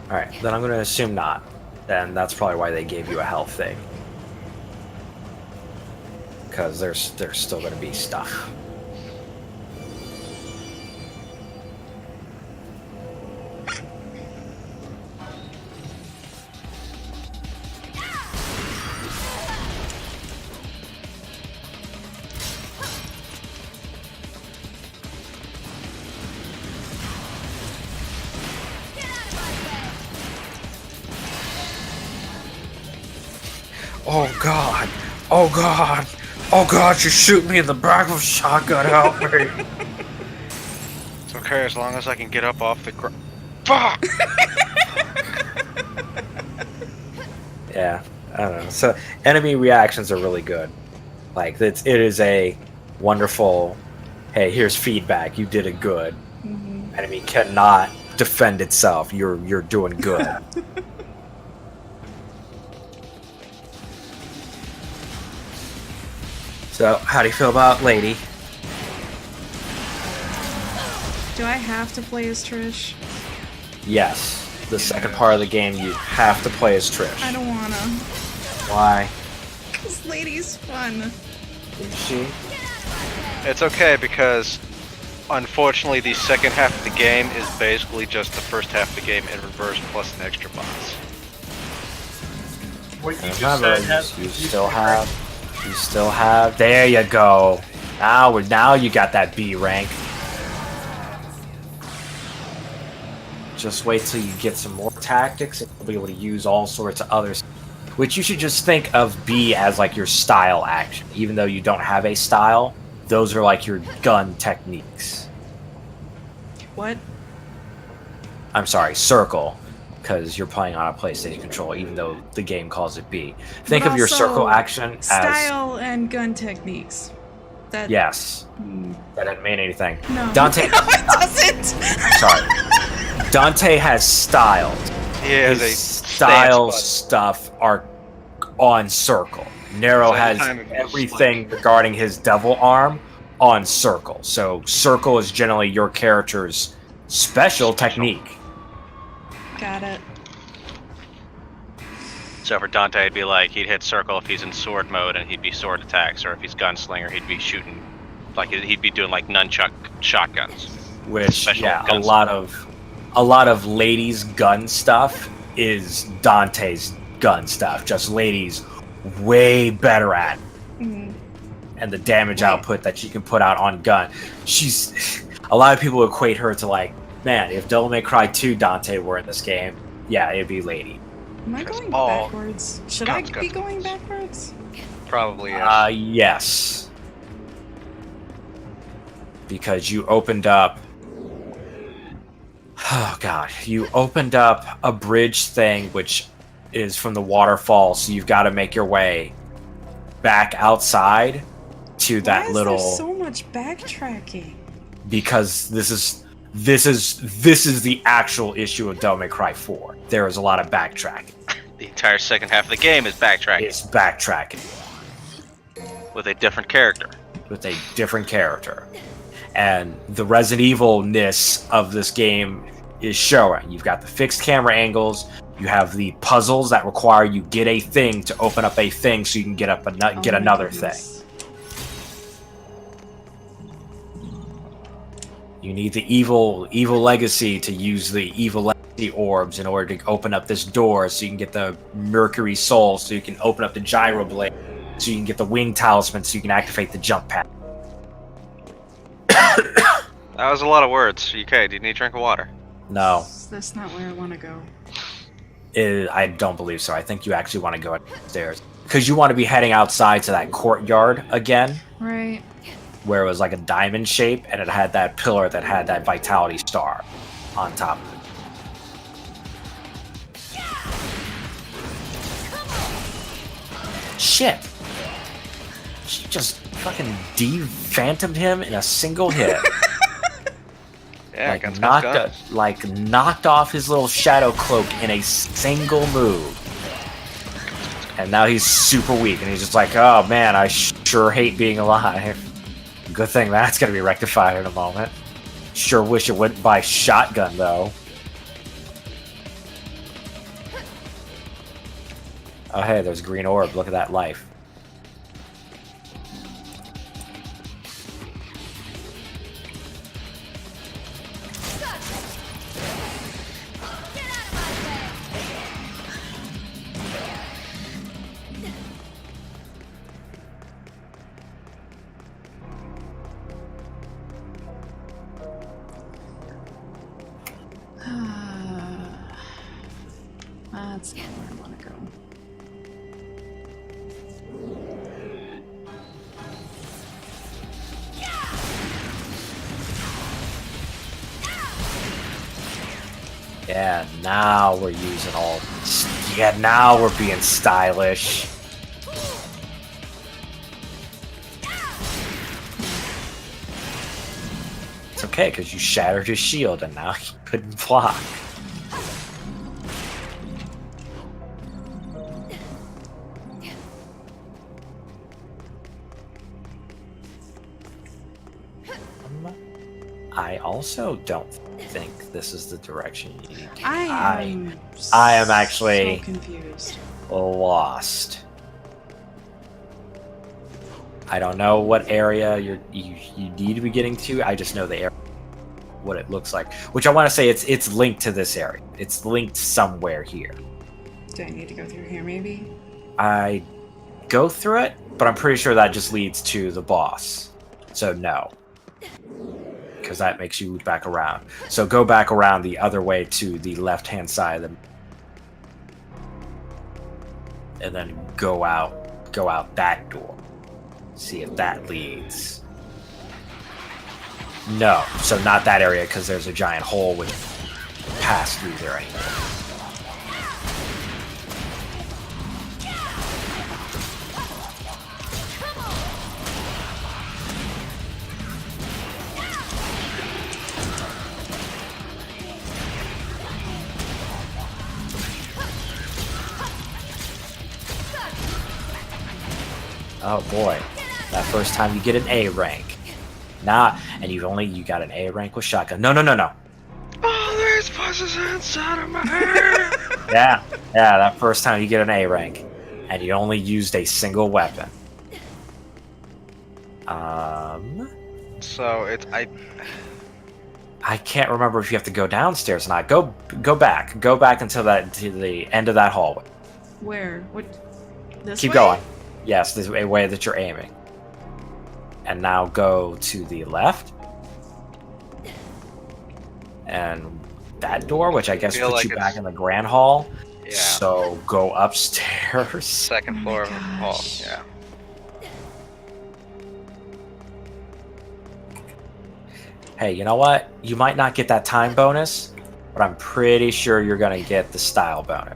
Alright, then I'm going to assume not. Then that's probably why they gave you a health thing. Because there's still going to be stuff. Oh god! Oh god! Oh god, you shoot me in the back of a shotgun, help me! It's okay as long as I can get up off the ground. Fuck! Yeah, I don't know. So, enemy reactions are really good. Like, it is a wonderful, hey, here's feedback, you did it good. Mm-hmm. Enemy cannot defend itself, you're doing good. So, how do you feel about Lady? Do I have to play as Trish? Yes. The second part of the game, you have to play as Trish. I don't wanna. Why? This lady's fun. Is she? It's okay because, unfortunately, the second half of the game is basically just the first half of the game in reverse plus an extra boss. What you just Remember, said has you still have. There you go. Now you got that B rank. Just wait till you get some more tactics and you'll be able to use all sorts of others. Which you should just think of B as like your style action. Even though you don't have a style, those are like your gun techniques. What? I'm sorry, circle. Because you're playing on a PlayStation controller, even though the game calls it B. Think But of your also circle action as... style and gun techniques. That. Yes. That didn't mean anything. No. Dante... No, it doesn't. Sorry. Dante has styles. He has His a style stance stuff are on circle. Nero So has anytime it goes everything regarding his devil arm on circle. So circle is generally your character's special technique. Got it. So for Dante, it'd be like he'd hit circle if he's in sword mode, and he'd be sword attacks, or if he's gunslinger, he'd be shooting, like he'd be doing like nunchuck shotguns. Which, Special yeah, guns. a lot of ladies' gun stuff is Dante's gun stuff. Just ladies way better at and the damage Right. output that she can put out on gun. She's a lot of people equate her to like, man, if Devil May Cry 2 Dante were in this game, yeah, it'd be Lady. Am I Because going all backwards? Should I guns be got going guns. backwards? Probably yes. Yes. Because you opened up. Oh god, you opened up a bridge thing, which is from the waterfall. So you've got to make your way back outside to that Why is little. there so much backtracking? Because this is the actual issue of Devil May Cry 4. There is a lot of backtracking. The entire second half of the game is backtracking It's backtracking with a different character. with a different character. And the Resident Evil-ness of this game is showing. You've got the fixed camera angles. You have the puzzles that require you get a thing to open up a thing so you can get Oh my another thing. goodness. You need the evil legacy to use the evil legacy orbs in order to open up this door so you can get the Mercury Soul, so you can open up the Gyro Blade, so you can get the Wing Talisman, so you can activate the jump pad. That was a lot of words. Okay, do you need a drink of water? No, That's not where I want to go. I don't believe so. I think you actually want to go upstairs. Because you want to be heading outside to that courtyard again, Right. where it was like a diamond shape, and it had that pillar that had that Vitality Star on top of it. Shit! She just fucking de-phantomed him in a single hit. Yeah, guns, guns. Knocked off his little shadow cloak in a single move. And now he's super weak, and he's just like, oh man, I sure hate being alive. Good thing that's gonna be rectified in a moment. Sure wish it went by shotgun, though. Oh hey, there's a green orb. Look at that life. That's not where I want to go. Yeah, now we're using all... Yeah, now we're being stylish. It's okay, because you shattered his shield, and now he couldn't block. I also don't think this is the direction you need. I am actually so confused. lost. I don't know what area you need to be getting to. I just know the area, what it looks like. Which I want to say it's linked to this area. It's linked somewhere here. Do I need to go through here, maybe? I go through it, but I'm pretty sure that just leads to the boss. So no. Because that makes you loop back around. So go back around the other way to the left-hand side of the... And then go out that door. See if that leads. No, so not that area, because there's a giant hole which pass through there anyway. Oh boy, that first time you get an A rank. Nah, and you got an A rank with shotgun. No. Oh, there's voices inside of my head. Yeah, that first time you get an A rank. And you only used a single weapon. So it's I can't remember if you have to go downstairs or not. Go back. Go back until to the end of that hallway. Where? What? This Keep way? going. Yes, this a way that you're aiming. And now go to the left. And that door, which I guess Feel puts like you back it's- in the grand hall. Yeah. So go upstairs. Second Oh floor my of the hall. gosh. Yeah. Hey, you know what? You might not get that time bonus, but I'm pretty sure you're gonna get the style bonus.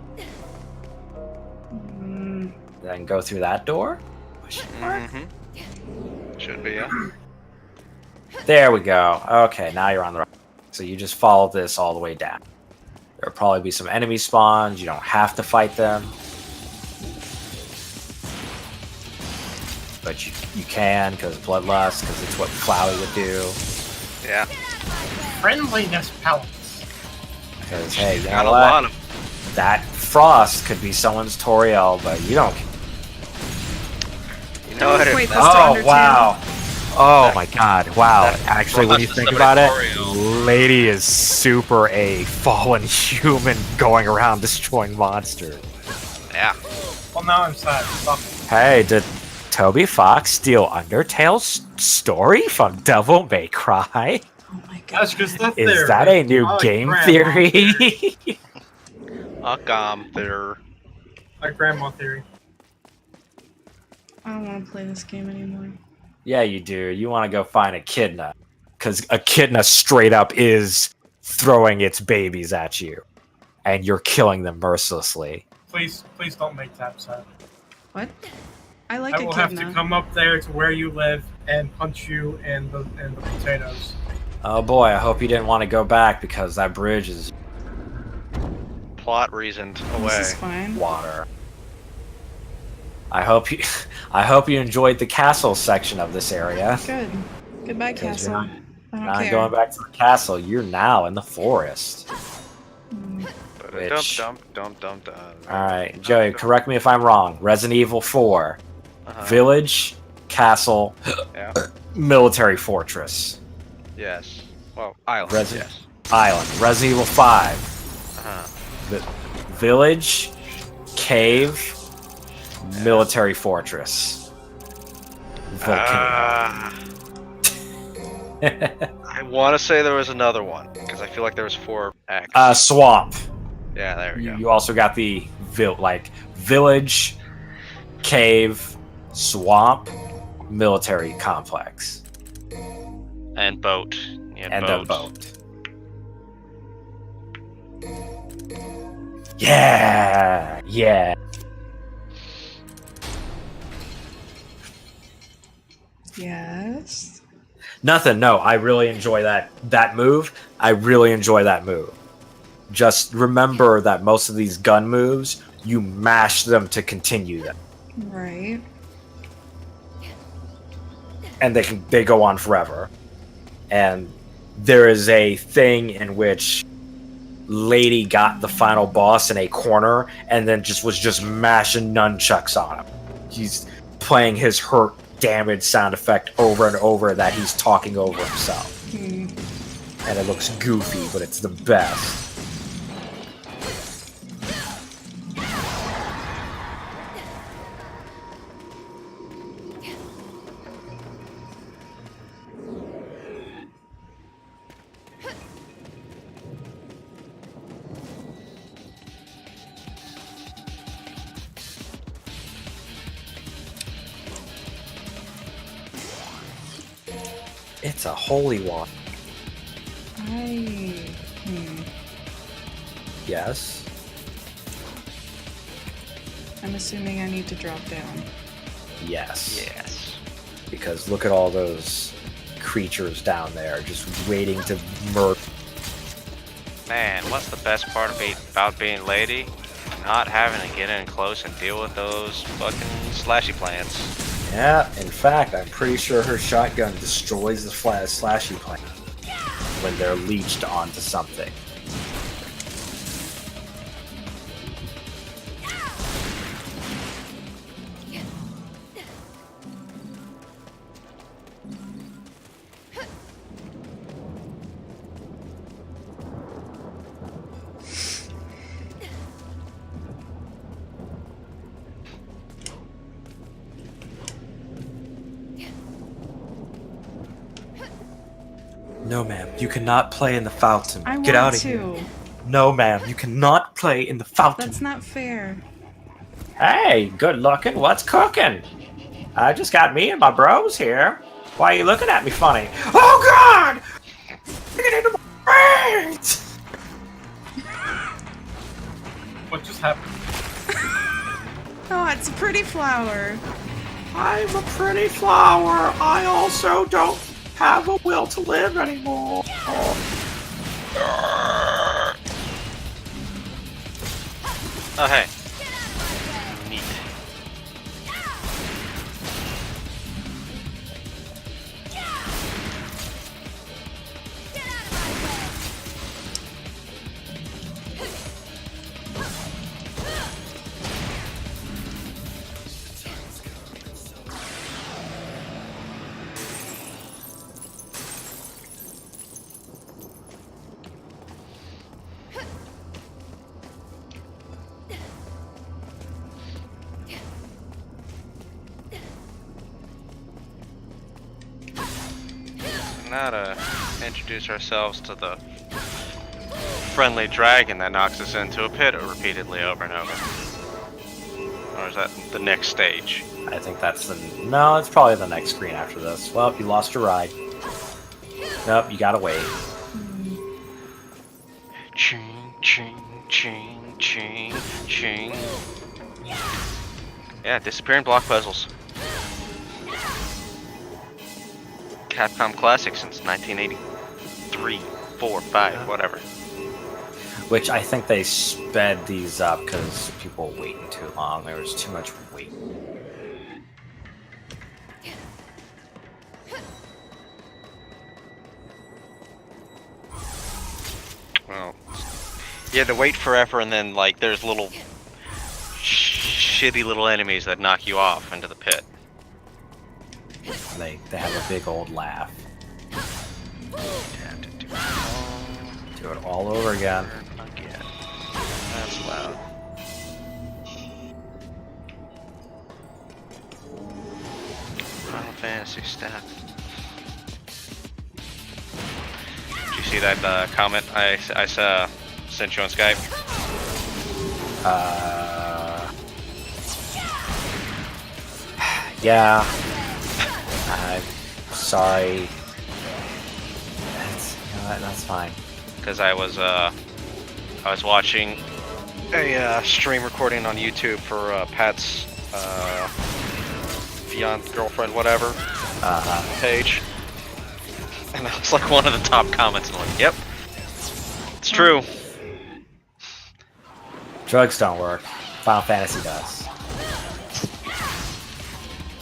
Mm, Then go through that door. Should be, yeah. There we go. Okay, now you're on the right. So you just follow this all the way down. There'll probably be some enemy spawns. You don't have to fight them. But you can, because Bloodlust, because it's what Flowey would do. Yeah. Friendliness pellets. Because, hey, you Got know a what? lot of. That Frost could be someone's Toriel, but you don't. You know what? Wait, If that's that- to Oh, Undertale. wow. Oh my god, wow. that Actually, when you Frost think is about it, Toriel. Lady is super a fallen human going around destroying monsters. Yeah. Well, now I'm sad. Stop it. Hey, did Toby Fox steal Undertale's story from Devil May Cry? Oh my That's god. just that Is theory. that a new I like game grandma theory? There. Like grandma theory. I don't want to play this game anymore. Yeah, you do. You want to go find Echidna. Because Echidna straight up is throwing its babies at you. And you're killing them mercilessly. Please don't make that sad. What? I like I will have Echidna. to come up there to where you live and punch you in the potatoes. Oh boy, I hope you didn't want to go back because that bridge is Plot reasoned away. This is fine. water. I hope you enjoyed the castle section of this area. Good. Goodbye, Because castle. you're I don't Not care. going back to the castle. You're now in the forest. Which- Dump. All right, Joey, correct me if I'm wrong. Resident Evil 4, village, castle, Yeah. military fortress, Yes. Well, island. Resident Yes. island. Resident Evil 5, Uh-huh. village, cave, military fortress, volcano. I want to say there was another one because I feel like there was 4X. Swamp. Yeah, there we go. You also got the village, cave, swamp, military complex, And boat. and a boat. Yeah. Yes. Nothing. No, I really enjoy that move. I really enjoy that move. Just remember that most of these gun moves, you mash them to continue them, Right. and they go on forever. And there is a thing in which Lady got the final boss in a corner and then was just mashing nunchucks on him. He's playing his hurt damage sound effect over and over that he's talking over himself. And it looks goofy, but it's the best. It's a holy one. Yes. I'm assuming I need to drop down. Yes. Yes. Because look at all those creatures down there just waiting to murder. Man, what's the best part about being Lady? Not having to get in close and deal with those fucking slashy plants. Yeah, in fact, I'm pretty sure her shotgun destroys the slashy plant when they're leeched onto something. No, ma'am. You cannot play in the fountain. I Get want out of to. here. No, ma'am. You cannot play in the fountain. That's not fair. Hey, good looking. What's cooking? I just got me and my bros here. Why are you looking at me funny? Oh, God! Get into my brains! What just happened? Oh, it's a pretty flower. I'm a pretty flower. I also don't have a will to live anymore. Oh, hey. Neat. Now to introduce ourselves to the friendly dragon that knocks us into a pit repeatedly over and over. Or is that the next stage? I think that's the... No, it's probably the next screen after this. Well, you lost your ride. Nope, you gotta wait. Ching, ching, ching, ching, ching. Yeah, disappearing block puzzles. Capcom classic since 1983, 4, 5, whatever. Which I think they sped these up because people were waiting too long. There was too much wait. Well, you had to wait forever, and then like there's little shitty little enemies that knock you off into the pit. They have a big old laugh. Have to Do it all over again. again. That's loud. Final Fantasy stuff. Did you see that comment I sent you on Skype? Yeah. I'm sorry. That's fine. Because I was watching a stream recording on YouTube for Pat's fiance, girlfriend, whatever page, and that was like one of the top comments. And I'm like, yep, it's true. Drugs don't work. Final Fantasy does.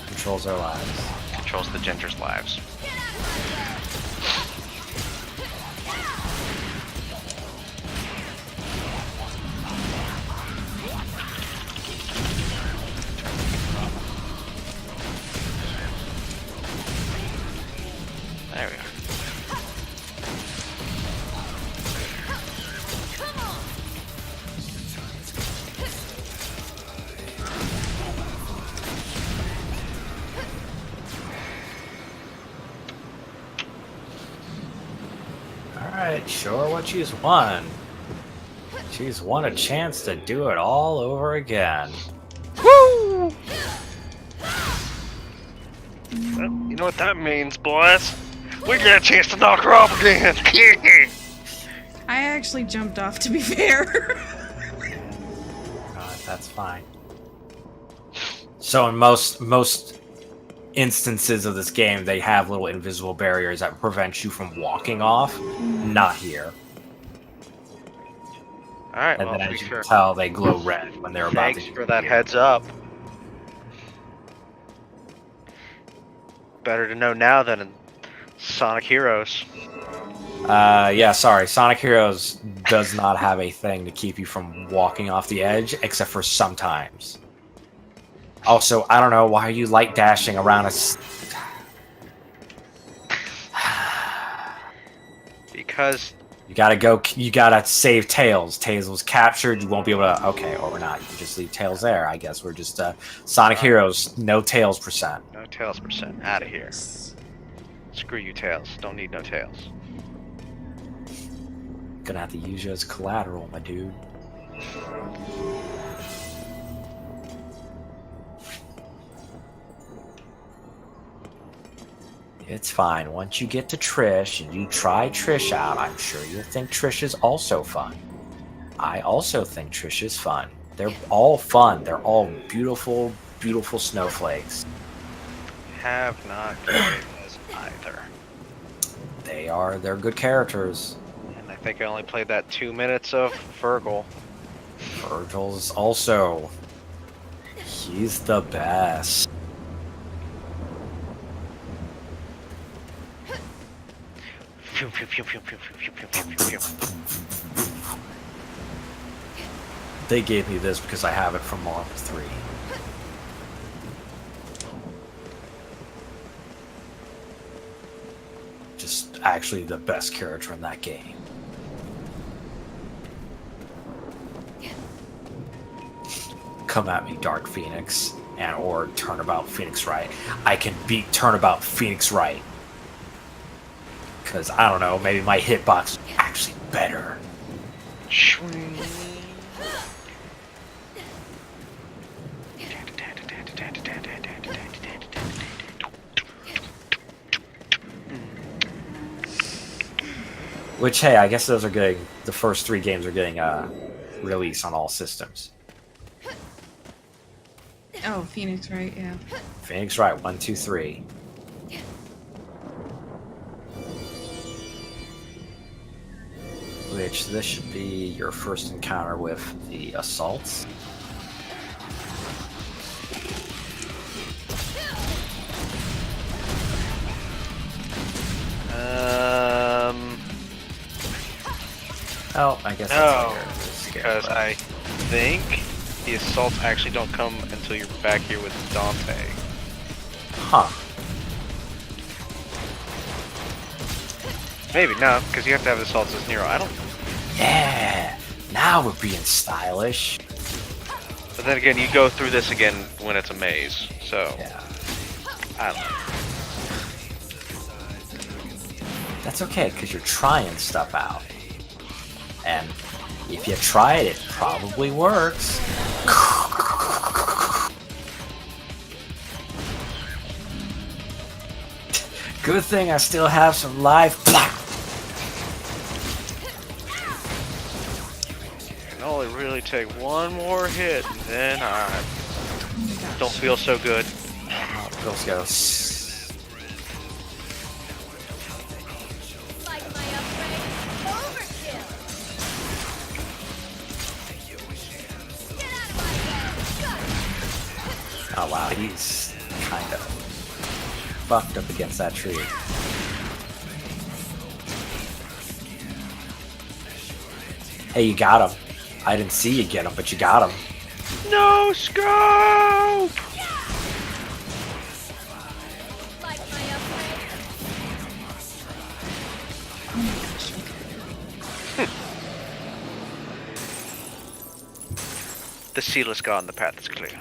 Controls our lives. Controls the ginger's lives. There we are. Alright, sure what she's won. She's won a chance to do it all over again. Woo! Well, you know what that means, boys? We get a chance to knock her off again. I actually jumped off, to be fair. That's fine. So in most instances of this game, they have little invisible barriers that prevent you from walking off. Not here. Alright, And well, then be as you sure. can tell, they glow red when they're about to Thanks for that disappear. heads up. Better to know now than in Sonic Heroes. Yeah, sorry. Sonic Heroes does not have a thing to keep you from walking off the edge, except for sometimes. Also, I don't know, why are you light dashing around us? Because You gotta save Tails. Tails was captured, you won't be able to, okay, or not, you can just leave Tails there, I guess. We're just, Sonic Heroes, no Tails %. no Tails %. Out of here. Screw you, Tails. Don't need no Tails. Gonna have to use you as collateral, my dude. It's fine. Once you get to Trish and you try Trish out, I'm sure you'll think Trish is also fun. I also think Trish is fun. They're all fun. They're all beautiful, beautiful snowflakes. Have not played as either. They're good characters. And I think I only played that 2 minutes of Virgil. Virgil's also... He's the best. They gave me this because I have it from Mark 3. Just actually the best character in that game. Come at me, Dark Phoenix, or Turnabout Phoenix Wright. I can beat Turnabout Phoenix Wright. Because, I don't know, maybe my hitbox is actually better. Which, hey, I guess those are getting, the first 3 games are getting release on all systems. Oh, Phoenix Wright, yeah. Phoenix Wright, 1, 2, 3. Which, this should be your first encounter with the assaults. Oh, I guess No, that's because I think the assaults actually don't come until you're back here with Dante. Huh. Maybe, no, because you have to have assaults as Nero. I don't... Yeah! Now we're being stylish. But then again, you go through this again when it's a maze, so... Yeah. I don't know. That's okay, because you're trying stuff out. And if you try it, it probably works. Good thing I still have some life. Can only really take one more hit, and then I don't feel so good. Oh, Bill's goes. Like my upgrade, overkill. Get out of my way. Oh wow, he's kind of fucked up against that tree. Hey, you got him. I didn't see you get him, but you got him. No scope! Like my upgrade. Oh my gosh, okay. The seal is gone, the path is clear.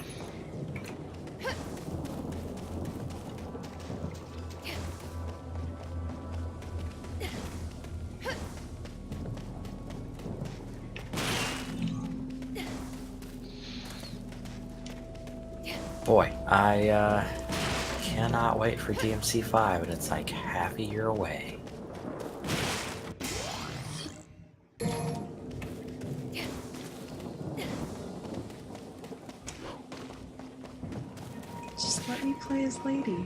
Boy, I cannot wait for DMC5, and it's like half a year away. Just let me play as Lady.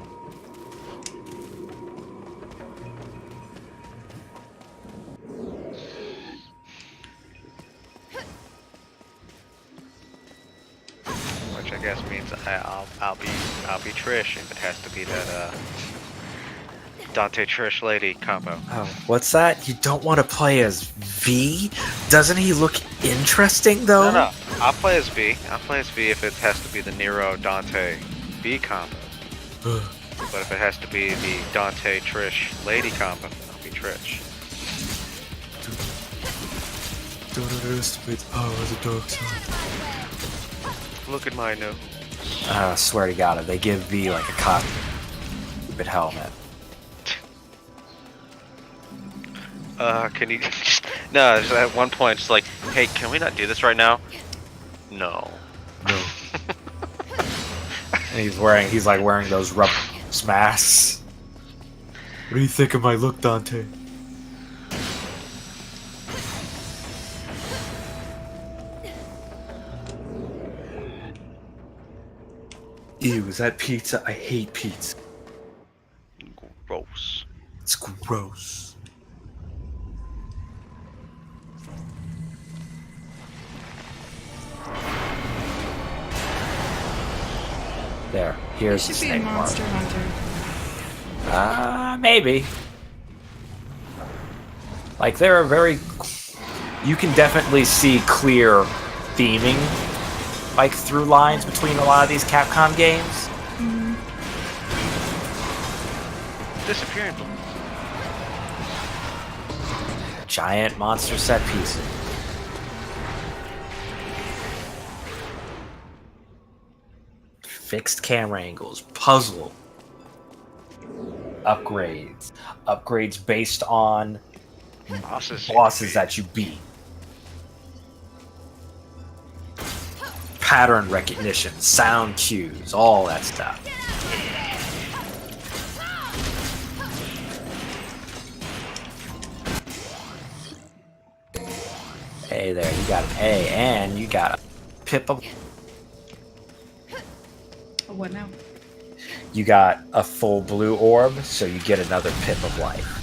Which I guess means I'll be Trish if it has to be that Dante Trish Lady combo. Oh, what's that? You don't want to play as V? Doesn't he look interesting though? No, I'll play as V. I'll play as V if it has to be the Nero Dante V combo. But if it has to be the Dante Trish Lady combo, then I'll be Trish. Don't underestimate the power of the dark side. Look at my nose. I swear to God, if they give V like a cockpit helmet. Can you just No, just at one point, it's like, hey, can we not do this right now? No. No. And he's like wearing those rubber masks. What do you think of my look, Dante? Ew, is that pizza? I hate pizza. Gross. It's gross. There. Here's the Should be a snake mark. Monster Hunter. Maybe. Like, there are very... You can definitely see clear theming, like, through lines between a lot of these Capcom games. Disappearing. Giant monster set pieces. Fixed camera angles. Puzzle. Upgrades. Upgrades based on bosses that you beat. Pattern recognition, sound cues, all that stuff. Hey there, you got an A, and you got a pip of... What now? You got a full blue orb, so you get another pip of life.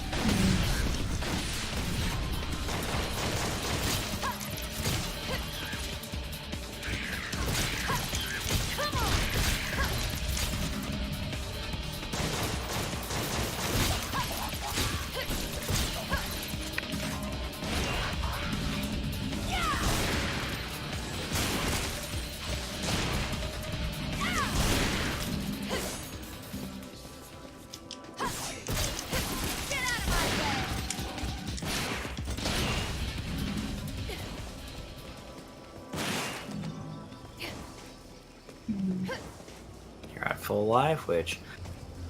You're at full life, which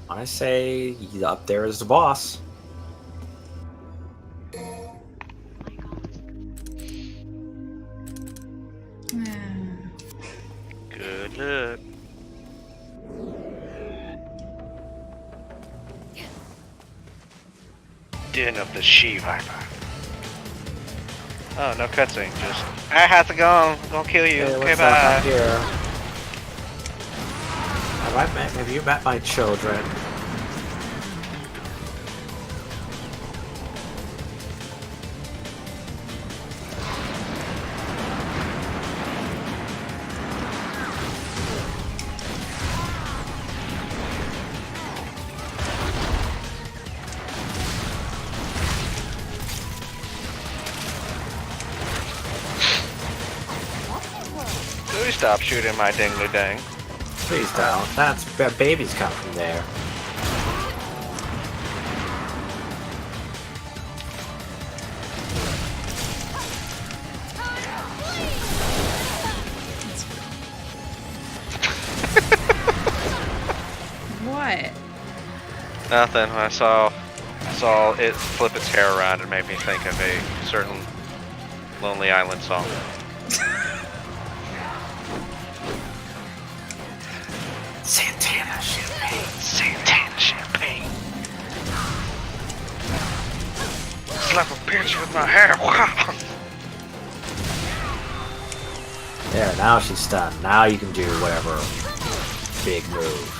I want to say up there is the boss. Good luck. Den of the She-Viper. Oh, no cutscene, just... I have to go, I'm gonna kill you, Hey, okay, what's up out bye. here? Have you met my children? Please stop shooting my dingly-dang. Please don't. That's babies come from there. What? Nothing. I saw it flip its hair around and made me think of a certain Lonely Island song. Santana champagne. Santana champagne. Slap a bitch with my hair. Wow. There, now she's stunned. Now you can do whatever big move.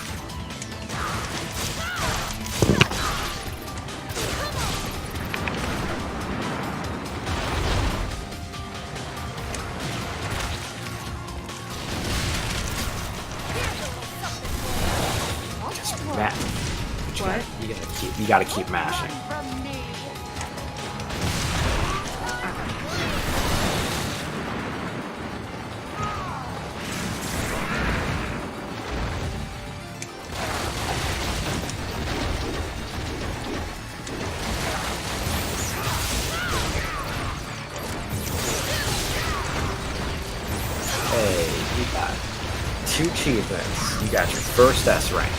What? You gotta keep mashing. Hey, you got 2 achievements. You got your first S rank.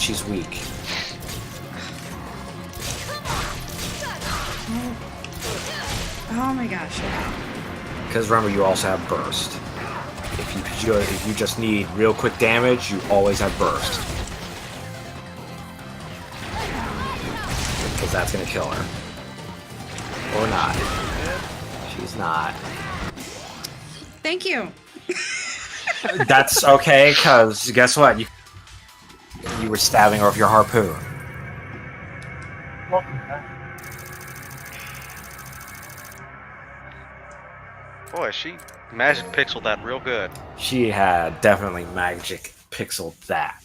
she's weak. Oh my gosh. Because remember, you also have burst. If you just need real quick damage, you always have burst. Because that's gonna kill her. Or not. She's not. Thank you. That's okay, because guess what? You were stabbing her with your harpoon. Welcome back. Boy, she magic pixeled that real good. She had definitely magic pixeled that.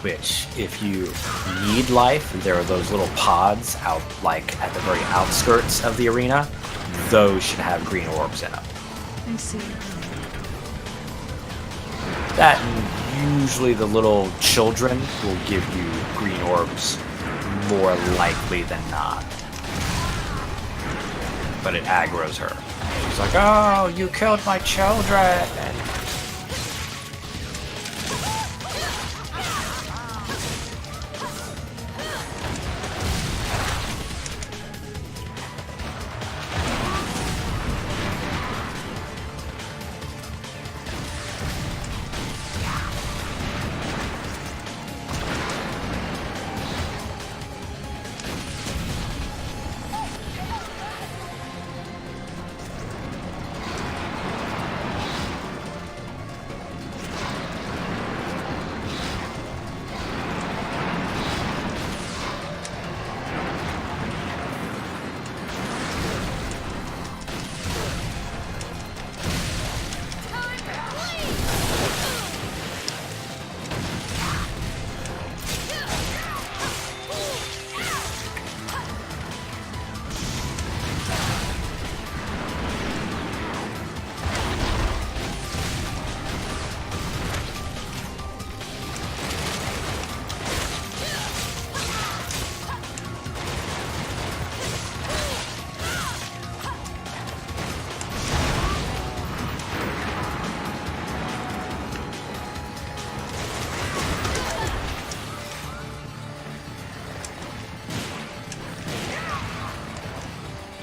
Which, if you need life, there are those little pods out, like, at the very outskirts of the arena. Those should have green orbs in them. I see. That, and usually the little children will give you green orbs more likely than not. But it aggroes her. She's like, oh, you killed my children!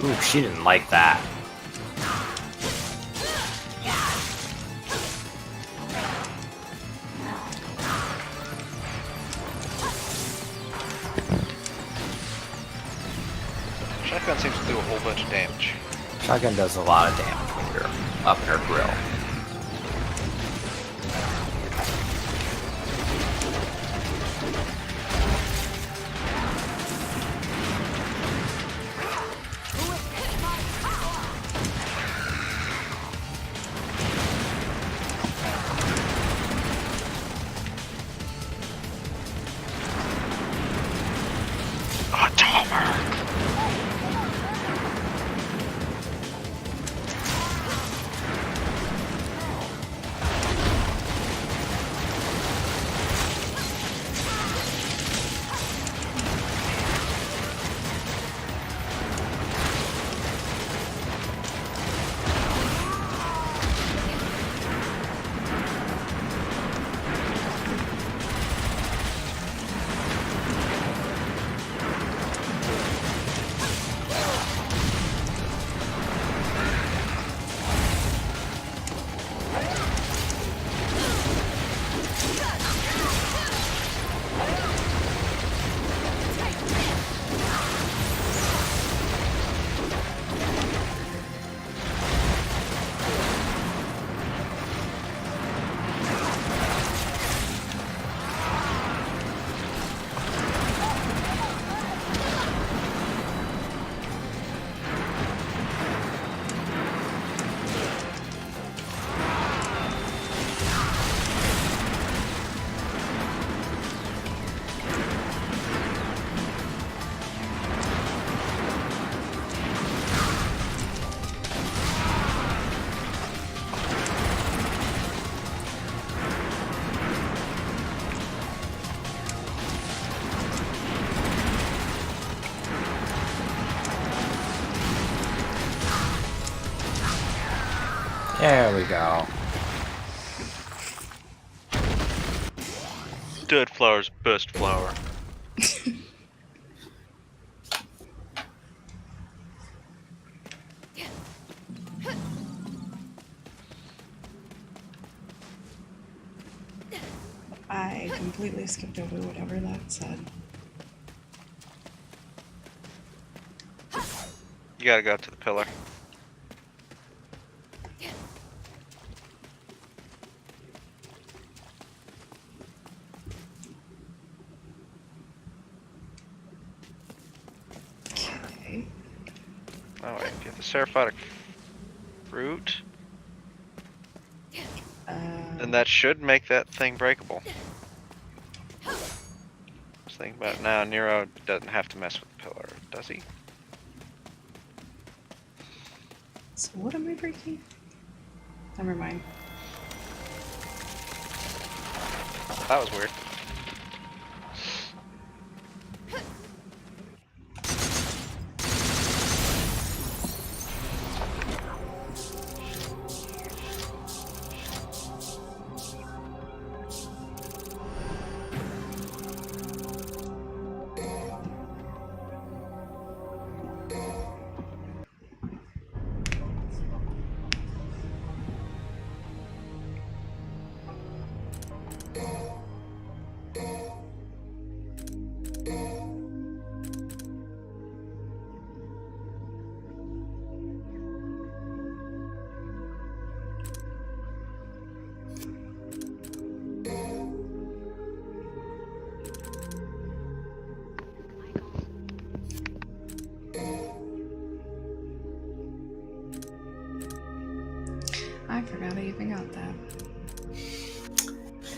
Ooh, she didn't like that. Shotgun seems to do a whole bunch of damage. Shotgun does a lot of damage when you're up in her grill. There we go. Dead flower's best flower. I completely skipped over whatever that said. You gotta go to the pillar. Okay. Oh wait, get the seraphotic fruit. And that should make that thing breakable. Just think about it now, Nero doesn't have to mess with the pillar, does he? So what am I breaking? Never mind. That was weird. I forgot I even got that.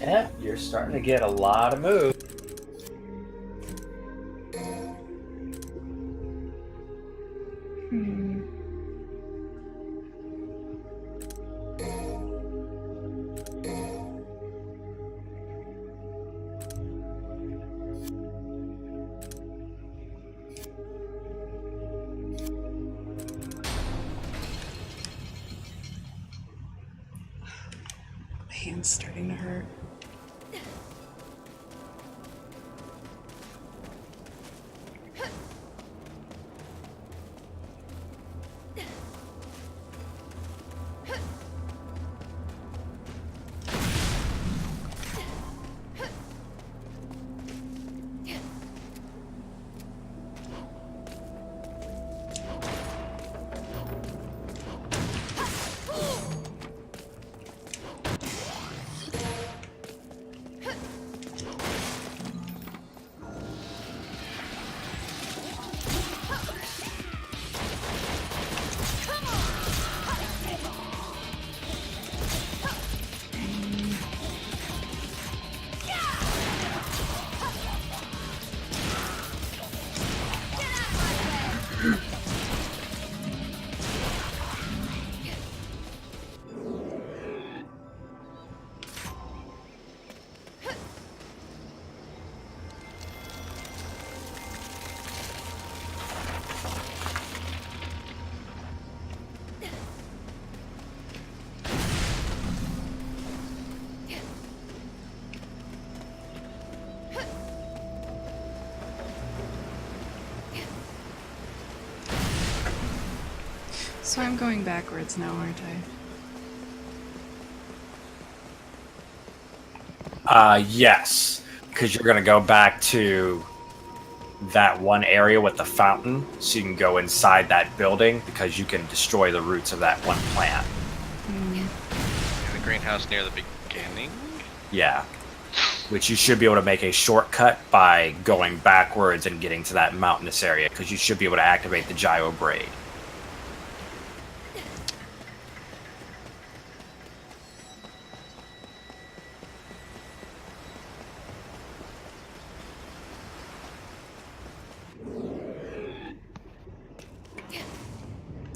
Yep, you're starting to get a lot of moves. Hmm. My hand's starting to hurt. So I'm going backwards now, aren't I? Yes, because you're gonna go back to that one area with the fountain, so you can go inside that building because you can destroy the roots of that one plant. In the greenhouse near the beginning? Yeah. Which you should be able to make a shortcut by going backwards and getting to that mountainous area, because you should be able to activate the gyro braid.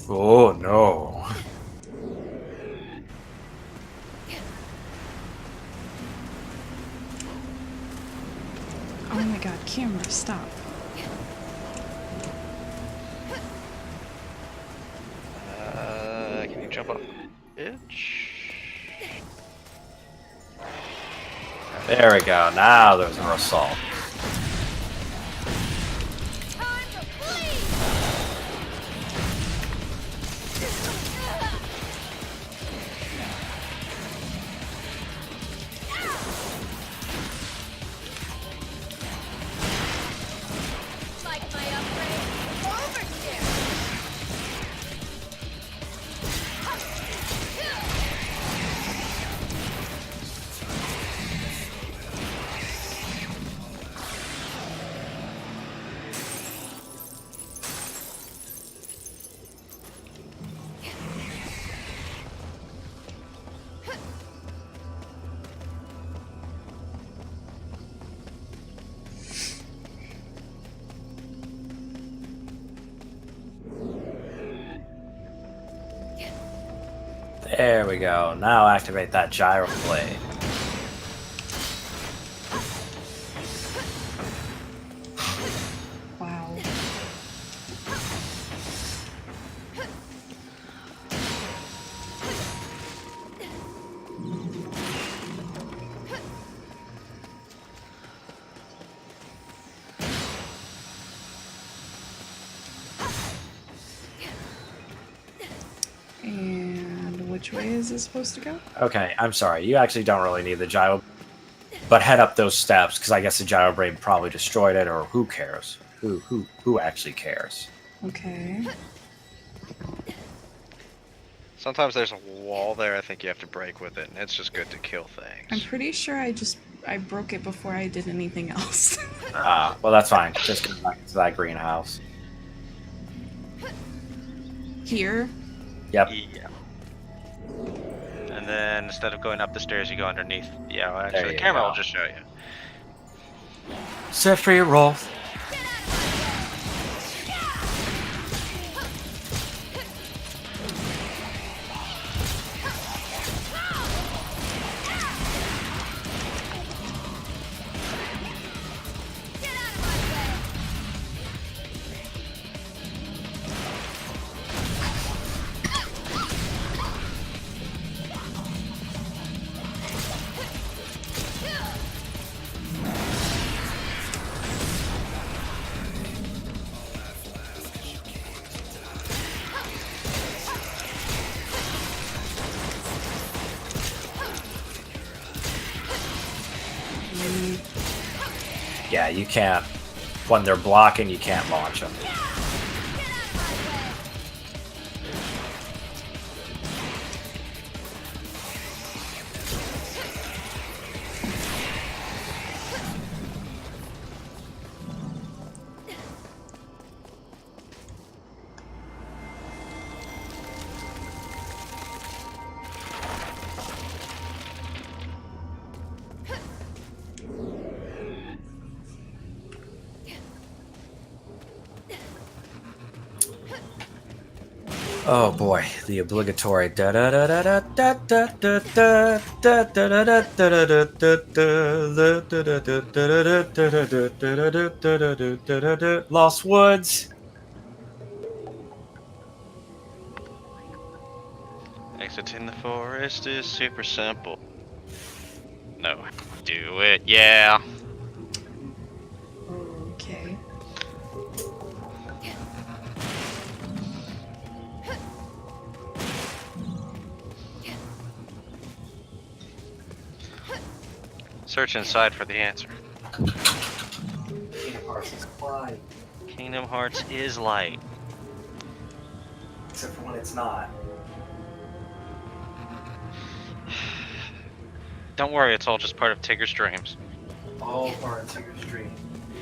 Oh no. Oh my god, camera, stop. Can you jump off the edge? There we go. Now there's no assault. Time to bleed! Like my upgrade? Oversteer! There we go. Now activate that gyro blade. Wow. And which way is this supposed to go? Okay, I'm sorry. You actually don't really need the gyro, but head up those steps because I guess the gyro blade probably destroyed it, or who cares? Who actually cares? Okay. Sometimes there's a wall there I think you have to break with it, and it's just good to kill I'm things. pretty sure I broke it before I did anything else. Well, that's fine. Just go back to that greenhouse. Here? Yep. Yeah. And then instead of going up the stairs, you go underneath. Yeah, well, There actually, the you camera go. will just show you. Set free, Rolf. Yeah, you can't. When they're blocking, you can't launch them. Oh boy, the obligatory da da da da da da da da da da da da da da Lost Woods. Exiting the forest is super simple. No, do it, yeah. Okay. Search inside for the answer. Kingdom Hearts is light, Kingdom Hearts is light. except for when it's not. Don't worry, it's all just part of Tigger's dreams. All part of Tigger's dream.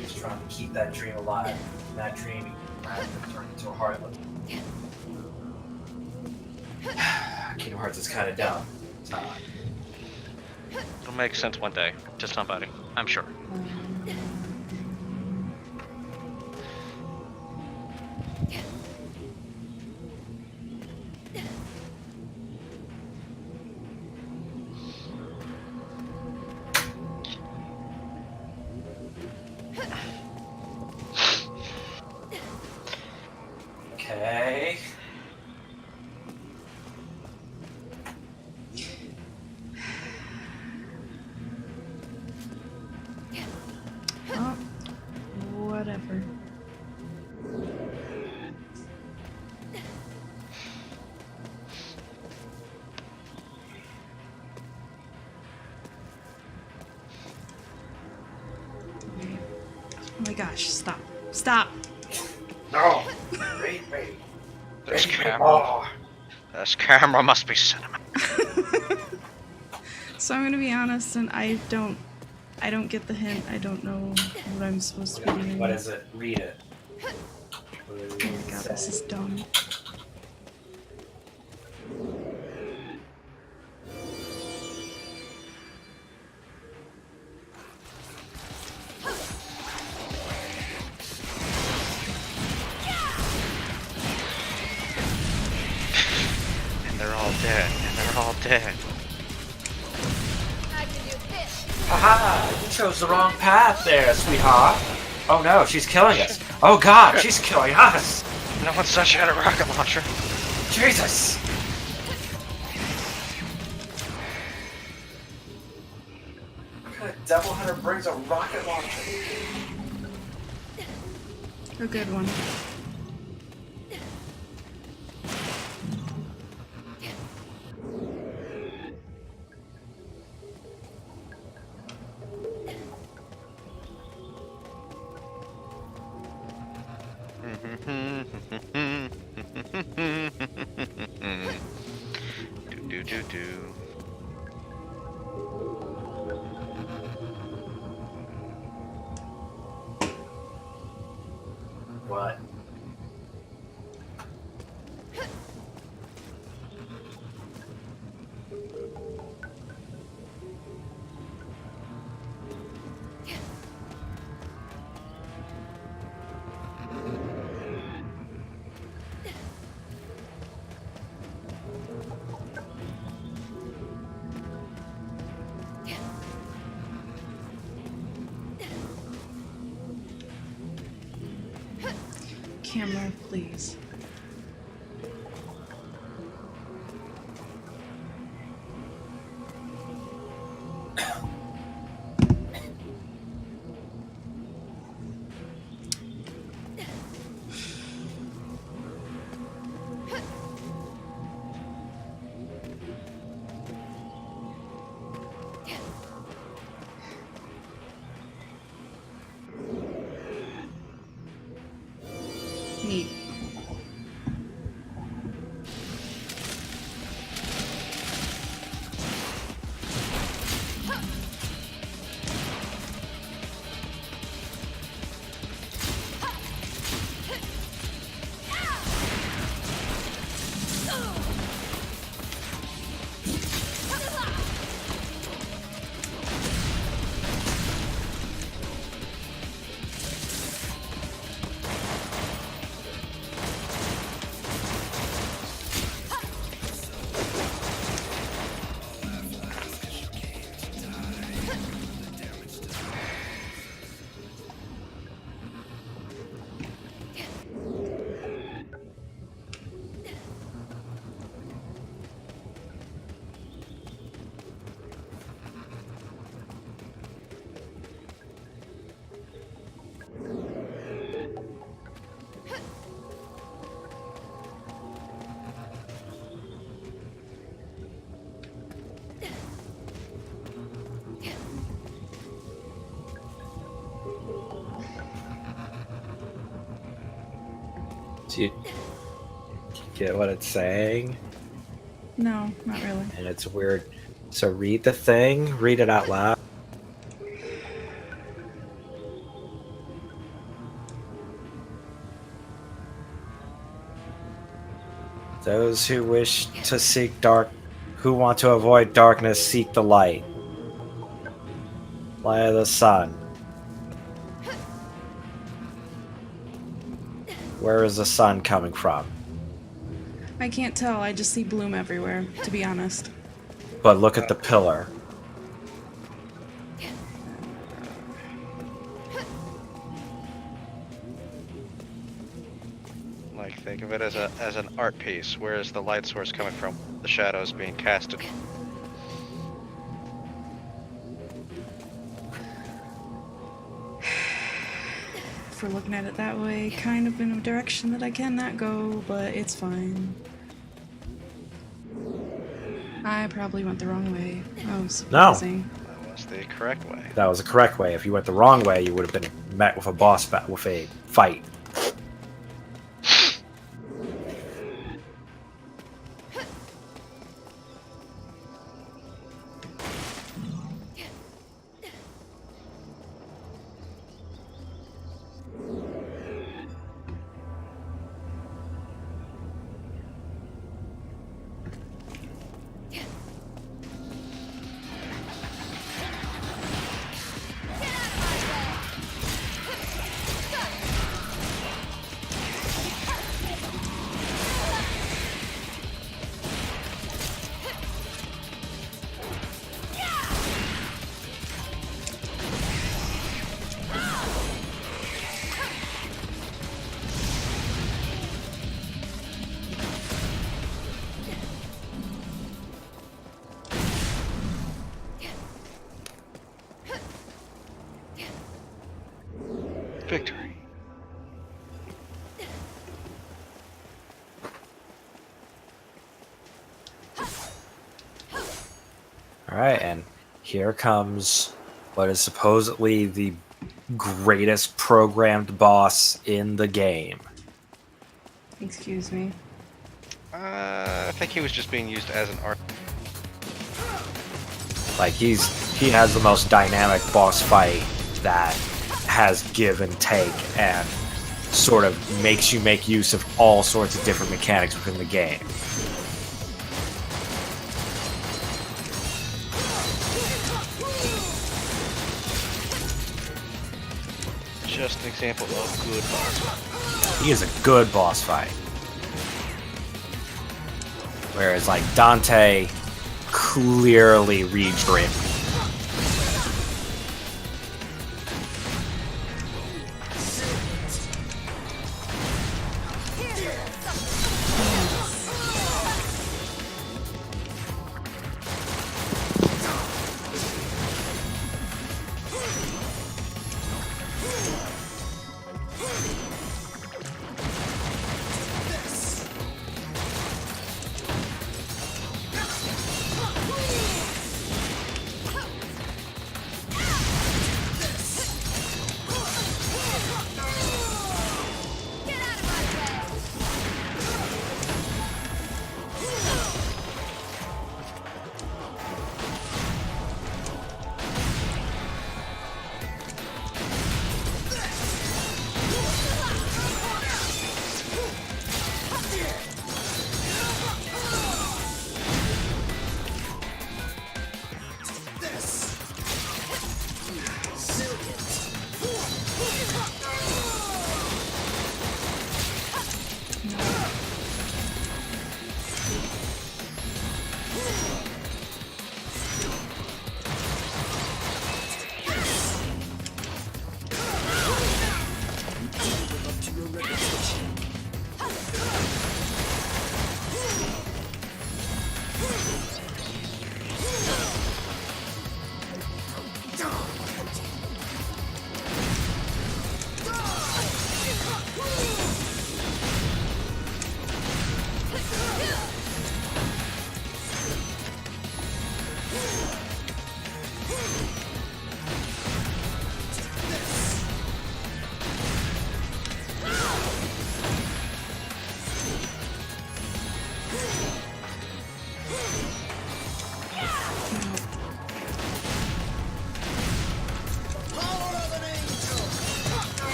He's trying to keep that dream alive. And that dream has been turned into a heartlet. Kingdom Hearts is kind of dumb. It's not. It'll make sense one day to somebody, I'm sure. Okay. my gosh, stop. Stop! No! Wait. This camera. This camera must be cinema. So I'm gonna be honest, and I don't get the hint. I don't know what I'm supposed to be doing. What is it? Read it. Oh my god, this is dumb. And they're all dead. And they're all dead. Haha! You chose the wrong path there, sweetheart. Oh no, she's killing us. Oh god, she's killing us! No one said she had a rocket launcher. Jesus! What kind of devil hunter brings a rocket launcher? A good one. Do. What? Camera, please. Neat. Do you get what it's saying? No, not really. And it's weird. So read the thing, read it out loud. Those who wish to seek who want to avoid darkness, seek the light. Light of the sun. Where is the sun coming from? I can't tell. I just see bloom everywhere, to be honest. But look at the pillar. Like, think of it as an art piece. Where is the light source coming from? The shadows being casted. For looking at it that way, kind of in a direction that I cannot go, but it's fine. I probably went the wrong way. Oh, surprising. That was was the correct way. That was the correct way. If you went the wrong way, you would have been met with a with a fight. Victory. Alright, and here comes what is supposedly the greatest programmed boss in the game. Excuse me. I think he was just being used as an art. Like, he has the most dynamic boss fight that has give and take and sort of makes you make use of all sorts of different mechanics within the game. Just an example of good boss fight. He is a good boss fight. Whereas, like, Dante clearly reads your input.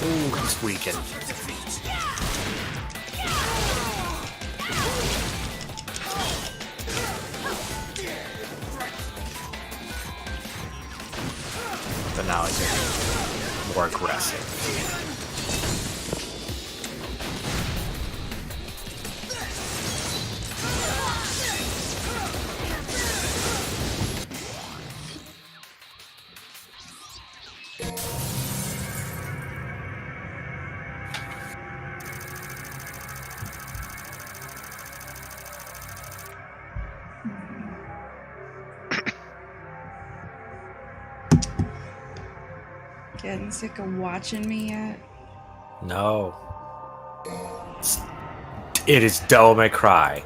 Ooh, he's weakened. But now he's getting more aggressive. Getting sick of watching me yet? No. It is Devil May Cry.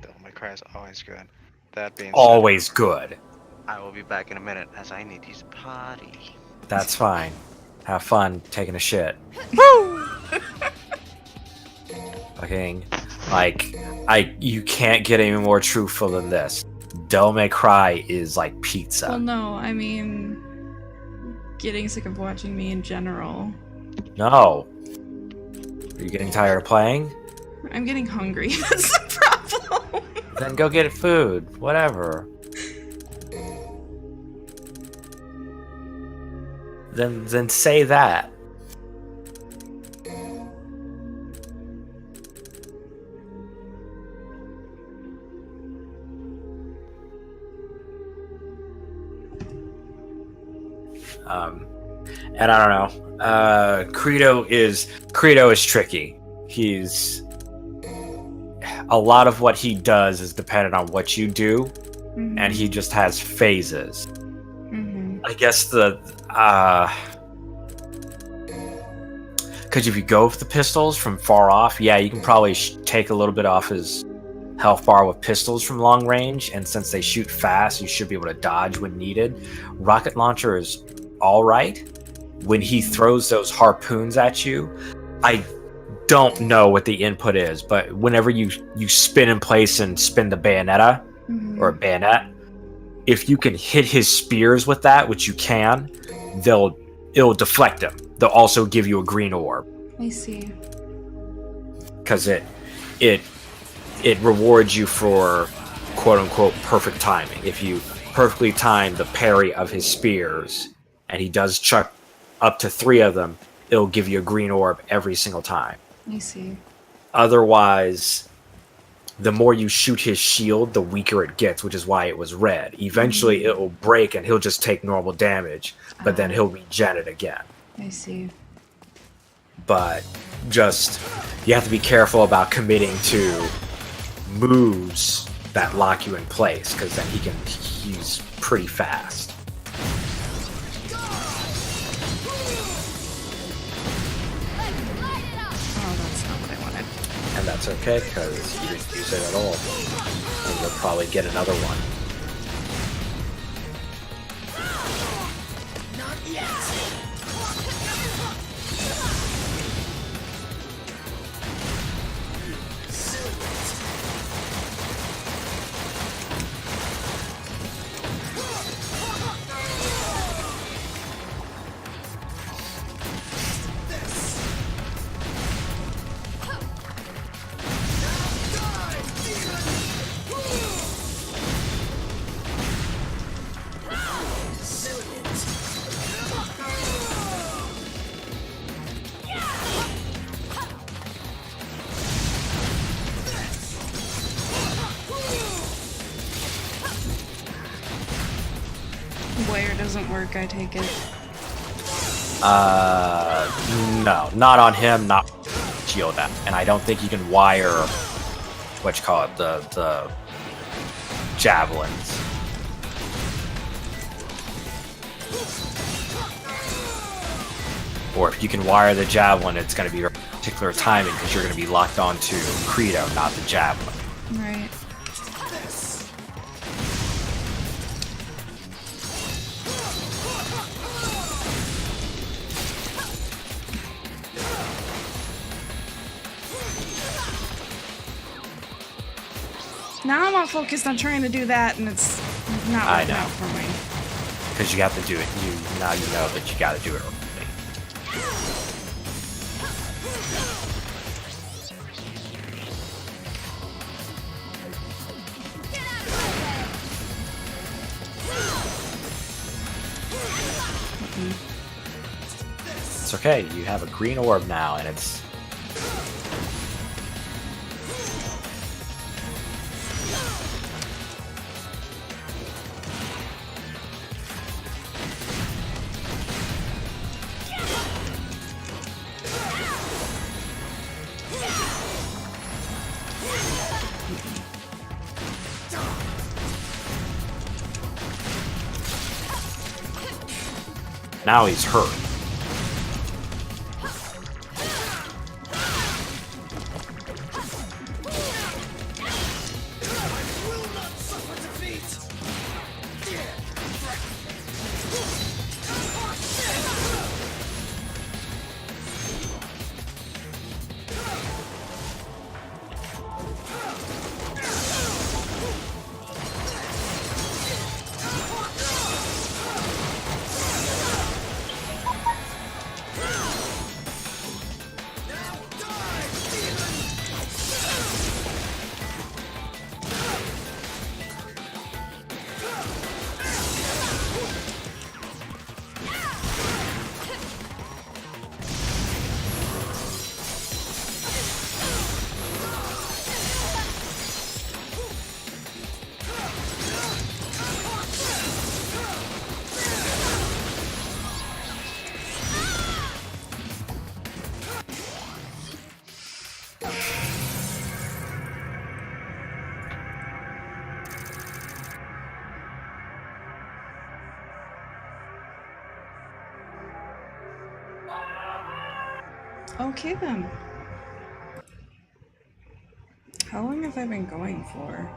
Devil May Cry is always good. That being Always good. said, I will be back in a minute as I need to use the potty. That's fine. Have fun taking a shit. Fucking, like, you can't get any more truthful than this. Devil May Cry is like pizza. Well, no, I mean, getting sick of watching me in general. No. Are you getting tired of playing? I'm getting hungry. That's the problem. Then go get food. Whatever. Then say that. And I don't know. Credo is tricky. He's a lot of what he does is dependent on what you do, and he just has phases. I guess because if you go with the pistols from far off, yeah, you can probably take a little bit off his health bar with pistols from long range, and since they shoot fast, you should be able to dodge when needed. Rocket launcher is all right. When he throws those harpoons at you, I don't know what the input is, but whenever you spin in place and spin the bayonetta or bayonet, if you can hit his spears with that, which you can, it'll deflect them. They'll also give you a green orb. I see. Because it rewards you for quote unquote perfect timing. If you perfectly time the parry of his spears, and he does chuck up to 3 of them, it'll give you a green orb every single time. I see. Otherwise, the more you shoot his shield, the weaker it gets, which is why it was red. Eventually, it will break and he'll just take normal damage, but then he'll regen it again. I see. But just, you have to be careful about committing to moves that lock you in place, because then he's pretty fast. Oh, that's not what I wanted. And that's okay, because you didn't use it at all. And you'll probably get another one. Not yet. Wire doesn't work, I take it. No, not on him, not shield that. And I don't think you can wire what you call it, the javelins. Or if you can wire the javelin, it's going to be a particular timing because you're going to be locked onto Credo, not the javelin. Right. Now I'm all focused on trying to do that, and it's not working out for me. Because you have to do it. Now you know that you got to do it. It's okay. You have a green orb now, and it's. Now he's hurt. Okay then. How long have I been going for?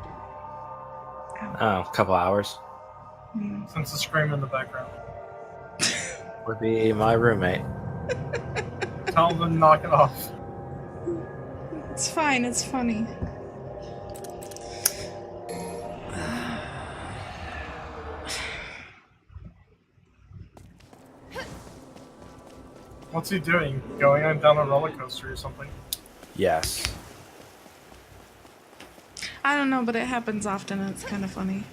Oh, a couple hours. Since the scream in the background. Would be my roommate. Tell them to knock it off. It's fine, it's funny. What's he doing? Going on down a roller coaster or something? Yes. I don't know, but it happens often and it's kind of funny.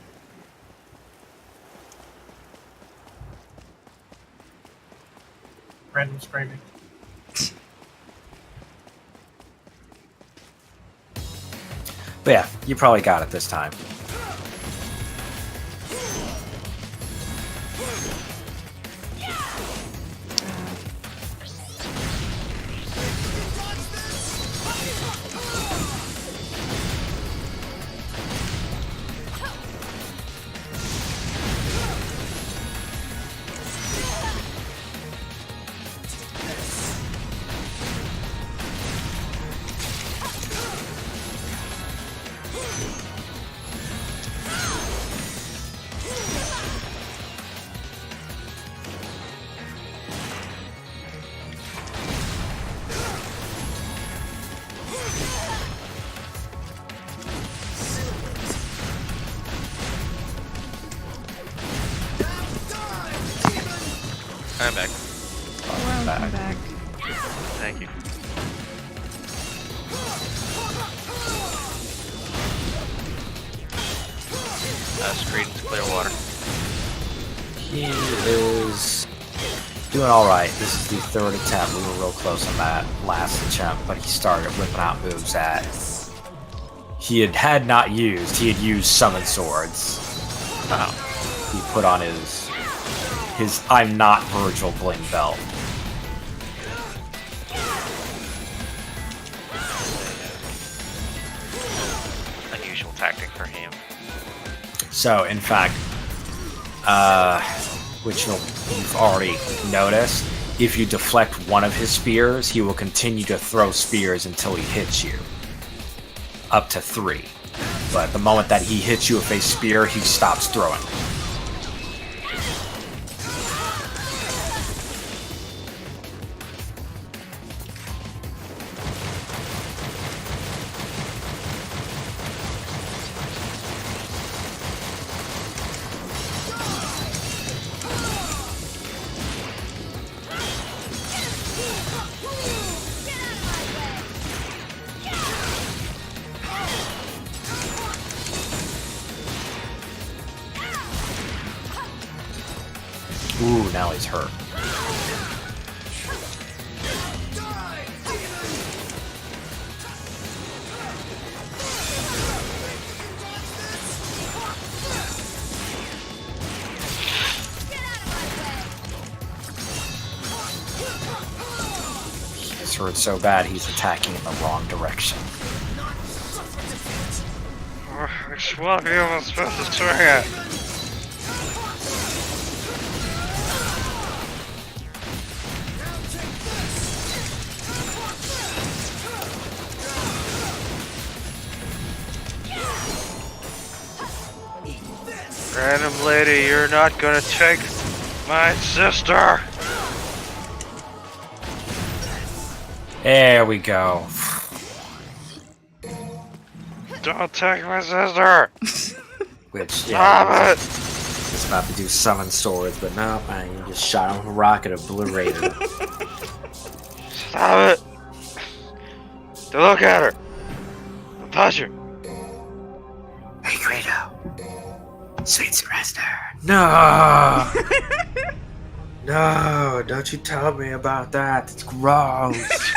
Random screaming. But yeah, you probably got it this time. I'm back. Welcome back. Thank you. Screen's clear water. He is doing alright. This is the third attempt. We were real close on that last attempt, but he started whipping out moves that he had not used. He had used summon swords. He put on his I'm not Virgil bling belt. Unusual tactic for him. So, in fact, which you've already noticed, if you deflect one of his spears, he will continue to throw spears until he hits you. Up to 3. But the moment that he hits you with a spear, he stops throwing. Ooh, now he's hurt. He's hurt so bad he's attacking in the wrong direction. Which one of you was supposed to swing it? Random lady, you're not gonna take my sister! There we go. Don't take my sister! Which, yeah, Stop it! was about to do summon swords, but no, man, you just shot him with a rocket, obliterated him. Stop it! Don't look at her! Don't touch her! Hey, Credo. Sweet surrender. No! No, don't you tell me about that. It's gross.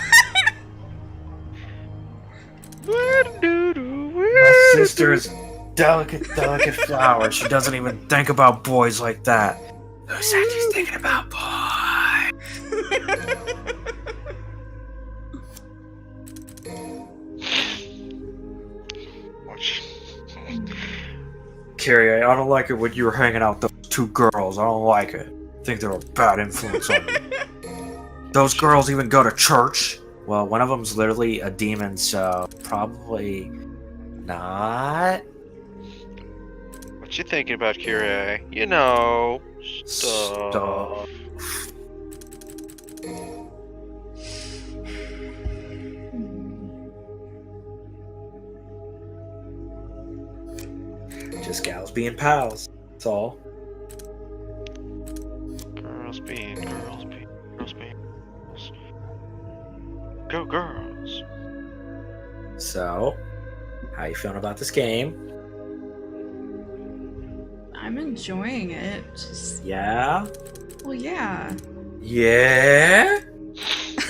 My sister is delicate flower. She doesn't even think about boys like that. Who said she's thinking about boys? Carrie, I don't like it when you were hanging out with those 2 girls. I don't like it. I think they're a bad influence on you. Those girls even go to church. Well, one of them's literally a demon, so probably not. What you thinking about, Kyrie? You know, stuff. Stuff. Just gals being pals. That's all. Girls being girls being girls being girls. Go girls. So, how you feeling about this game? I'm enjoying it. Just, Yeah? well, yeah. Yeah?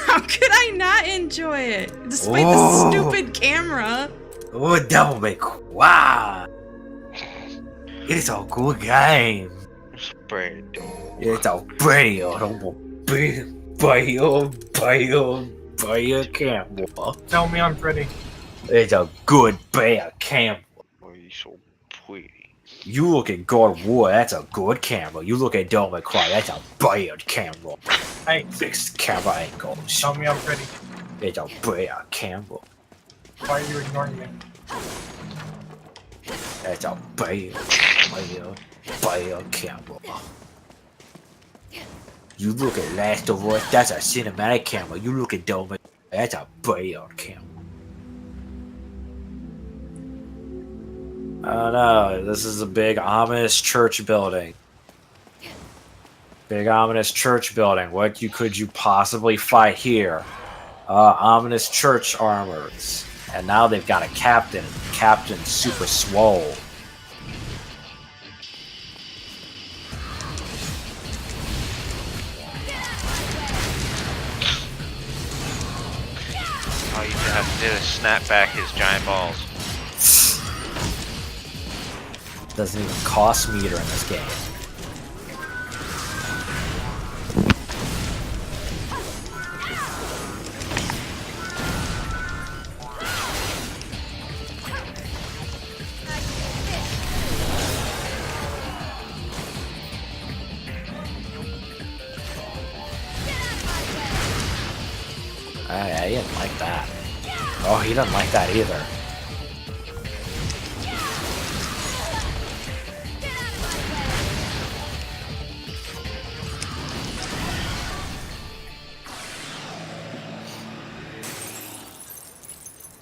How could I not enjoy it? Despite Oh. the stupid camera. Oh, devil may cry. It's a good game. Spread. It's a bad camera. Tell me I'm pretty. It's a good bad camera. Oh, you so pretty. You look at God of War, that's a good camera. You look at Devil May Cry, that's a bad camera. Hey, Fixed camera angles. tell me I'm pretty. It's a bad camera. Why are you ignoring me? That's a bad camera. You look at Last of Us, that's a cinematic camera. You look at Devil May Cry, that's a bad camera. Oh no, this is a big ominous church building. Big ominous church building. What could you possibly fight here? Ominous church armors. And now they've got a captain. Captain Super Swole. All you have to do is snap back his giant balls. Doesn't even cost meter in this game. Oh, yeah, he didn't like that. Oh, he doesn't like that either.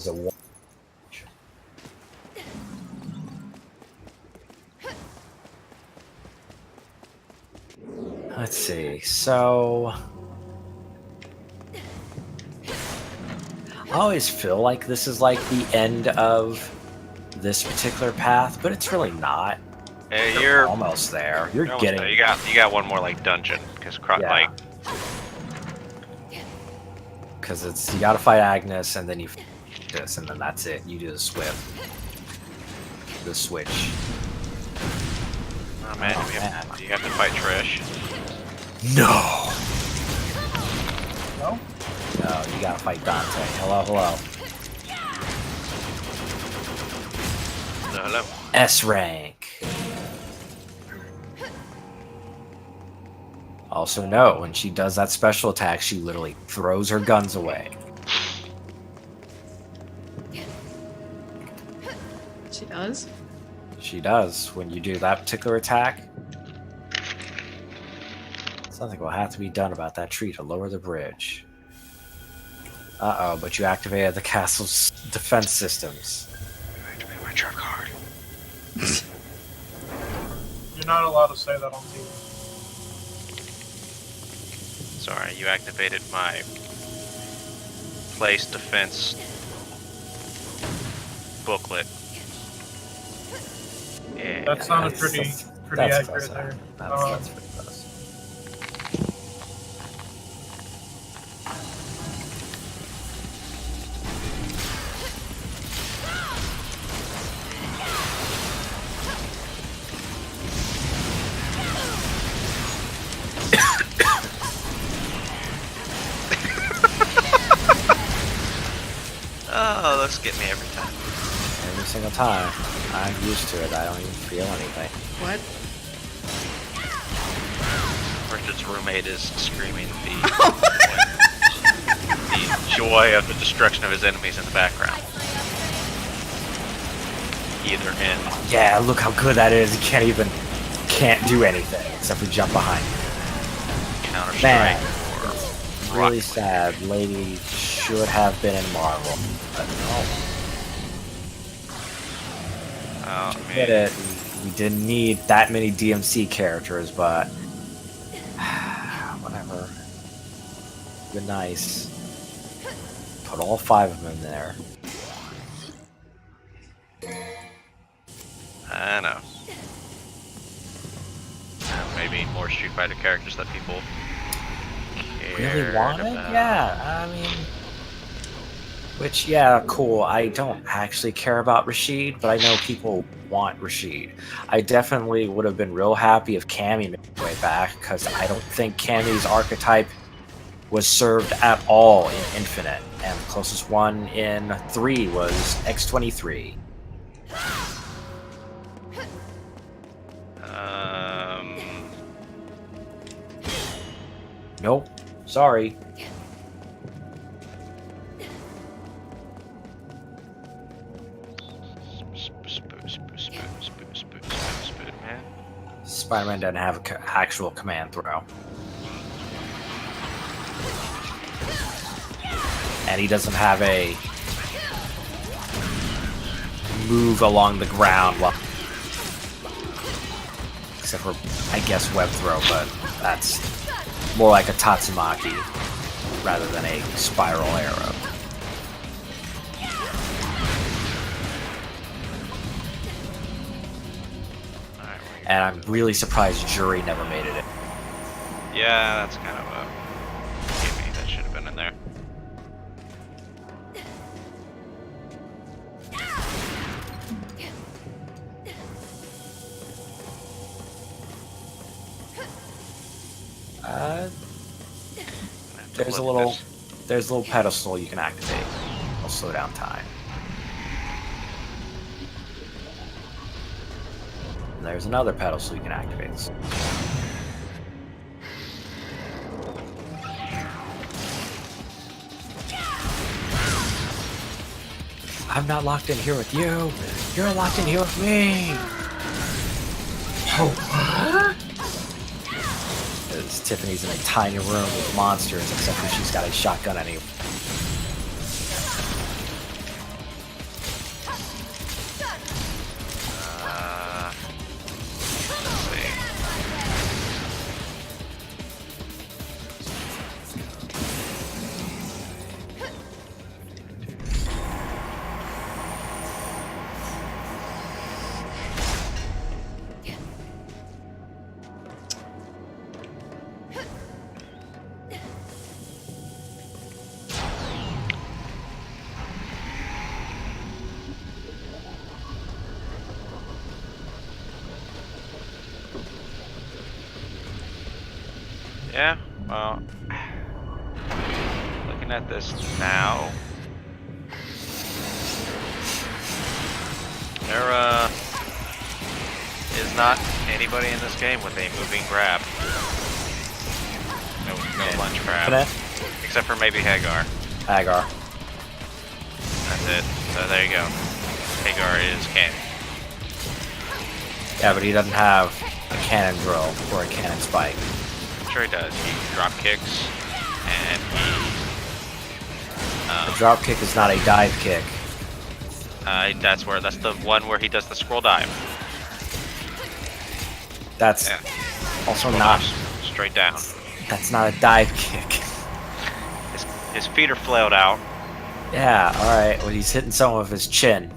There's a one. Let's see. So I always feel like this is like the end of this particular path, but it's really not. Hey, You're almost there. You're almost getting there. You got one more like dungeon because like because it's you got to fight Agnes and then you this and then that's it. You do the switch. The switch. oh man, you have to fight Trish. No. No? No, you gotta fight Dante. Hello, hello. No, hello. S rank. Also note, when she does that special attack, she literally throws her guns away. She does? She does. When you do that particular attack, something will have to be done about that tree to lower the bridge. Uh-oh, but you activated the castle's defense systems. Activate my truck card. You're not allowed to say that on TV. Sorry, you activated my place defense booklet. Yeah. That sounded pretty That's accurate close, there. That's pretty close. Oh, those get me every time. Every single time. I'm used to it. I don't even feel anything. What? Richard's roommate is screaming the the joy of the destruction of his enemies in the background. Either in Yeah, look how good that is. He can't do anything except for jump behind him. Counter-Strike Man, or really Rocket sad. Lady should have been in Marvel, but no. Oh, Get man. it. We didn't need that many DMC characters, but whatever. Been nice. Put all 5 of them in there. I know. Maybe more Street Fighter characters that people Really cared wanted? about. Yeah, I mean... Which, yeah, cool. I don't actually care about Rashid, but I know people want Rashid. I definitely would have been real happy if Cammy made her way back, because I don't think Cammy's archetype was served at all in Infinite, and the closest one in 3 was X-23. Nope. Sorry. Man. Spider-Man doesn't have an actual command throw. And he doesn't have a move along the ground while... Except for, I guess, web throw, but that's more like a Tatsumaki rather than a spiral arrow. And I'm really surprised Jury never made it in. Yeah, that's kind of a gimme that should have been in there. There's a little pedestal you can activate. It'll slow down time. And there's another pedestal you can activate. I'm not locked in here with you. You're locked in here with me. Oh, As Tiffany's in a tiny room with monsters, except for she's got a shotgun anyway. Let's see. Yeah, well, looking at this now, there is not anybody in this game with a moving grab. No lunge grab. Except for maybe Hagar. Hagar. That's it. So there you go. Hagar is Ken. Yeah, but he doesn't have a cannon drill or a cannon spike. Sure he does. He drop kicks, and he... The drop kick is not a dive kick. that's the one where he does the scroll dive. That's Yeah. also Scroll not... dive straight down. That's not a dive kick. His feet are flailed out. Yeah, alright. Well, he's hitting some of his chin.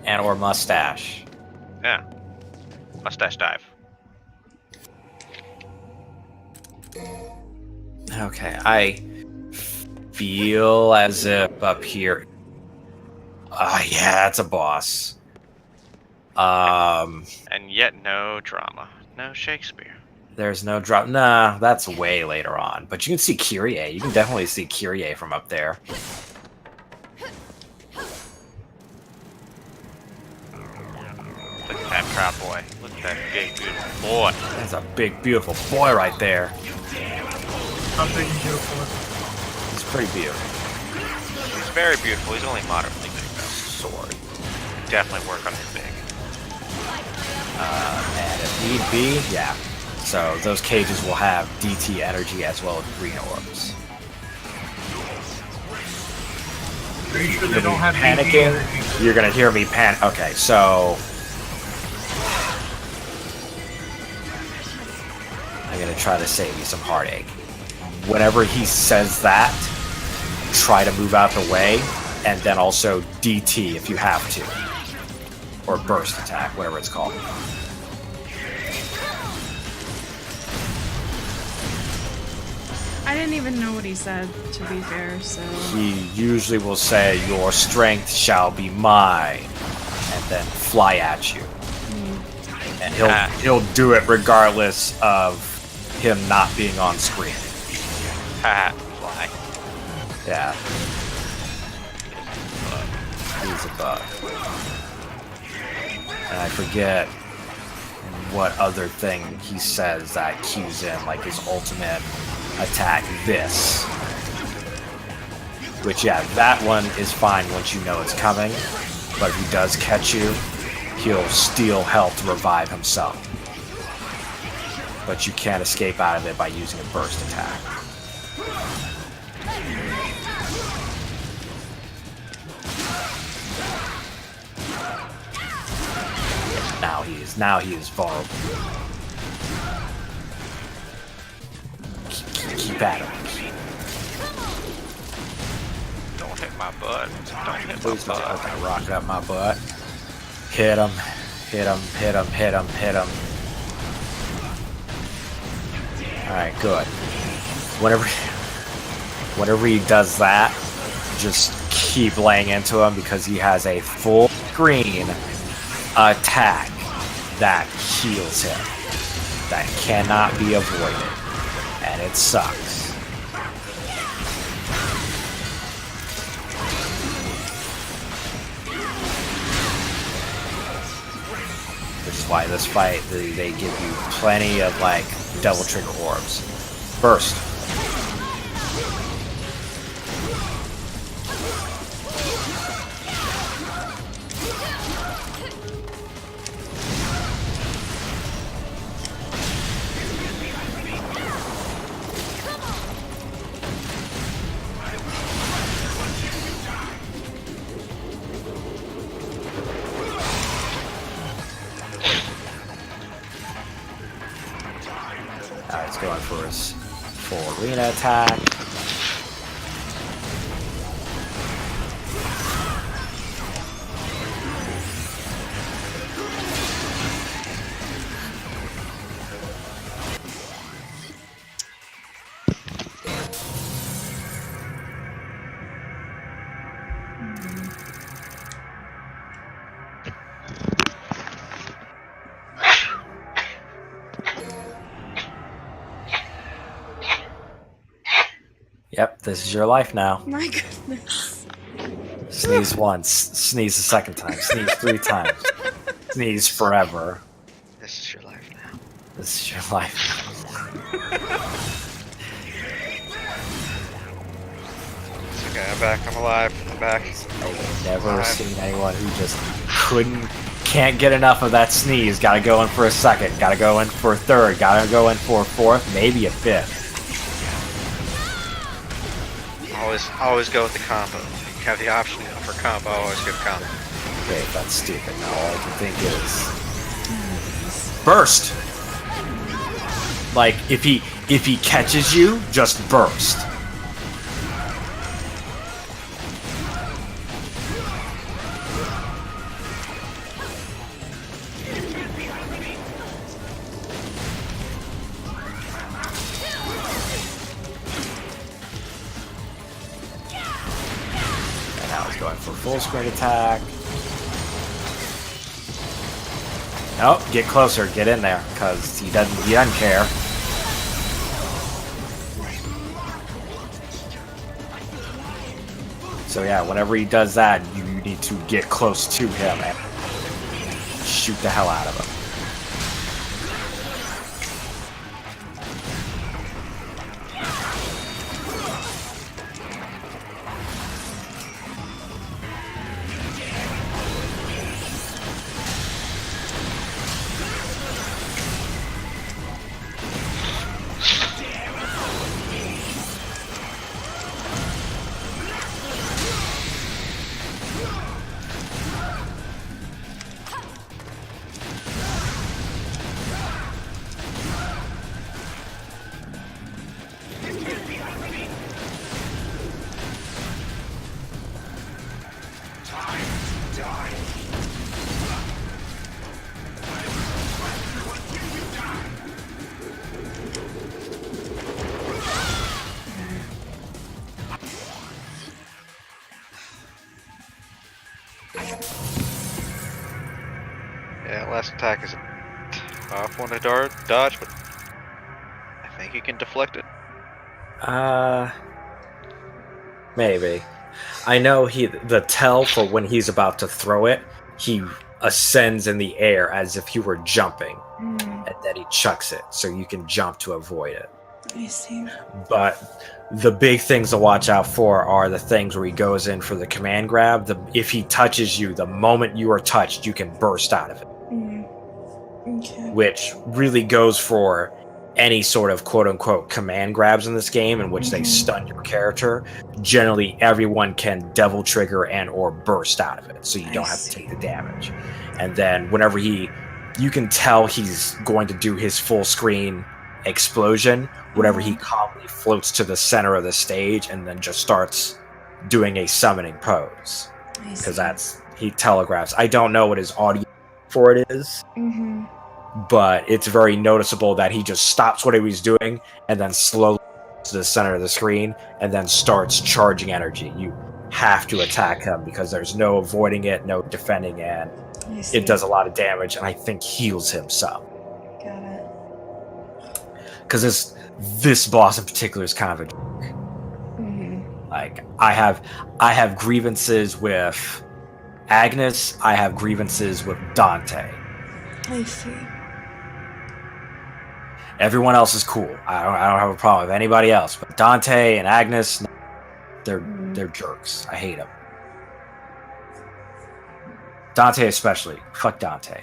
And or mustache. Yeah. Mustache dive. Okay, I feel as if up here... yeah, it's a boss. And yet no drama. No Shakespeare. There's no drop. Nah, that's way later on. But you can see Kyrie. You can definitely see Kyrie from up there. Look at that proud boy. Look at that big, beautiful boy. That's a big, beautiful boy right there. How big and beautiful is It's pretty beautiful. He's very beautiful. He's only moderately big though. Sword. Definitely work on his big. And if need be, yeah. So those cages will have DT energy as well as green orbs. it? Are you sure they don't have BB Panicking. energy? You're gonna hear me panic. Okay, so I'm gonna try to save you some heartache. Whenever he says that, try to move out the way, and then also DT if you have to, or burst attack, whatever it's called. I didn't even know what he said, to be fair, so... He usually will say, "Your strength shall be mine," and then fly at you. And he'll do it regardless of him not being on screen. Haha, fly. Yeah. He's a bug. And I forget what other thing he says that cues in, like his ultimate attack, this. Which, yeah, that one is fine once you know it's coming, but if he does catch you, he'll steal health to revive himself. But you can't escape out of it by using a burst attack. Now he is vulnerable. Keep at him. Don't hit my butt. Don't hit my Please don't. butt. Okay, rock up my butt. Hit him. Hit him. Hit him. Hit him. Hit him. Alright, good. Whenever he does that, just keep laying into him because he has a full screen attack that heals him. That cannot be avoided. And it sucks. Which is why this fight, they give you plenty of, like, double trigger orbs. Burst. Alright, he's going for his full arena attack. Yep, this is your life now. My goodness. Sneeze once, sneeze the second time, sneeze 3 times, sneeze forever. This is your life now. This is your life. It's okay, I'm back. I'm alive. I'm back. I've never seen anyone who just can't get enough of that sneeze. Gotta go in for a second, gotta go in for a third, gotta go in for a fourth, maybe a fifth. Always go with the combo. You have the option for combo. Always go combo. Okay, that's stupid. Now all I can think is burst. Like if he catches you, just burst. Going for full screen attack. Nope, get closer, get in there, because he doesn't care. So yeah, whenever he does that, you need to get close to him and shoot the hell out of him. Yeah, last attack is a tough one to dodge, but I think you can deflect it. Maybe. I know the tell for when he's about to throw it, he ascends in the air as if he were jumping, and then he chucks it, so you can jump to avoid it. I see. But the big things to watch out for are the things where he goes in for the command grab. If he touches you, the moment you are touched, you can burst out of it. Okay. Which really goes for any sort of quote-unquote command grabs in this game in which they stun your character. Generally, everyone can devil trigger and or burst out of it, so you don't have to take the damage. And then whenever you can tell he's going to do his full screen explosion whenever he calmly floats to the center of the stage and then just starts doing a summoning pose, because he telegraphs. I don't know what his audio for it is, but it's very noticeable that he just stops what he was doing and then slowly to the center of the screen and then starts charging energy. You have to attack him because there's no avoiding it, no defending, and it does a lot of damage, and I think heals him some. Got it. Because this boss in particular is kind of a jerk. Like, I have grievances with Agnes, I have grievances with Dante. I see. Everyone else is cool. I don't have a problem with anybody else, but Dante and Agnes, they're jerks. I hate them. Dante especially. Fuck Dante.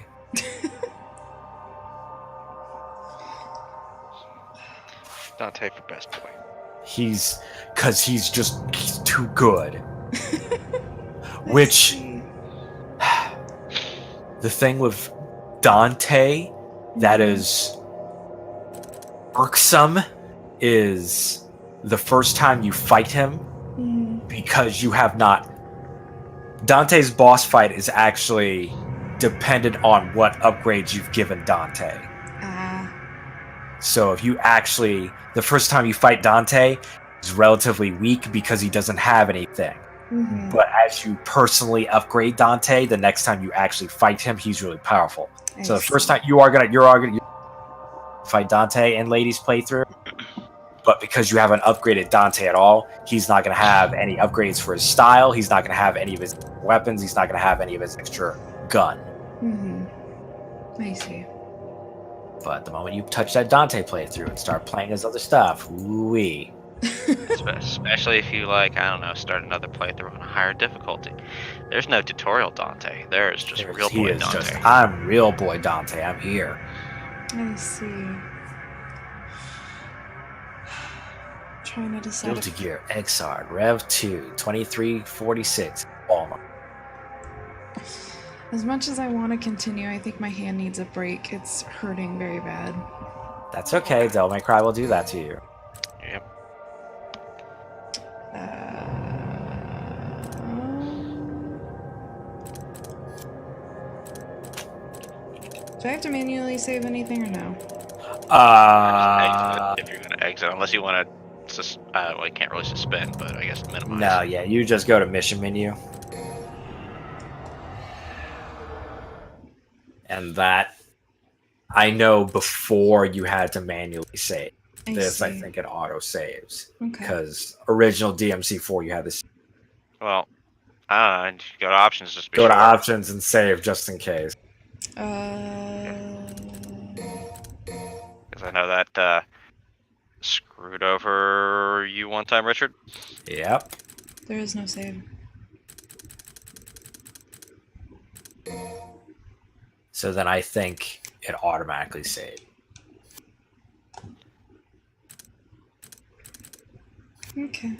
Dante for best boy. He's too good. Which the thing with Dante that is irksome is the first time you fight him, because you have not. Dante's boss fight is actually dependent on what upgrades you've given Dante. So if you actually, the first time you fight Dante, he's relatively weak because he doesn't have anything. But as you personally upgrade Dante, the next time you actually fight him, he's really powerful. So the first time you're gonna fight Dante in Lady's playthrough, but because you haven't upgraded Dante at all, he's not gonna have any upgrades for his style. He's not gonna have any of his weapons. He's not gonna have any of his extra gun. I see. But the moment you touch that Dante playthrough and start playing his other stuff, woo-wee. Especially if you, like, I don't know, start another playthrough on a higher difficulty. There's no tutorial Dante. There's just real boy Dante. I'm real boy Dante. I'm here. I see. Trying to decide. Guilty Gear, Exard, Rev 2, 2346, Walmart. As much as I want to continue, I think my hand needs a break. It's hurting very bad. That's okay. Devil May Cry will do that to you. Yep. Do I have to manually save anything or no? If you're gonna exit, unless you want to, well, you can't really suspend, but I guess minimize. No, yeah, you just go to mission menu. And that, I know before you had to manually save. I think it auto saves. Okay. Because original DMC4, you had this. Well, and you go to options just Go to options and save just in case. Because I know that screwed over you one time, Richard. Yep. There is no save. So then I think it automatically saved. Okay.